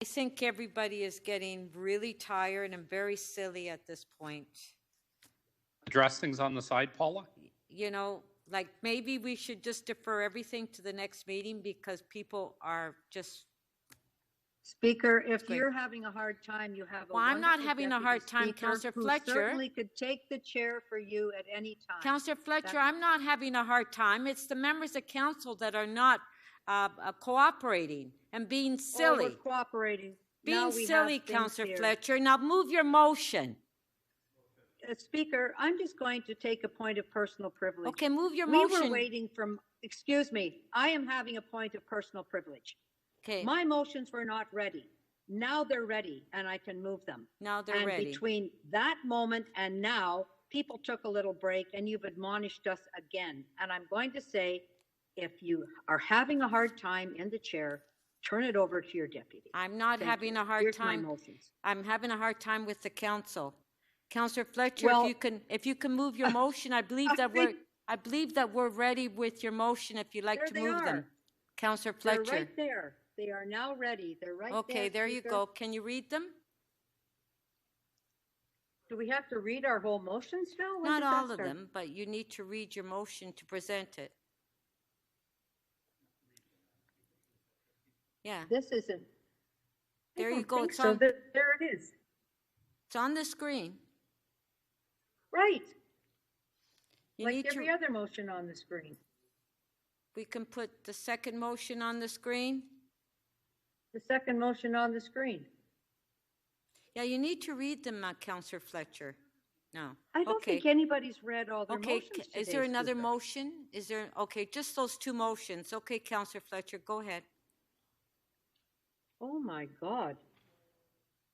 I think everybody is getting really tired and very silly at this point. Address things on the side, Paula? You know, like maybe we should just defer everything to the next meeting because people are just... Speaker, if you're having a hard time, you have a Well, I'm not wonderful having a deputy hard time, speaker Councillor who Fletcher. certainly could take the chair for you at any time. Councillor Fletcher, That's- I'm not having a hard time. It's the members of council that are not cooperating and being Oh, silly. we're cooperating. Being Now we silly, have things Councillor here. Fletcher. Now move your motion. Speaker, I'm just going to take a point of personal privilege. Okay, move your We motion. were waiting from, excuse me, I am having a point of personal privilege. Okay. My motions were not ready. Now they're ready and I can move them. Now they're And ready. between that moment and now, people took a little break and you've admonished us again. And I'm going to say, if you are having a hard time in the chair, turn it over to your deputy. I'm not Thank having you. a hard Here's my time. motions. I'm having a hard time with the council. Councillor Fletcher, Well- if you can move your motion, I believe that we're ready with your motion if you'd like There to they move them. are. Councillor They're Fletcher. right there. They are now ready. They're right there. Okay, there you Speaker. go. Can you read them? Do we have to read our whole motions now? When Not does that all of start? them, but you need to read your motion to present it. Yeah, This isn't. I there you don't go. think It's so. on, There it is. it's on the screen. Right. You Like need every to, other motion on the screen. we can put the second motion on the screen. The second motion on the screen. Yeah, you need to read them, Councillor Fletcher. No. I don't Okay. think anybody's read all their Okay, motions is today, there another Speaker. motion? Is there, okay, just those two motions. Okay, Councillor Fletcher, go ahead. Oh, my God.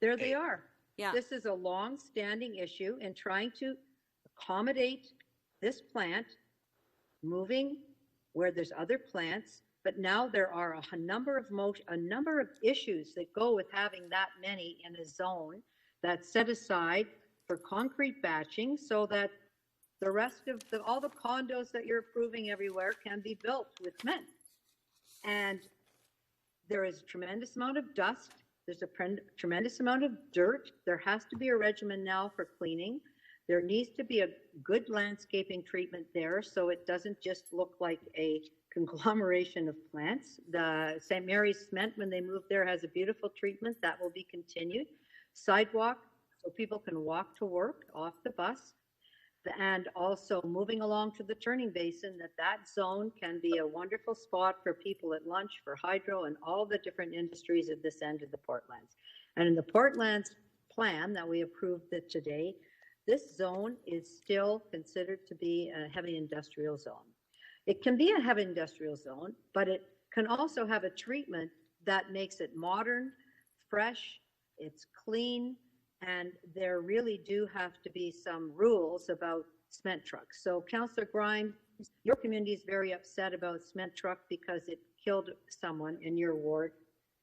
There they are. Yeah. This is a long-standing issue in trying to accommodate this plant, moving where there's other plants, but now there are a number of issues that go with having that many in a zone that's set aside for concrete batching so that the rest of all the condos that you're approving everywhere can be built with cement. And there is a tremendous amount of dust. There's a tremendous amount of dirt. There has to be a regimen now for cleaning. There needs to be a good landscaping treatment there so it doesn't just look like a conglomeration of plants. The St. Mary's Cement, when they moved there, has a beautiful treatment that will be continued. Sidewalk, so people can walk to work off the bus. and also moving along to the turning basin, that zone can be a wonderful spot for people at lunch, for hydro, and all the different industries at this end of the Portlands. And in the Portlands plan that we approved today, this zone is still considered to be a heavy industrial zone. It can be a heavy industrial zone, but it can also have a treatment that makes it modern, fresh, it's clean, and there really do have to be some rules about cement trucks. So Councillor Grimes, your community is very upset about cement truck because it killed someone in your ward.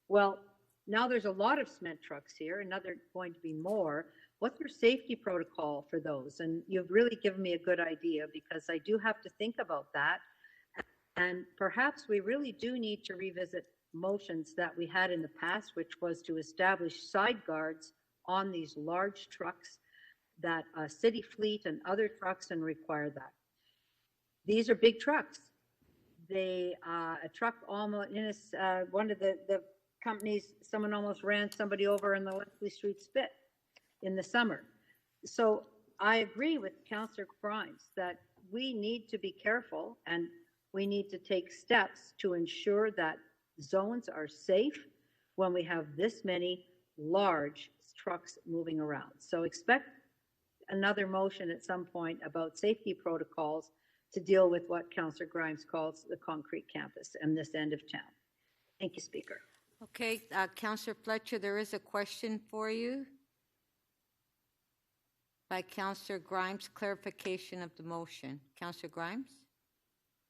Well, now there's a lot of cement trucks here, and now there are going to be more. What's your safety protocol for those? And you've really given me a good idea, because I do have to think about that. And perhaps we really do need to revisit motions that we had in the past, which was to establish side guards on these large trucks, that city fleet and other trucks, and require that. These are big trucks. They, a truck almost, in one of the companies, someone almost ran somebody over in the Leslie Street Spit in the summer. So I agree with Councillor Grimes that we need to be careful, and we need to take steps to ensure that zones are safe when we have this many large trucks moving around. So expect another motion at some point about safety protocols to deal with what Councillor Grimes calls the concrete campus and this end of town. Thank you, Speaker. Okay, Councillor Fletcher, there is a question for you by Councillor Grimes, clarification of the motion. Councillor Grimes?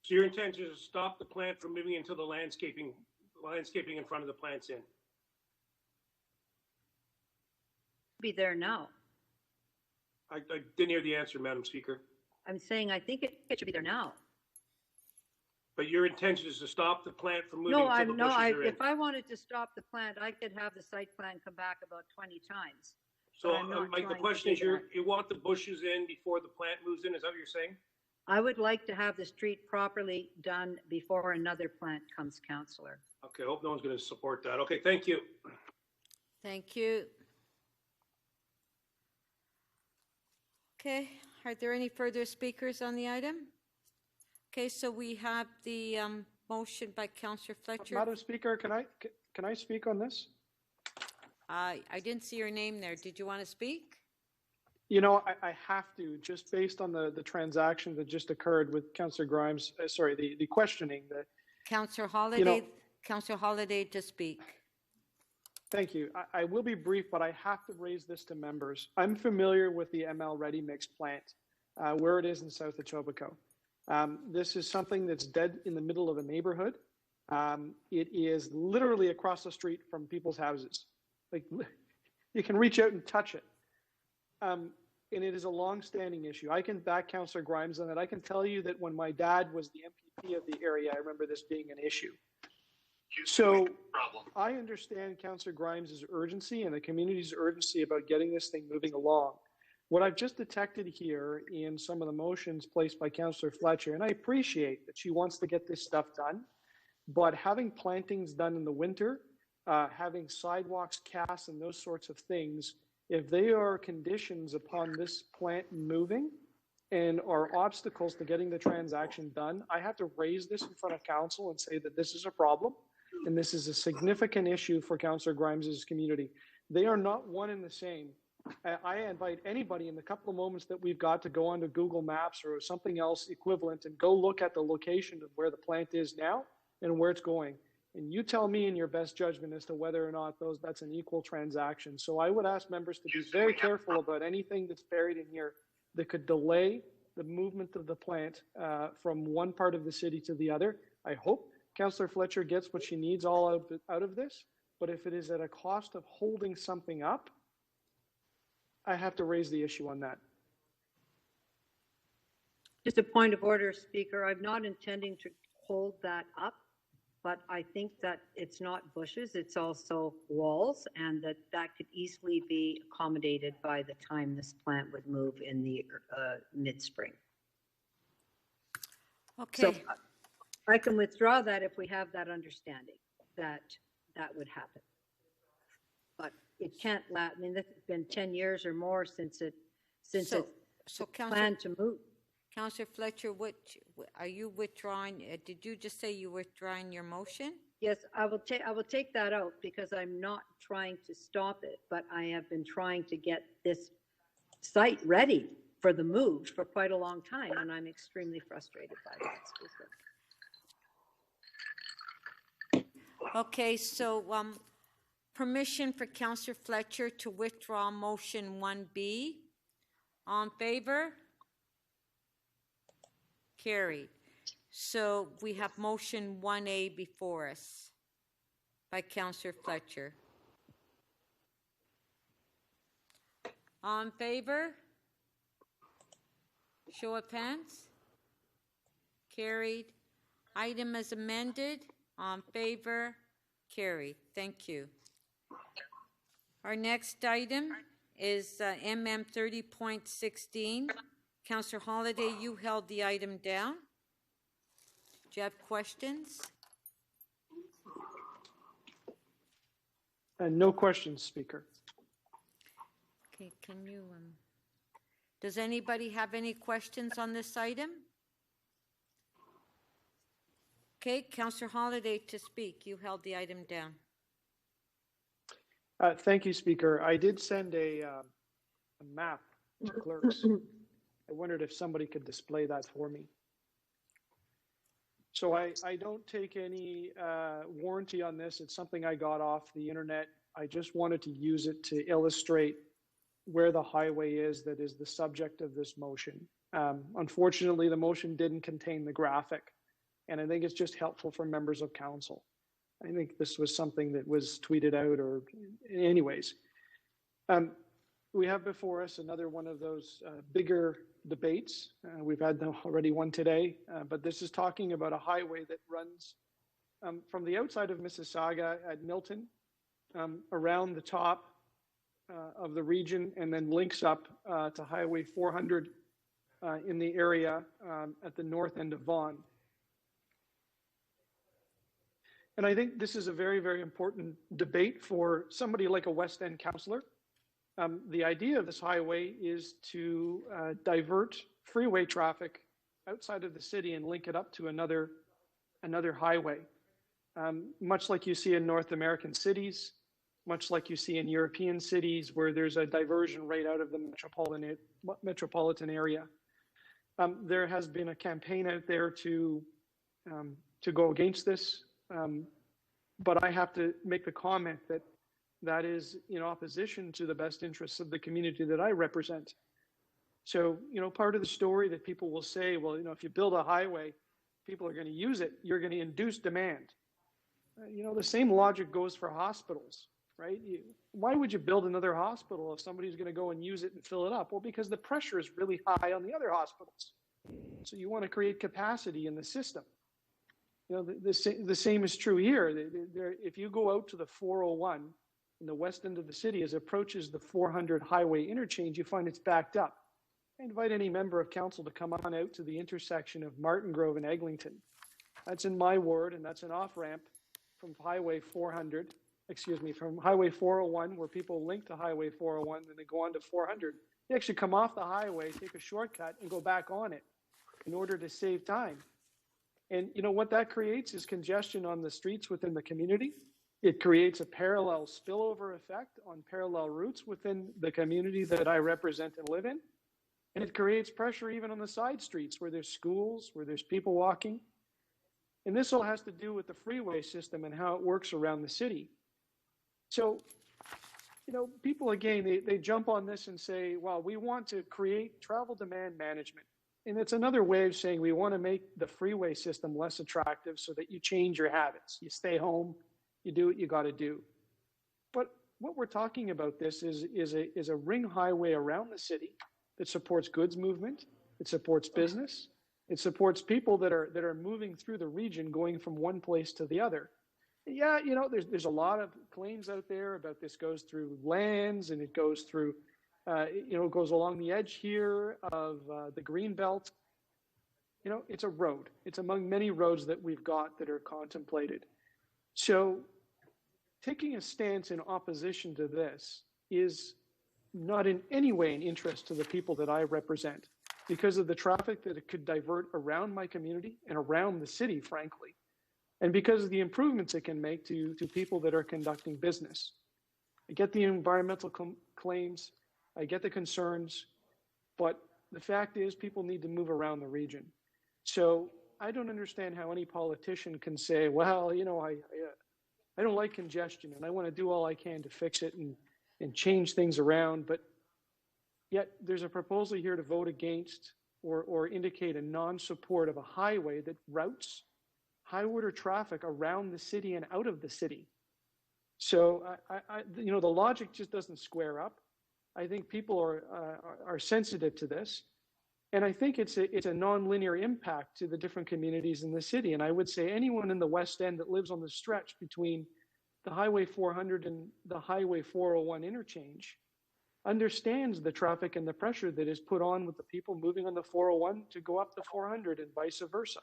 So your intention is to stop the plant from moving into the landscaping in front of the plant's in? Be there now. I didn't hear the answer, Madam Speaker. I'm saying I think it should be there now. But your intention is to stop the plant from moving No, until the bushes are in? if I wanted to stop the plant, I could have the site plan come back about 20 times. So But the question is, you want the bushes in before the plant moves in? Is that what you're saying? I would like to have the street properly done before another plant comes, Councillor. Okay, I hope no one's going to support that. Okay, thank you. Thank you. Okay, are there any further speakers on the item? Okay, so we have the motion by Councillor Fletcher. Madam Speaker, can I speak on this? I didn't see your name there. Did you want to speak? You know, I have to, just based on the transaction that just occurred with Councillor Grimes, the questioning. Councillor Holiday, Councillor Holiday to speak. Thank you. I will be brief, but I have to raise this to members. I'm familiar with the ML Ready Mix plant, where it is in South Etobicoke. This is something that's dead in the middle of a neighborhood. It is literally across the street from people's houses. Like, you can reach out and touch it. And it is a long-standing issue. I can back Councillor Grimes on it. I can tell you that when my dad was the MPP of the area, I remember this being an issue. So I understand Councillor Grimes' urgency and the community's urgency about getting this thing moving along. What I've just detected here in some of the motions placed by Councillor Fletcher, and I appreciate that she wants to get this stuff done, but having plantings done in the winter, having sidewalks cast and those sorts of things, if they are conditions upon this plant moving and are obstacles to getting the transaction done, I have to raise this in front of council and say that this is a problem and this is a significant issue for Councillor Grimes' community. They are not one and the same. I invite anybody in the couple of moments that we've got to go onto Google Maps or something else equivalent and go look at the location of where the plant is now and where it's going. And you tell me in your best judgment as to whether or not that's an equal transaction. So I would ask members to be very careful about anything that's buried in here that could delay the movement of the plant from one part of the city to the other. I hope Councillor Fletcher gets what she needs all out of this, but if it is at a cost of holding something up, I have to raise the issue on that. Just a point of order, Speaker. I'm not intending to hold that up, but I think that it's not bushes, it's also walls, and that could easily be accommodated by the time this plant would move in the mid-spring. Okay. So I can withdraw that if we have that understanding that that would happen. But it can't last. I mean, this has been 10 years or more since So plan to move. Councillor Fletcher, are you withdrawing? Did you just say you withdrawing your motion? Yes, I will take that out because I'm not trying to stop it, but I have been trying to get this site ready for the move for quite a long time, and I'm extremely frustrated by that. Okay, so permission for Councillor Fletcher to withdraw motion 1B. All in favor? Carried. So we have motion 1A before us by Councillor Fletcher. All in favor? Show of hands. Carried. Item as amended. All in favor? Carried. Thank you. Our next item is MM 30.16. Councillor Holliday, you held the item down. Do you have questions? No questions, Speaker. Okay, can you, does anybody have any questions on this item? Okay, Councillor Holliday to speak. You held the item down. Thank you, Speaker. I did send a map to clerks. I wondered if somebody could display that for me. So I don't take any warranty on this. It's something I got off the internet. I just wanted to use it to illustrate where the highway is that is the subject of this motion. Unfortunately, the motion didn't contain the graphic, and I think it's just helpful for members of council. I think this was something that was tweeted out or anyways. We have before us another one of those bigger debates. We've had already one today, but this is talking about a highway that runs from the outside of Mississauga at Milton, around the top of the region, and then links up to Highway 400 in the area at the north end of Vaughan. And I think this is a very, very important debate for somebody like a West End councillor. The idea of this highway is to divert freeway traffic outside of the city and link it up to another highway. Much like you see in North American cities, much like you see in European cities where there's a diversion right out of the metropolitan area. There has been a campaign out there to go against this, but I have to make the comment that that is in opposition to the best interests of the community that I represent. So, part of the story that people will say, well, if you build a highway, people are going to use it, you're going to induce demand. The same logic goes for hospitals, right? Why would you build another hospital if somebody's going to go and use it and fill it up? Well, because the pressure is really high on the other hospitals. So you want to create capacity in the system. The same is true here. If you go out to the 401 in the west end of the city, as it approaches the 400 highway interchange, you find it's backed up. I invite any member of council to come on out to the intersection of Martin Grove and Eglinton. That's in my ward, and that's an off-ramp from Highway 401, where people link to Highway 401, and they go on to 400. They actually come off the highway, take a shortcut, and go back on it in order to save time. And what that creates is congestion on the streets within the community. It creates a parallel spillover effect on parallel routes within the community that I represent and live in. And it creates pressure even on the side streets where there's schools, where there's people walking. And this all has to do with the freeway system and how it works around the city. So, people, again, they jump on this and say, well, we want to create travel demand management. And it's another way of saying we want to make the freeway system less attractive so that you change your habits. You stay home, you do what you got to do. But what we're talking about this is a ring highway around the city that supports goods movement, it supports business, it supports people that are moving through the region, going from one place to the other. Yeah, there's a lot of claims out there about this goes through lands and it goes through, it goes along the edge here of the green belt. It's a road. It's among many roads that we've got that are contemplated. So taking a stance in opposition to this is not in any way an interest to the people that I represent because of the traffic that it could divert around my community and around the city, frankly, and because of the improvements it can make to people that are conducting business. I get the environmental claims, I get the concerns, but the fact is people need to move around the region. So I don't understand how any politician can say, well, you know, I don't like congestion and I want to do all I can to fix it and change things around, but yet there's a proposal here to vote against or indicate a non-support of a highway that routes high order traffic around the city and out of the city. So you know, the logic just doesn't square up. I think people are sensitive to this, and I think it's a non-linear impact to the different communities in the city. And I would say anyone in the West End that lives on the stretch between the Highway 400 and the Highway 401 interchange understands the traffic and the pressure that is put on with the people moving on the 401 to go up the 400 and vice versa.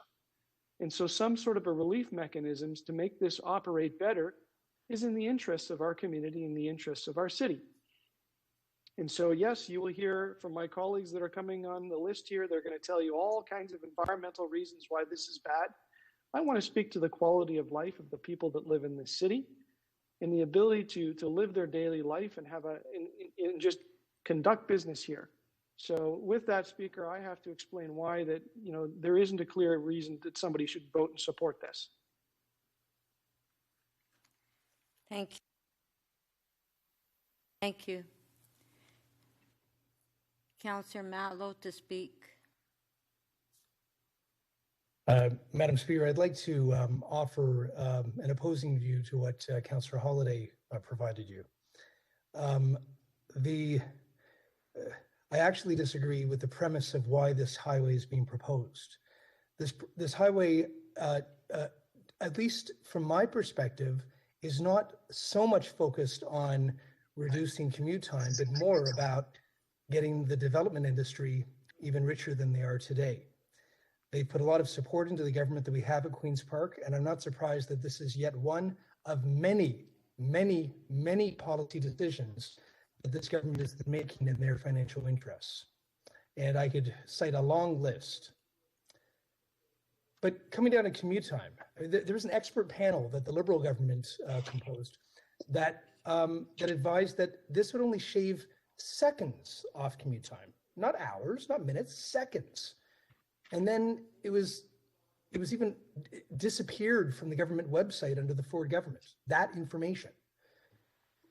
And so some sort of a relief mechanisms to make this operate better is in the interests of our community and the interests of our city. And so, yes, you will hear from my colleagues that are coming on the list here. They're going to tell you all kinds of environmental reasons why this is bad. I want to speak to the quality of life of the people that live in this city and the ability to live their daily life and have and just conduct business here. So with that, Speaker, I have to explain why that, you know, there isn't a clear reason that somebody should vote and support this. Thank you. Thank you. Councillor Matlow to speak. Madam Speaker, I'd like to offer an opposing view to what Councillor Holyday provided you. I actually disagree with the premise of why this highway is being proposed. This highway, at least from my perspective, is not so much focused on reducing commute time, but more about getting the development industry even richer than they are today. They put a lot of support into the government that we have at Queen's Park, and I'm not surprised that this is yet one of many, many, many policy decisions that this government is making in their financial interests. And I could cite a long list. But coming down to commute time, there was an expert panel that the Liberal government composed that advised that this would only shave seconds off commute time, not hours, not minutes, seconds. And then it was even disappeared from the government website under the Ford government, that information.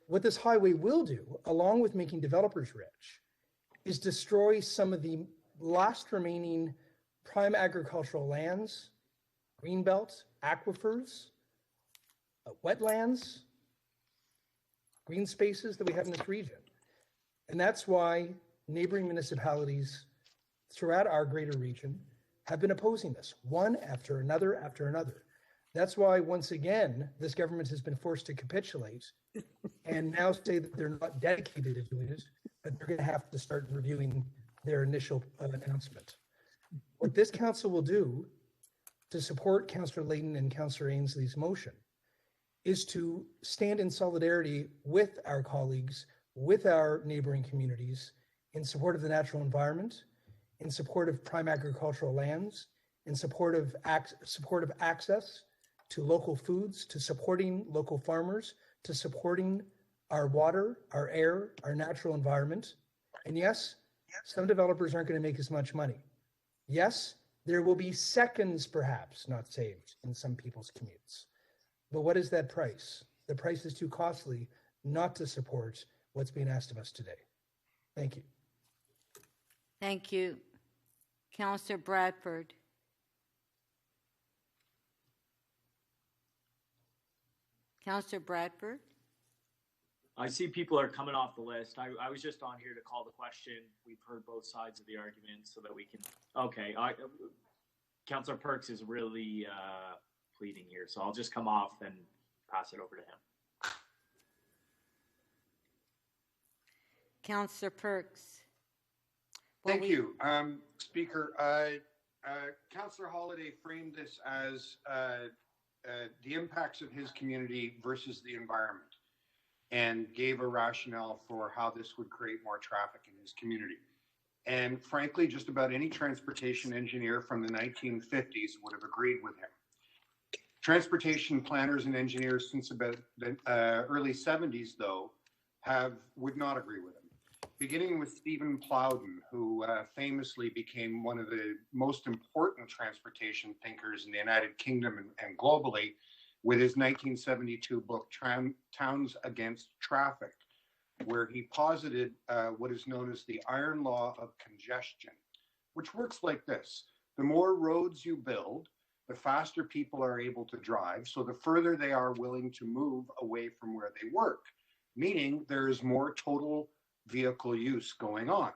What this highway will do, along with making developers rich, is destroy some of the last remaining prime agricultural lands, greenbelt, aquifers, wetlands, green spaces that we have in this region. And that's why neighboring municipalities throughout our greater region have been opposing this, one after another after another. That's why, once again, this government has been forced to capitulate and now say that they're not dedicated to doing it, but they're going to have to start reviewing their initial announcement. What this council will do to support Councillor Layton and Councillor Ainsley's motion is to stand in solidarity with our colleagues, with our neighboring communities, in support of the natural environment, in support of prime agricultural lands, in support of access to local foods, to supporting local farmers, to supporting our water, our air, our natural environment. And yes, some developers aren't going to make as much money. Yes, there will be seconds perhaps not saved in some people's commutes. But what is that price? The price is too costly not to support what's being asked of us today. Thank you. Thank you. Councillor Bradford. Councillor Bradford. I see people are coming off the list. I was just on here to call the question. We've heard both sides of the argument so that we can, okay. Councillor Perks is really pleading here, so I'll just come off and pass it over to him. Councillor Perks. Thank you, Speaker. Councillor Holyday framed this as the impacts of his community versus the environment. and gave a rationale for how this would create more traffic in his community. And frankly, just about any transportation engineer from the 1950s would have agreed with him. Transportation planners and engineers since about the early 70s, though, would not agree with him. Beginning with Stephen Plowden, who famously became one of the most important transportation thinkers in the United Kingdom and globally, with his 1972 book, Towns Against Traffic, where he posited what is known as the iron law of congestion, which works like this. The more roads you build, the faster people are able to drive, so the further they are willing to move away from where they work, meaning there is more total vehicle use going on.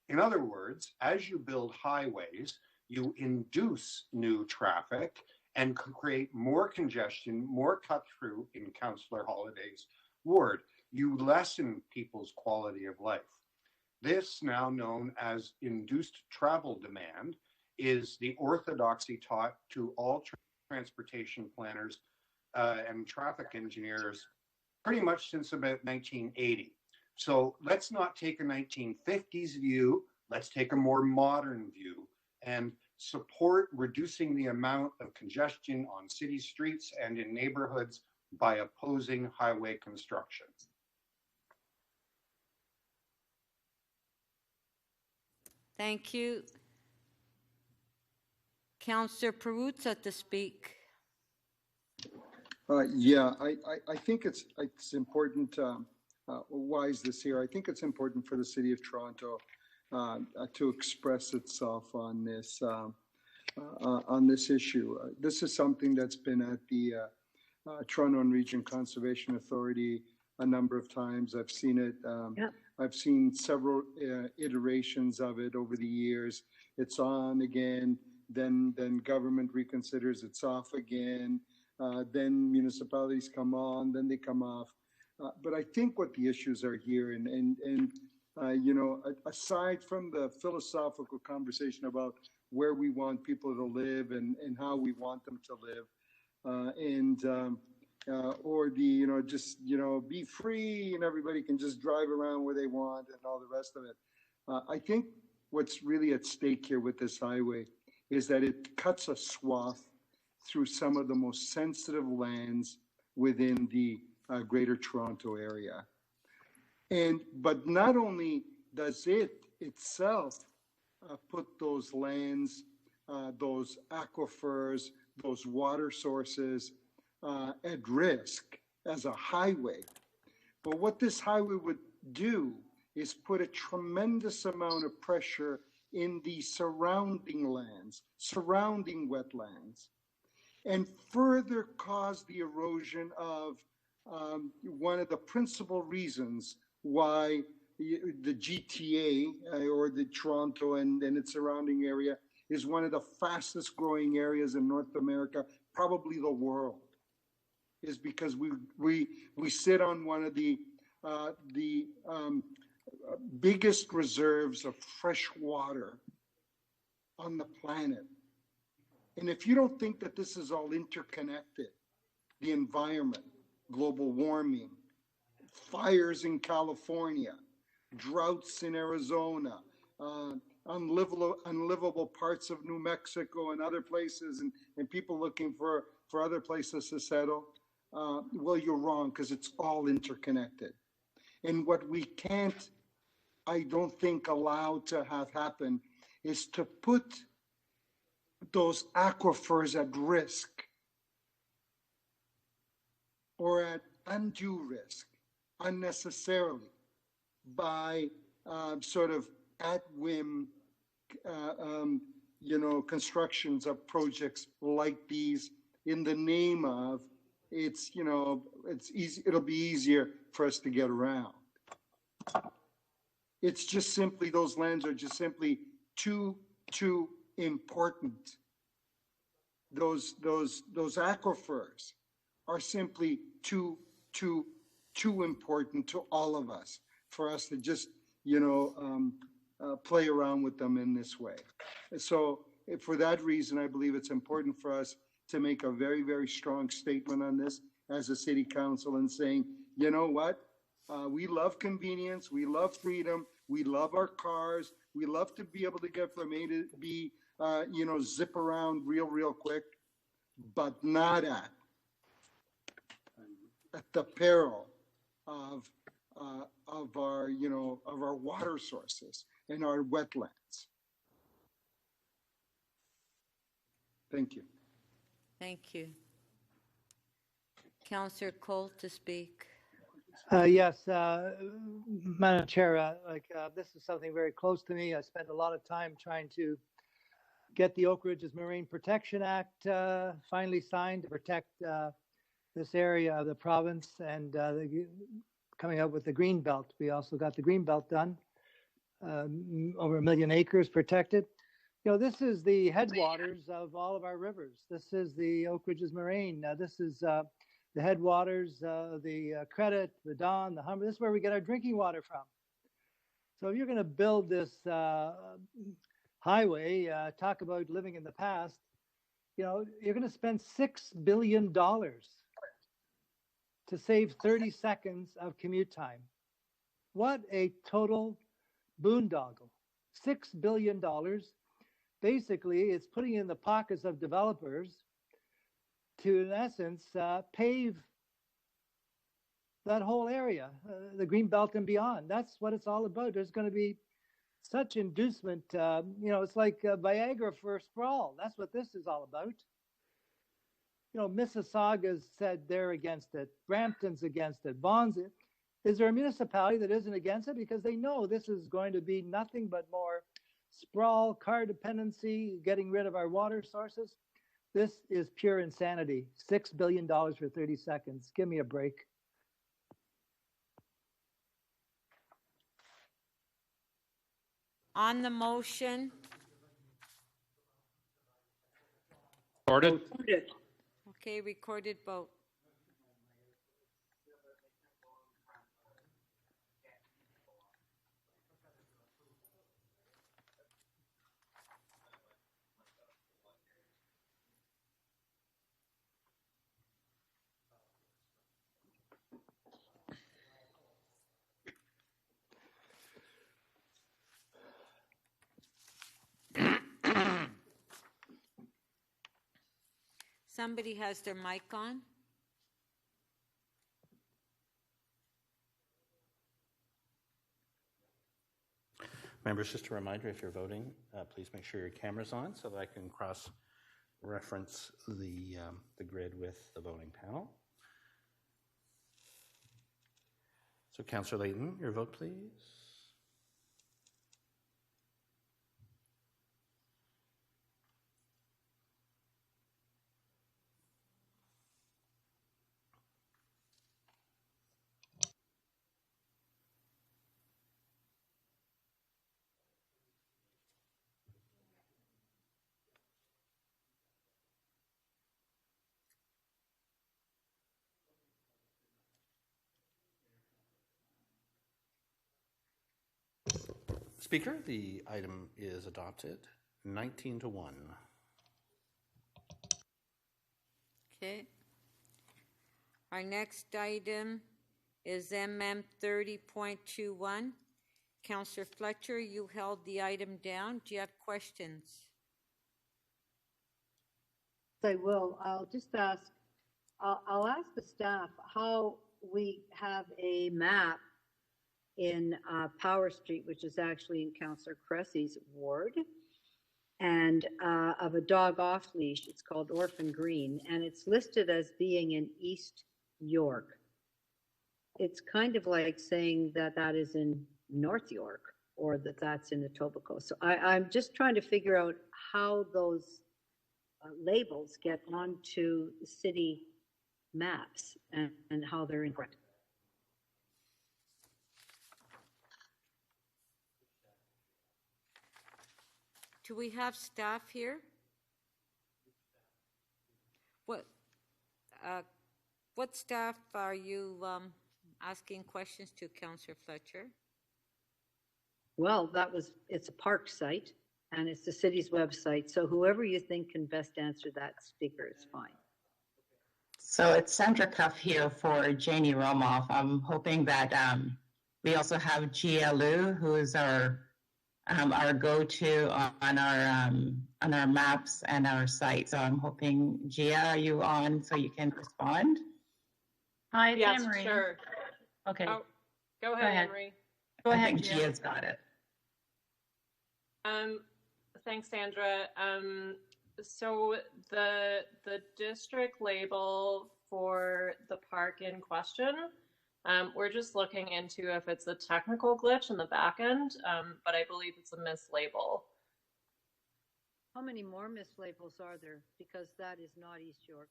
In other words, as you build highways, you induce new traffic and create more congestion, more cut through in Councillor Holliday's ward. You lessen people's quality of life. This, now known as induced travel demand, is the orthodoxy taught to all transportation planners and traffic engineers pretty much since about 1980. So let's not take a 1950s view, let's take a more modern view and support reducing the amount of congestion on city streets and in neighborhoods by opposing highway construction. Thank you. Councillor Perruzza to speak. Yeah, I think it's important. Why is this here? I think it's important for the City of Toronto to express itself on this issue. This is something that's been at the Toronto and Region Conservation Authority a number of times. I've seen it. I've seen several iterations of it over the years. It's on again, then government reconsiders, it's off again. Then municipalities come on, then they come off. But I think what the issues are here, and you know, aside from the philosophical conversation about where we want people to live and how we want them to live, or the, you know, just, you know, be free and everybody can just drive around where they want and all the rest of it. I think what's really at stake here with this highway is that it cuts a swath through some of the most sensitive lands within the Greater Toronto area. But not only does it itself put those lands, those aquifers, those water sources at risk as a highway, but what this highway would do is put a tremendous amount of pressure in the surrounding lands, surrounding wetlands, and further cause the erosion of one of the principal reasons why the GTA or the Toronto and its surrounding area is one of the fastest growing areas in North America, probably the world, is because we sit on one of the biggest reserves of fresh water on the planet. And if you don't think that this is all interconnected, the environment, global warming, fires in California, droughts in Arizona, unlivable parts of New Mexico and other places, and people looking for other places to settle, well, you're wrong, because it's all interconnected. And what we can't, I don't think, allow to have happen is to put those aquifers at risk or at undue risk unnecessarily by sort of at whim, you know, constructions of projects like these in the name of it's, you know, it's easy, it'll be easier for us to get around. It's just simply, those lands are just simply too important. Those aquifers are simply too important to all of us for us to just, you know, play around with them in this way. So for that reason, I believe it's important for us to make a very, very strong statement on this as a city council and saying, You know what? We love convenience. We love freedom. We love our cars. We love to be able to get from A to B, zip around real quick, but not at the peril of our water sources and our wetlands. Thank you. Thank you. Councillor Cole to speak. Yes, Madam Chair, this is something very close to me. I spent a lot of time trying to get the Oak Ridges Marine Protection Act finally signed to protect this area of the province, and coming up with the green belt. We also got the green belt done, over 1 million acres protected. This is the headwaters of all of our rivers. This is the Oak Ridges Moraine. This is the headwaters, the Credit, the Don, the Humber. This is where we get our drinking water from. So if you're going to build this highway, talk about living in the past, you're going to spend $6 billion to save 30 seconds of commute time. What a total boondoggle. $6 billion. Basically, it's putting in the pockets of developers to, in essence, pave that whole area, the green belt and beyond. That's what it's all about. There's going to be such inducement. It's like Viagra for sprawl. That's what this is all about. Mississauga's said they're against it. Brampton's against it. Vaughan's. Is there a municipality that isn't against it? Because they know this is going to be nothing but more sprawl, car dependency, getting rid of our water sources. This is pure insanity. $6 billion for 30 seconds. Give me a break. On the motion. Recorded. Okay, recorded vote. Somebody has their mic on. Members, just a reminder, if you're voting, please make sure your camera's on so that I can cross-reference the grid with the voting panel. So, Councillor Layton, your vote, please. Speaker, the item is adopted, 19-1. Okay. Our next item is MM 30.21. Councillor Fletcher, you held the item down. Do you have questions? I will. I'll just ask, I'll ask the staff how we have a map in Power Street, which is actually in Councillor Cressy's ward, and of a dog off leash. It's called Orphan Green, and it's listed as being in East York. It's kind of like saying that that is in North York or that that's in Etobicoke. So I'm just trying to figure out how those labels get onto the city maps and how they're incorrect. Do we have staff here? What staff are you asking questions to, Councillor Fletcher? Well, it's a park site and it's the city's website. So whoever you think can best answer that, speaker, is fine. So it's Sandra Cuff here for Janie Romoff. I'm hoping that we also have Gia Lu, who is our go-to on our maps and our site. So I'm hoping, Gia, are you on so you can respond? Hi, it's Yes, Anne-Marie. sure. Okay. Oh, go ahead, Anne-Marie. Go I ahead, think Gia. Gia's got it. Thanks, Sandra. So the district label for the park in question, we're just looking into if it's a technical glitch in the back end, but I believe it's a mislabel. How many more mislabels are there? Because that is not East York.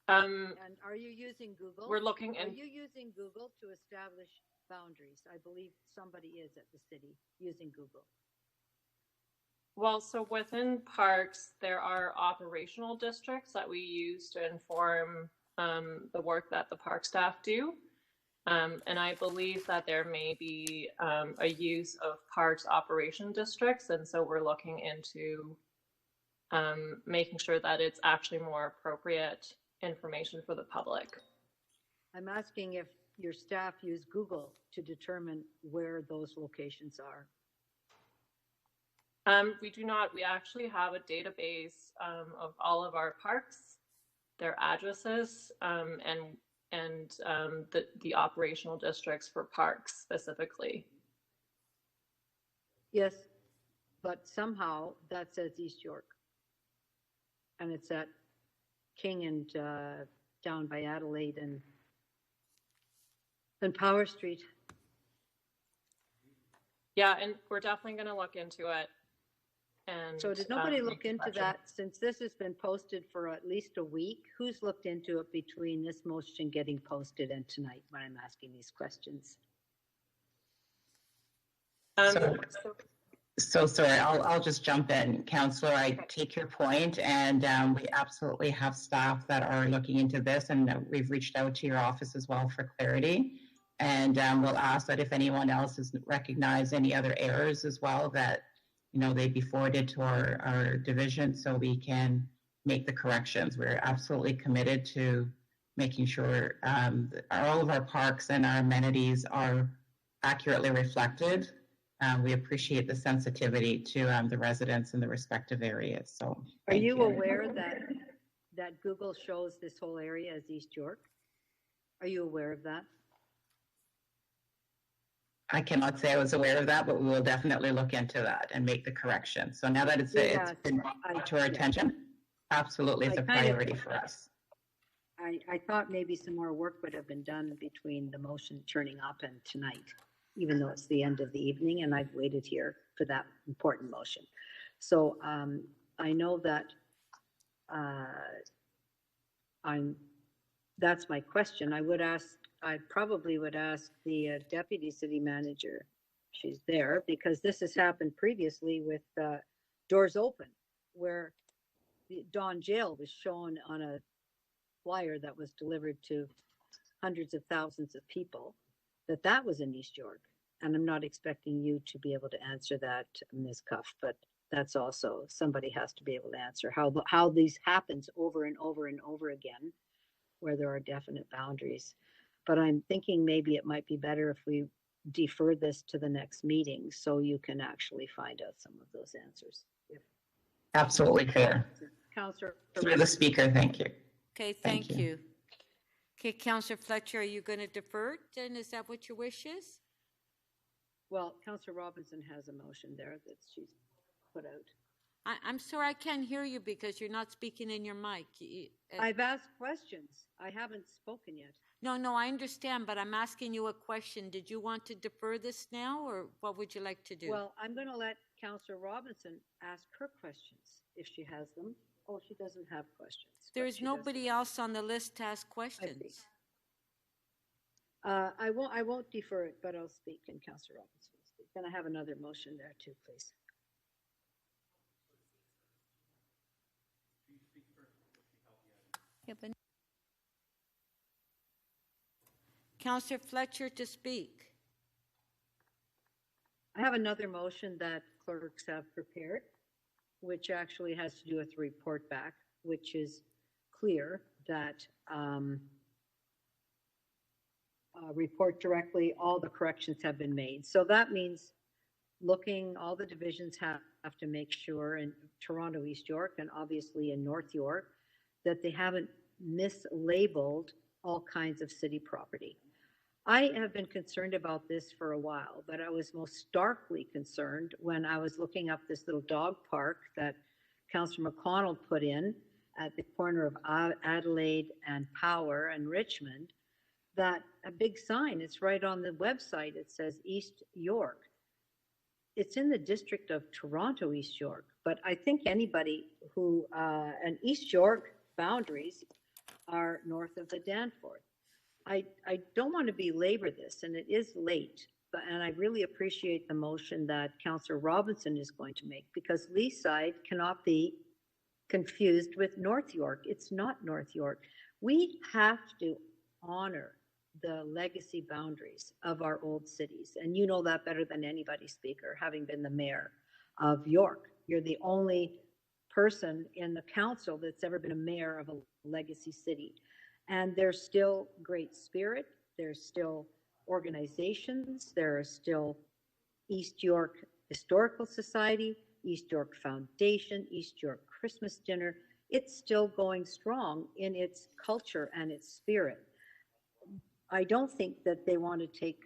And are you using Google? We're looking Are in. you using Google to establish boundaries? I believe somebody is at the city using Google. Well, so within parks, there are operational districts that we use to inform the work that the park staff do. And I believe that there may be a use of parks operation districts. And so we're looking into making sure that it's actually more appropriate information for the public. I'm asking if your staff use Google to determine where those locations are. We do not. We actually have a database of all of our parks, their addresses, and the operational districts for parks specifically. Yes, but somehow that says East York. And it's at King and down by Adelaide and Power Street. Yeah, and we're definitely going to look into it. And so did nobody look into that since this has been posted for at least a week? Who's looked into it between this motion getting posted and tonight when I'm asking these questions? So sorry, I'll just jump in. Councillor, I take your point, and we absolutely have staff that are looking into this, and we've reached out to your office as well for clarity. And we'll ask that if anyone else has recognized any other errors as well, that they be forwarded to our division so we can make the corrections. We're absolutely committed to making sure all of our parks and our amenities are accurately reflected. We appreciate the sensitivity to the residents in the respective areas. So, are you aware that Google shows this whole area as East York? Are you aware of that? I cannot say I was aware of that, but we will definitely look into that and make the correction. So now that it's been brought to our attention, absolutely it's a priority for us. I thought maybe some more work would have been done between the motion turning up and tonight, even though it's the end of the evening and I've waited here for that important motion. So I know that that's my question. I probably would ask the deputy city manager, she's there, because this has happened previously with Doors Open, where the Don Jail was shown on a flyer that was delivered to hundreds of thousands of people, that was in East York. And I'm not expecting you to be able to answer that, Ms. Cuff, but that's also, somebody has to be able to answer how these happens over and over and over again, where there are definite boundaries. But I'm thinking maybe it might be better if we defer this to the next meeting so you can actually find out some of those answers. Absolutely fair. Councillor. Through the speaker, thank you. Okay, thank you. Okay, Councillor Fletcher, are you going to defer it? And is that what your wish is? Well, Councillor Robinson has a motion there that she's put out. I'm sorry, I can't hear you because you're not speaking in your mic. I've asked questions. I haven't spoken yet. No, I understand, but I'm asking you a question. Did you want to defer this now, or what would you like to do? Well, I'm going to let Councillor Robinson ask her questions if she has them. Oh, she doesn't have questions. There's nobody else on the list to ask questions. I won't defer it, but I'll speak, and Councillor Robinson will speak. Then I have another motion there too, please. Yeah, but Councillor Fletcher to speak. I have another motion that clerks have prepared, which actually has to do with the report back, which is clear that report directly, all the corrections have been made. So that means all the divisions have to make sure in Toronto, East York, and obviously in North York, that they haven't mislabeled all kinds of city property. I have been concerned about this for a while, but I was most starkly concerned when I was looking up this little dog park that Councillor McConnell put in at the corner of Adelaide and Power and Richmond, that a big sign, it's right on the website, it says East York. It's in the district of Toronto, East York, but I think anybody who, and East York boundaries are north of the Danforth. I don't want to belabor this, and it is late, and I really appreciate the motion that Councillor Robinson is going to make, because Leaside cannot be confused with North York. It's not North York. We have to honor the legacy boundaries of our old cities, and you know that better than anybody, Speaker, having been the mayor of York. You're the only person in the council that's ever been a mayor of a legacy city. And there's still great spirit, there's still organizations, there are still East York Historical Society, East York Foundation, East York Christmas Dinner. It's still going strong in its culture and its spirit. I don't think that they want to take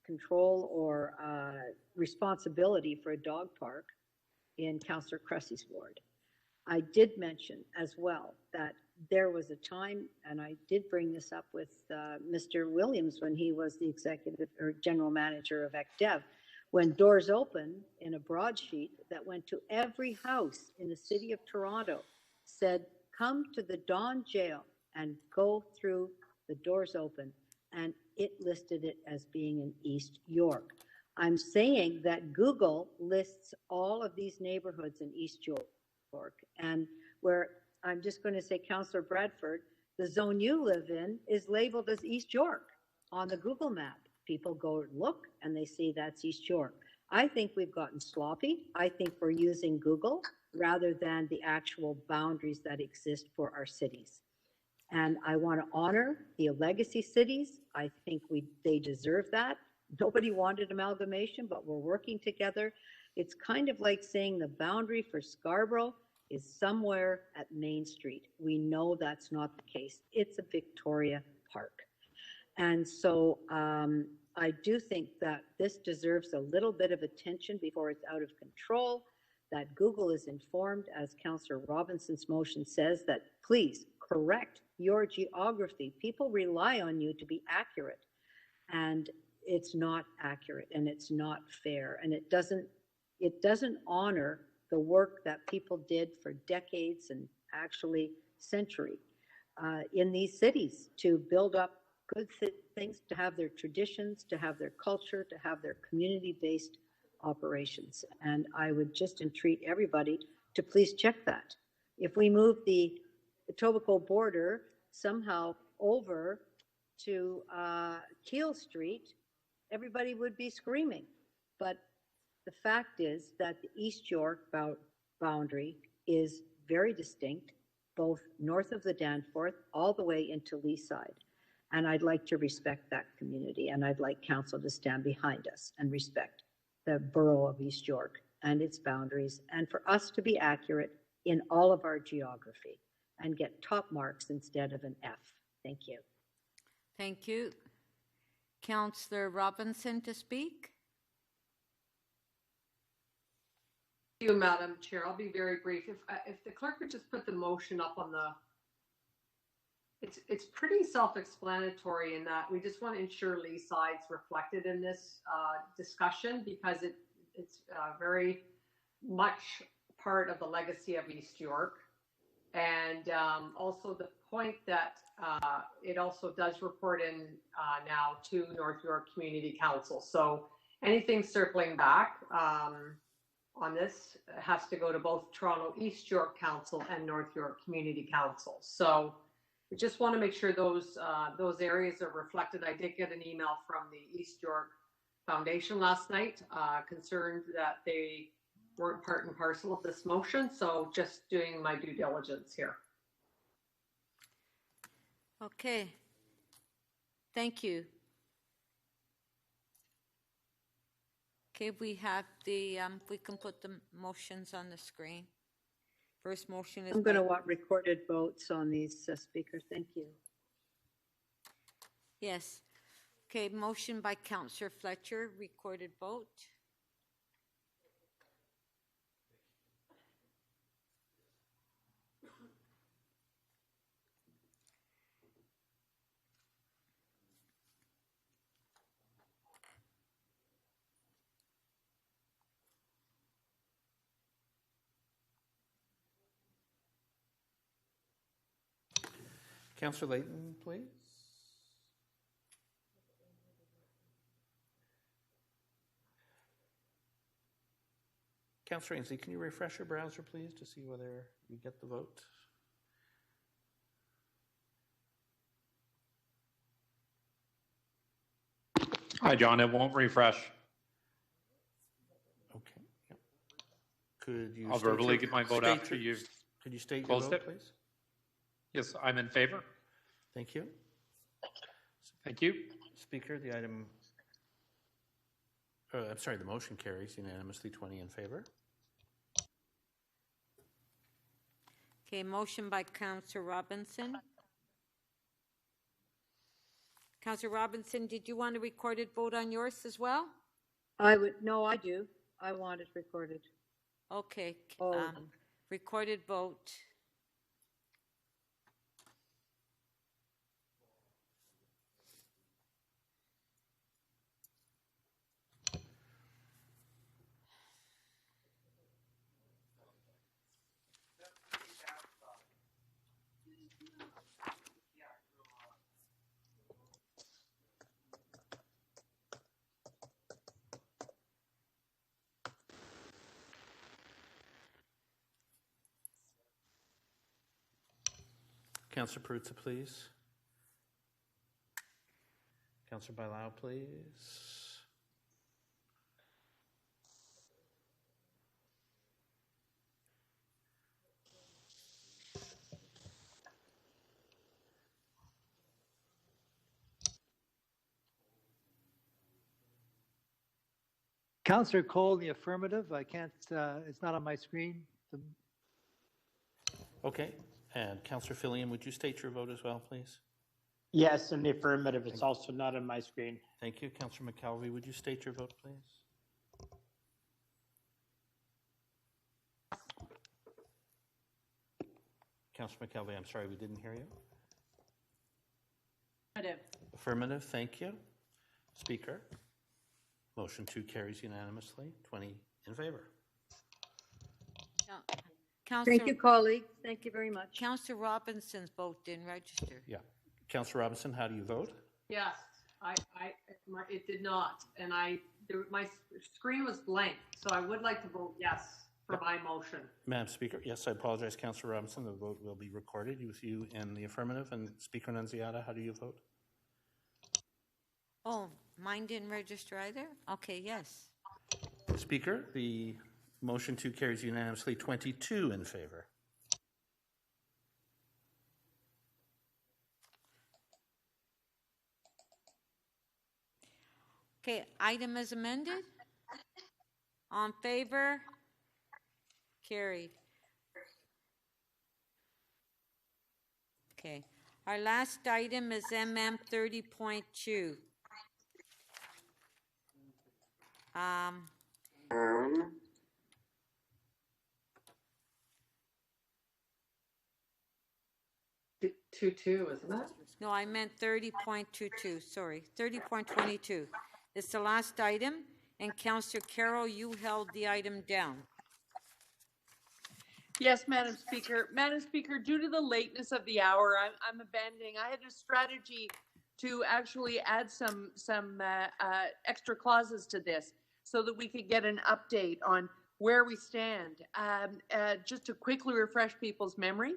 control or responsibility for a dog park in Councillor Cressy's ward. I did mention as well that there was a time, and I did bring this up with Mr. Williams when he was the executive or general manager of ECDEV, when Doors Open in a broadsheet that went to every house in the city of Toronto said, come to the Don Jail and go through the Doors Open, and it listed it as being in East York. I'm saying that Google lists all of these neighborhoods in East York, and where I'm just going to say, Councillor Bradford, the zone you live in is labeled as East York on the Google map. People go look and they see that's East York. I think we've gotten sloppy. I think we're using Google rather than the actual boundaries that exist for our cities. And I want to honor the legacy cities. I think they deserve that. Nobody wanted amalgamation, but we're working together. It's kind of like saying the boundary for Scarborough is somewhere at Main Street. We know that's not the case. It's a Victoria Park. And so I do think that this deserves a little bit of attention before it's out of control, that Google is informed, as Councillor Robinson's motion says, that please correct your geography. People rely on you to be accurate, and it's not accurate, and it's not fair, and it doesn't honor the work that people did for decades and actually century in these cities to build up good things, to have their traditions, to have their culture, to have their community-based operations. And I would just entreat everybody to please check that. If we move the Etobicoke border somehow over to Keele Street, everybody would be screaming. But the fact is that the East York boundary is very distinct, both north of the Danforth all the way into Leaside. And I'd like to respect that community, and I'd like council to stand behind us and respect the borough of East York and its boundaries, and for us to be accurate in all of our geography and get top marks instead of an F. Thank you. Thank you. Councillor Robinson to speak. Thank you, Madam Chair. I'll be very brief. If the clerk could just put the motion up on the, it's pretty self-explanatory in that we just want to ensure Leaside's reflected in this discussion, because it's very much part of the legacy of East York. And also the point that it also does report in now to North York Community Council. So anything circling back on this has to go to both Toronto East York Council and North York Community Council. So we just want to make sure those areas are reflected. I did get an email from the East York Foundation last night, concerned that they weren't part and parcel of this motion, so just doing my due diligence here. Okay. Thank you. Okay, we have the, we can put the motions on the screen. First motion is. I'm going to want recorded votes on these, Speaker. Thank you. Yes. Okay, motion by Councillor Fletcher, recorded vote. Councillor Layton, please. Councillor Ainsley, can you refresh your browser, please, to see whether you get the vote? Hi, John. It won't refresh. Okay. Yep. Could you? I'll verbally get my vote after you've. Could you state your closed vote, it, please? Yes, I'm in favor. Thank you. Thank you. Speaker, the item. I'm sorry. The motion carries unanimously, 20 in favor. Okay, motion by Councillor Robinson. Councillor Robinson, did you want a recorded vote on yours as well? No, I do. I want it recorded. Okay, Oh. Recorded vote. Councillor Perruzza, please. Councillor Bailao, please. Councillor Cole, the affirmative. I can't, it's not on my screen. Okay. And Councillor Fillion, would you state your vote as well, please? Yes, in the affirmative. It's also not on my screen. Thank you. Councillor McKelvey, would you state your vote, please? Councillor McKelvey, I'm sorry, we didn't hear you. Affirmative. Affirmative, thank you. Speaker, motion 2 carries unanimously, 20 in favor. Thank you, colleagues. Thank you very much. Councillor Robinson's vote didn't register. Yeah. Councillor Robinson, how do you vote? Yes, it did not, and my screen was blank, so I would like to vote yes for my motion. Madam Speaker, yes, I apologize, Councillor Robinson. The vote will be recorded with you in the affirmative. And Speaker Nunziata, how do you vote? Oh, mine didn't register either? Okay, yes. Speaker, the motion 2 carries unanimously, 22 in favor. Okay, item as amended. On favor? Carried. Okay, our last item is MM 30.2. Two, isn't it? No, I meant 30.22, sorry, 30.22. It's the last item, and Councillor Carroll, you held the item down. Yes, Madam Speaker. Madam Speaker, due to the lateness of the hour, I'm abandoning. I had a strategy to actually add some extra clauses to this so that we could get an update on where we stand. Just to quickly refresh people's memory,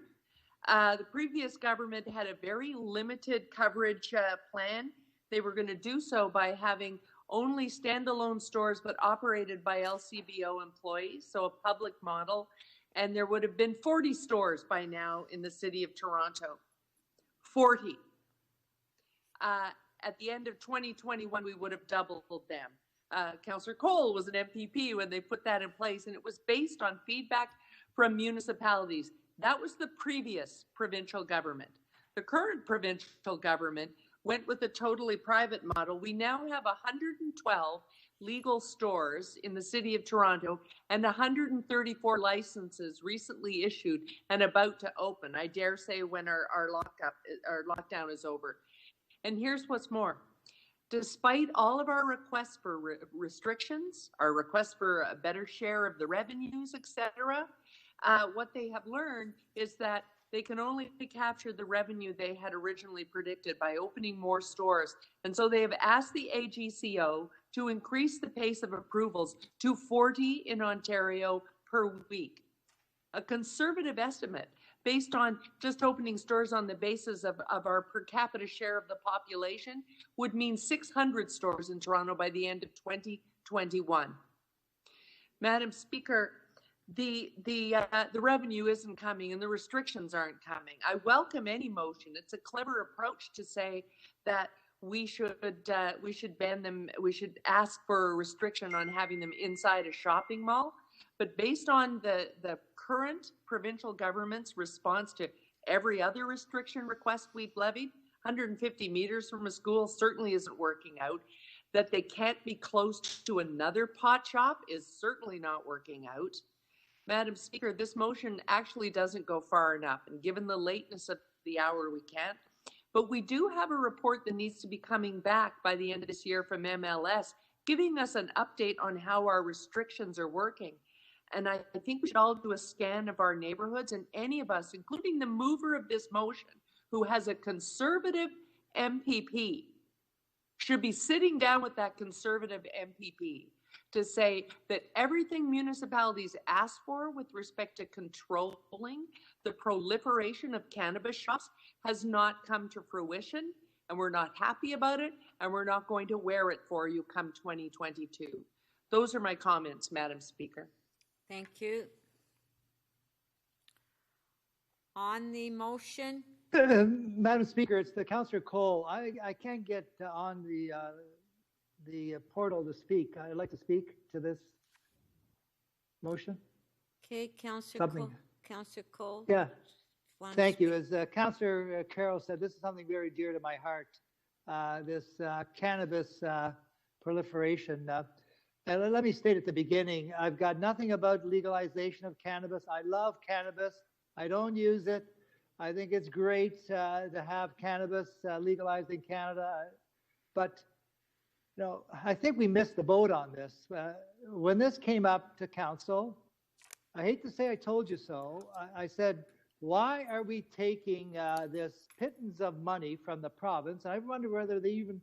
the previous government had a very limited coverage plan. They were going to do so by having only standalone stores, but operated by LCBO employees, so a public model. And there would have been 40 stores by now in the city of Toronto. 40. At the end of 2021, we would have doubled them. Councillor Cole was an MPP when they put that in place, and it was based on feedback from municipalities. That was the previous provincial government. The current provincial government went with a totally private model. We now have 112 legal stores in the city of Toronto and 134 licenses recently issued and about to open, I dare say, when our lockdown is over. And here's what's more. Despite all of our requests for restrictions, our requests for a better share of the revenues, etc., what they have learned is that they can only capture the revenue they had originally predicted by opening more stores. And so they have asked the AGCO to increase the pace of approvals to 40 in Ontario per week. A conservative estimate based on just opening stores on the basis of our per capita share of the population would mean 600 stores in Toronto by the end of 2021. Madam Speaker, the revenue isn't coming and the restrictions aren't coming. I welcome any motion. It's a clever approach to say that we should ban them. We should ask for a restriction on having them inside a shopping mall. But based on the current provincial government's response to every other restriction request we've levied, 150 meters from a school certainly isn't working out. That they can't be close to another pot shop is certainly not working out. Madam Speaker, this motion actually doesn't go far enough, and given the lateness of the hour, we can't. But we do have a report that needs to be coming back by the end of this year from MLS, giving us an update on how our restrictions are working. And I think we should all do a scan of our neighborhoods, and any of us, including the mover of this motion, who has a conservative MPP, should be sitting down with that conservative MPP to say that everything municipalities ask for with respect to controlling the proliferation of cannabis shops has not come to fruition, and we're not happy about it, and we're not going to wear it for you come 2022. Those are my comments, Madam Speaker. Thank you. On the motion? Madam Speaker, it's the Councillor Cole. I can't get on the portal to speak. I'd like to speak to this motion. Okay, Councillor Cole. Councillor Cole. Yeah. Thank you. As Councillor Carroll said, this is something very dear to my heart. This cannabis proliferation. And let me state at the beginning, I've got nothing about legalization of cannabis. I love cannabis. I don't use it. I think it's great to have cannabis legalized in Canada. But, you know, I think we missed the boat on this. When this came up to council, I hate to say I told you so. I said, why are we taking this pittance of money from the province? And I wonder whether they even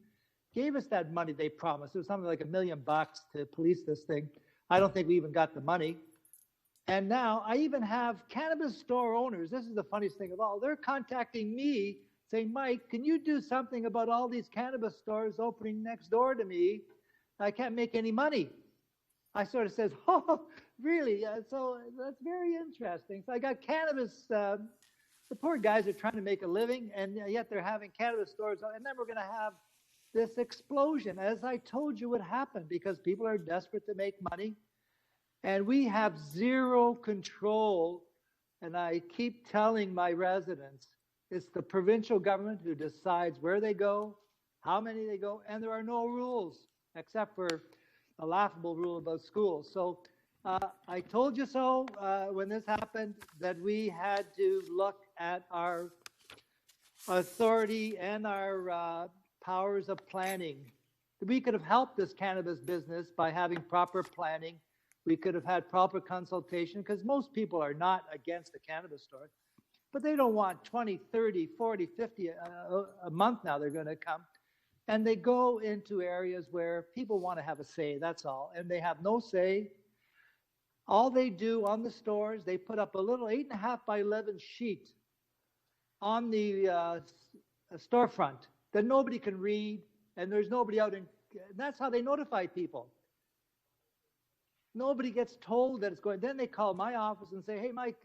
gave us that money they promised. It was something like $1 million to police this thing. I don't think we even got the money. And now I even have cannabis store owners. This is the funniest thing of all. They're contacting me saying, Mike, can you do something about all these cannabis stores opening next door to me? I can't make any money. I sort of says, oh, really? So that's very interesting. So I got cannabis. The poor guys are trying to make a living, and yet they're having cannabis stores. And then we're going to have this explosion, as I told you would happen, because people are desperate to make money. And we have zero control. And I keep telling my residents, it's the provincial government who decides where they go, how many they go, and there are no rules, except for a laughable rule about schools. So I told you so when this happened, that we had to look at our authority and our powers of planning. We could have helped this cannabis business by having proper planning. We could have had proper consultation, because most people are not against the cannabis store, but they don't want 20, 30, 40, 50 a month now they're going to come. And they go into areas where people want to have a say, that's all. And they have no say. All they do on the stores, they put up a little 8.5 by 11 sheet on the storefront that nobody can read, and there's nobody out that's how they notify people. Nobody gets told that it's going. Then they call my office and say, hey, Mike,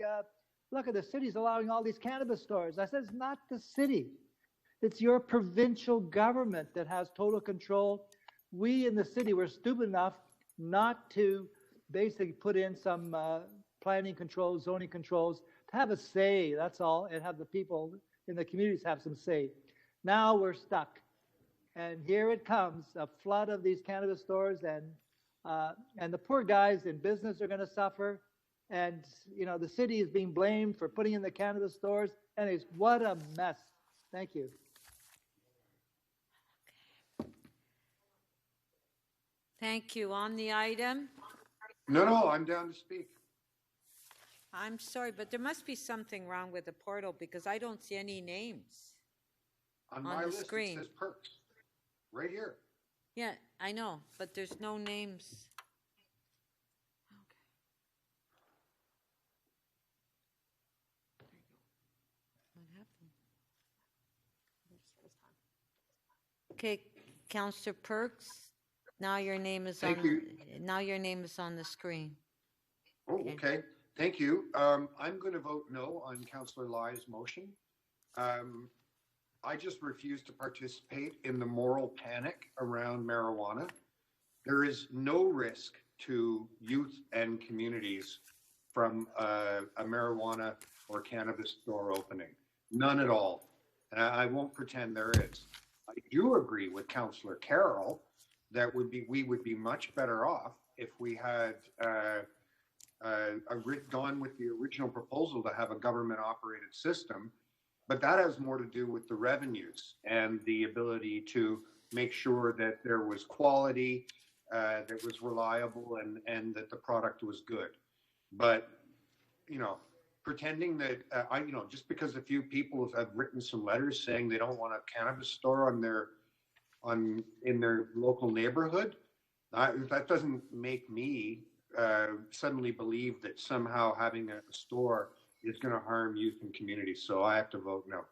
look, the city's allowing all these cannabis stores. I said, it's not the city. It's your provincial government that has total control. We in the city were stupid enough not to basically put in some planning controls, zoning controls, to have a say, that's all, and have the people in the communities have some say. Now we're stuck. And here it comes, a flood of these cannabis stores, and the poor guys in business are going to suffer. And, you know, the city is being blamed for putting in the cannabis stores. Anyways, what a mess. Thank you. Thank you. On the item? No, I'm down to speak. I'm sorry, but there must be something wrong with the portal because I don't see any names On on my the list, screen. it says Perks, right here. Yeah, I know, but there's no names. What happened? Okay, Councillor Perks, now your name is Thank on. you. Now your name is on the screen. Oh, okay. Thank you. I'm going to vote no on Councillor Lai's motion. I just refuse to participate in the moral panic around marijuana. There is no risk to youth and communities from a marijuana or cannabis store opening. None at all. I won't pretend there is. I do agree with Councillor Carroll that we would be much better off if we had gone with the original proposal to have a government-operated system, but that has more to do with the revenues and the ability to make sure that there was quality, that was reliable, and that the product was good. But, you know, pretending that, just because a few people have written some letters saying they don't want a cannabis store in their local neighborhood, that doesn't make me suddenly believe that somehow having a store is going to harm youth and communities. So I have to vote no.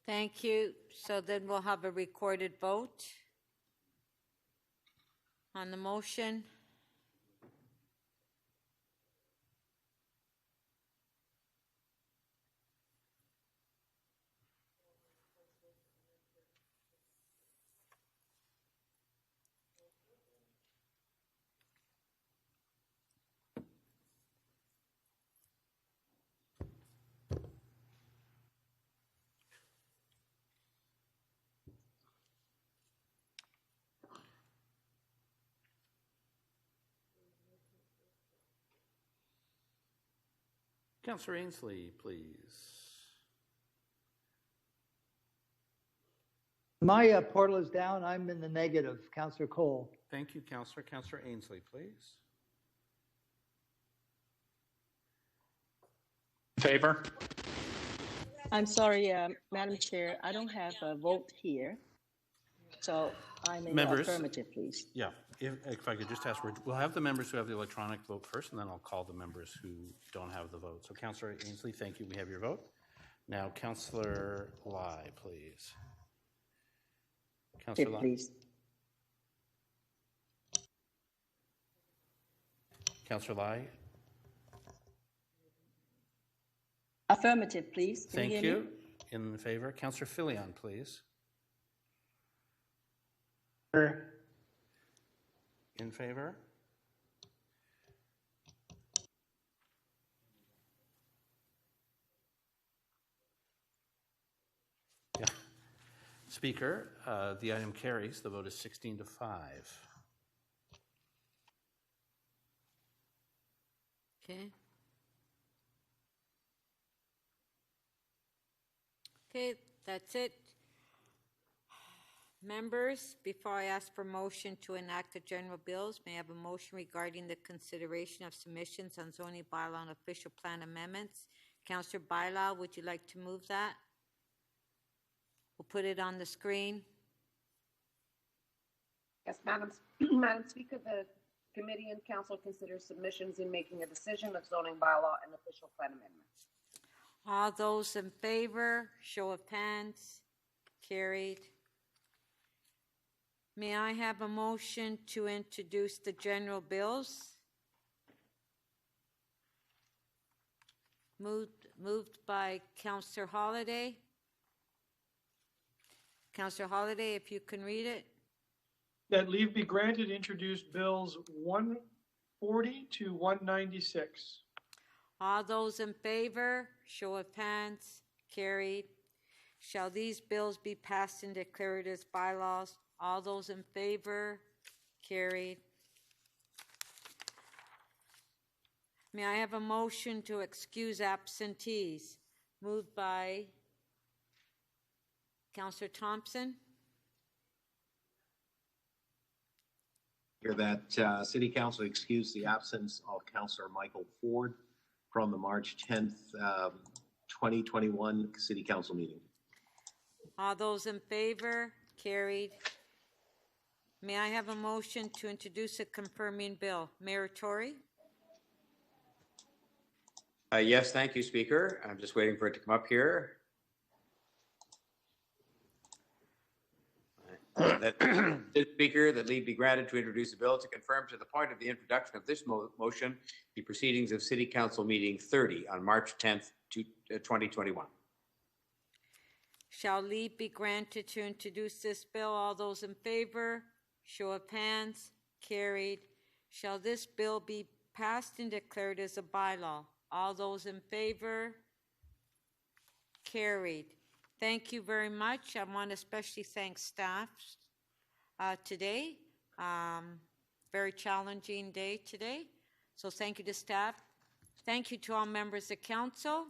Thank you. So then we'll have a recorded vote on the motion. Councillor Ainsley, please. My portal is down. I'm in the negative. Councillor Cole. Thank you, Councillor. Councillor Ainsley, please. Favor? I'm sorry, Madam Chair, I don't have a vote here. So I'm in the affirmative, please. Yeah, if I could just ask, we'll have the members who have the electronic vote first, and then I'll call the members who don't have the vote. So Councillor Ainsley, thank you. We have your vote. Now, Councillor Lai, please. Councillor Lai. Please. Councillor Lai. Affirmative, please. Can Thank hear you. me? In favor. Councillor Filion, please. In favor. Yeah. Speaker, the item carries. The vote is 16-5. Okay. Okay, that's it. Members, before I ask for motion to enact the general bills, may I have a motion regarding the consideration of submissions on zoning bylaw and official plan amendments? Councillor Bylaw, would you like to move that? We'll put it on the screen. Yes, Madam Speaker, the committee and council consider submissions in making a decision of zoning bylaw and official plan amendments. All those in favor, show of hands, carried. May I have a motion to introduce the general bills? Moved by Councillor Holliday. Councillor Holliday, if you can read it. That leave be granted, introduce bills 140 to 196. All those in favor, show of hands, carried. Shall these bills be passed and declared as bylaws? All those in favor, carried. May I have a motion to excuse absentees? Moved by Councillor Thompson. Hear that City Council excuse the absence of Councillor Michael Ford from the March 10th, 2021 City Council meeting. All those in favor, carried. May I have a motion to introduce a confirming bill? Mayor Tory? Yes, thank you, Speaker. I'm just waiting for it to come up here. Speaker, that leave be granted to introduce a bill to confirm to the point of the introduction of this motion the proceedings of City Council meeting 30 on March 10th, 2021. Shall leave be granted to introduce this bill? All those in favor, show of hands, carried. Shall this bill be passed and declared as a bylaw? All those in favor, carried. Thank you very much. I want to especially thank staff today. Very challenging day today. So thank you to staff. Thank you to all members of council.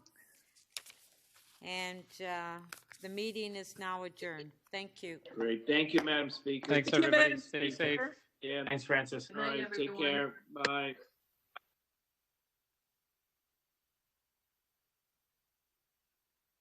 And the meeting is now adjourned. Thank you. Great. Thank you, Madam Speaker. Thanks, everybody. Stay safe. Yeah. Thanks, Francis. All right. Take care. Bye.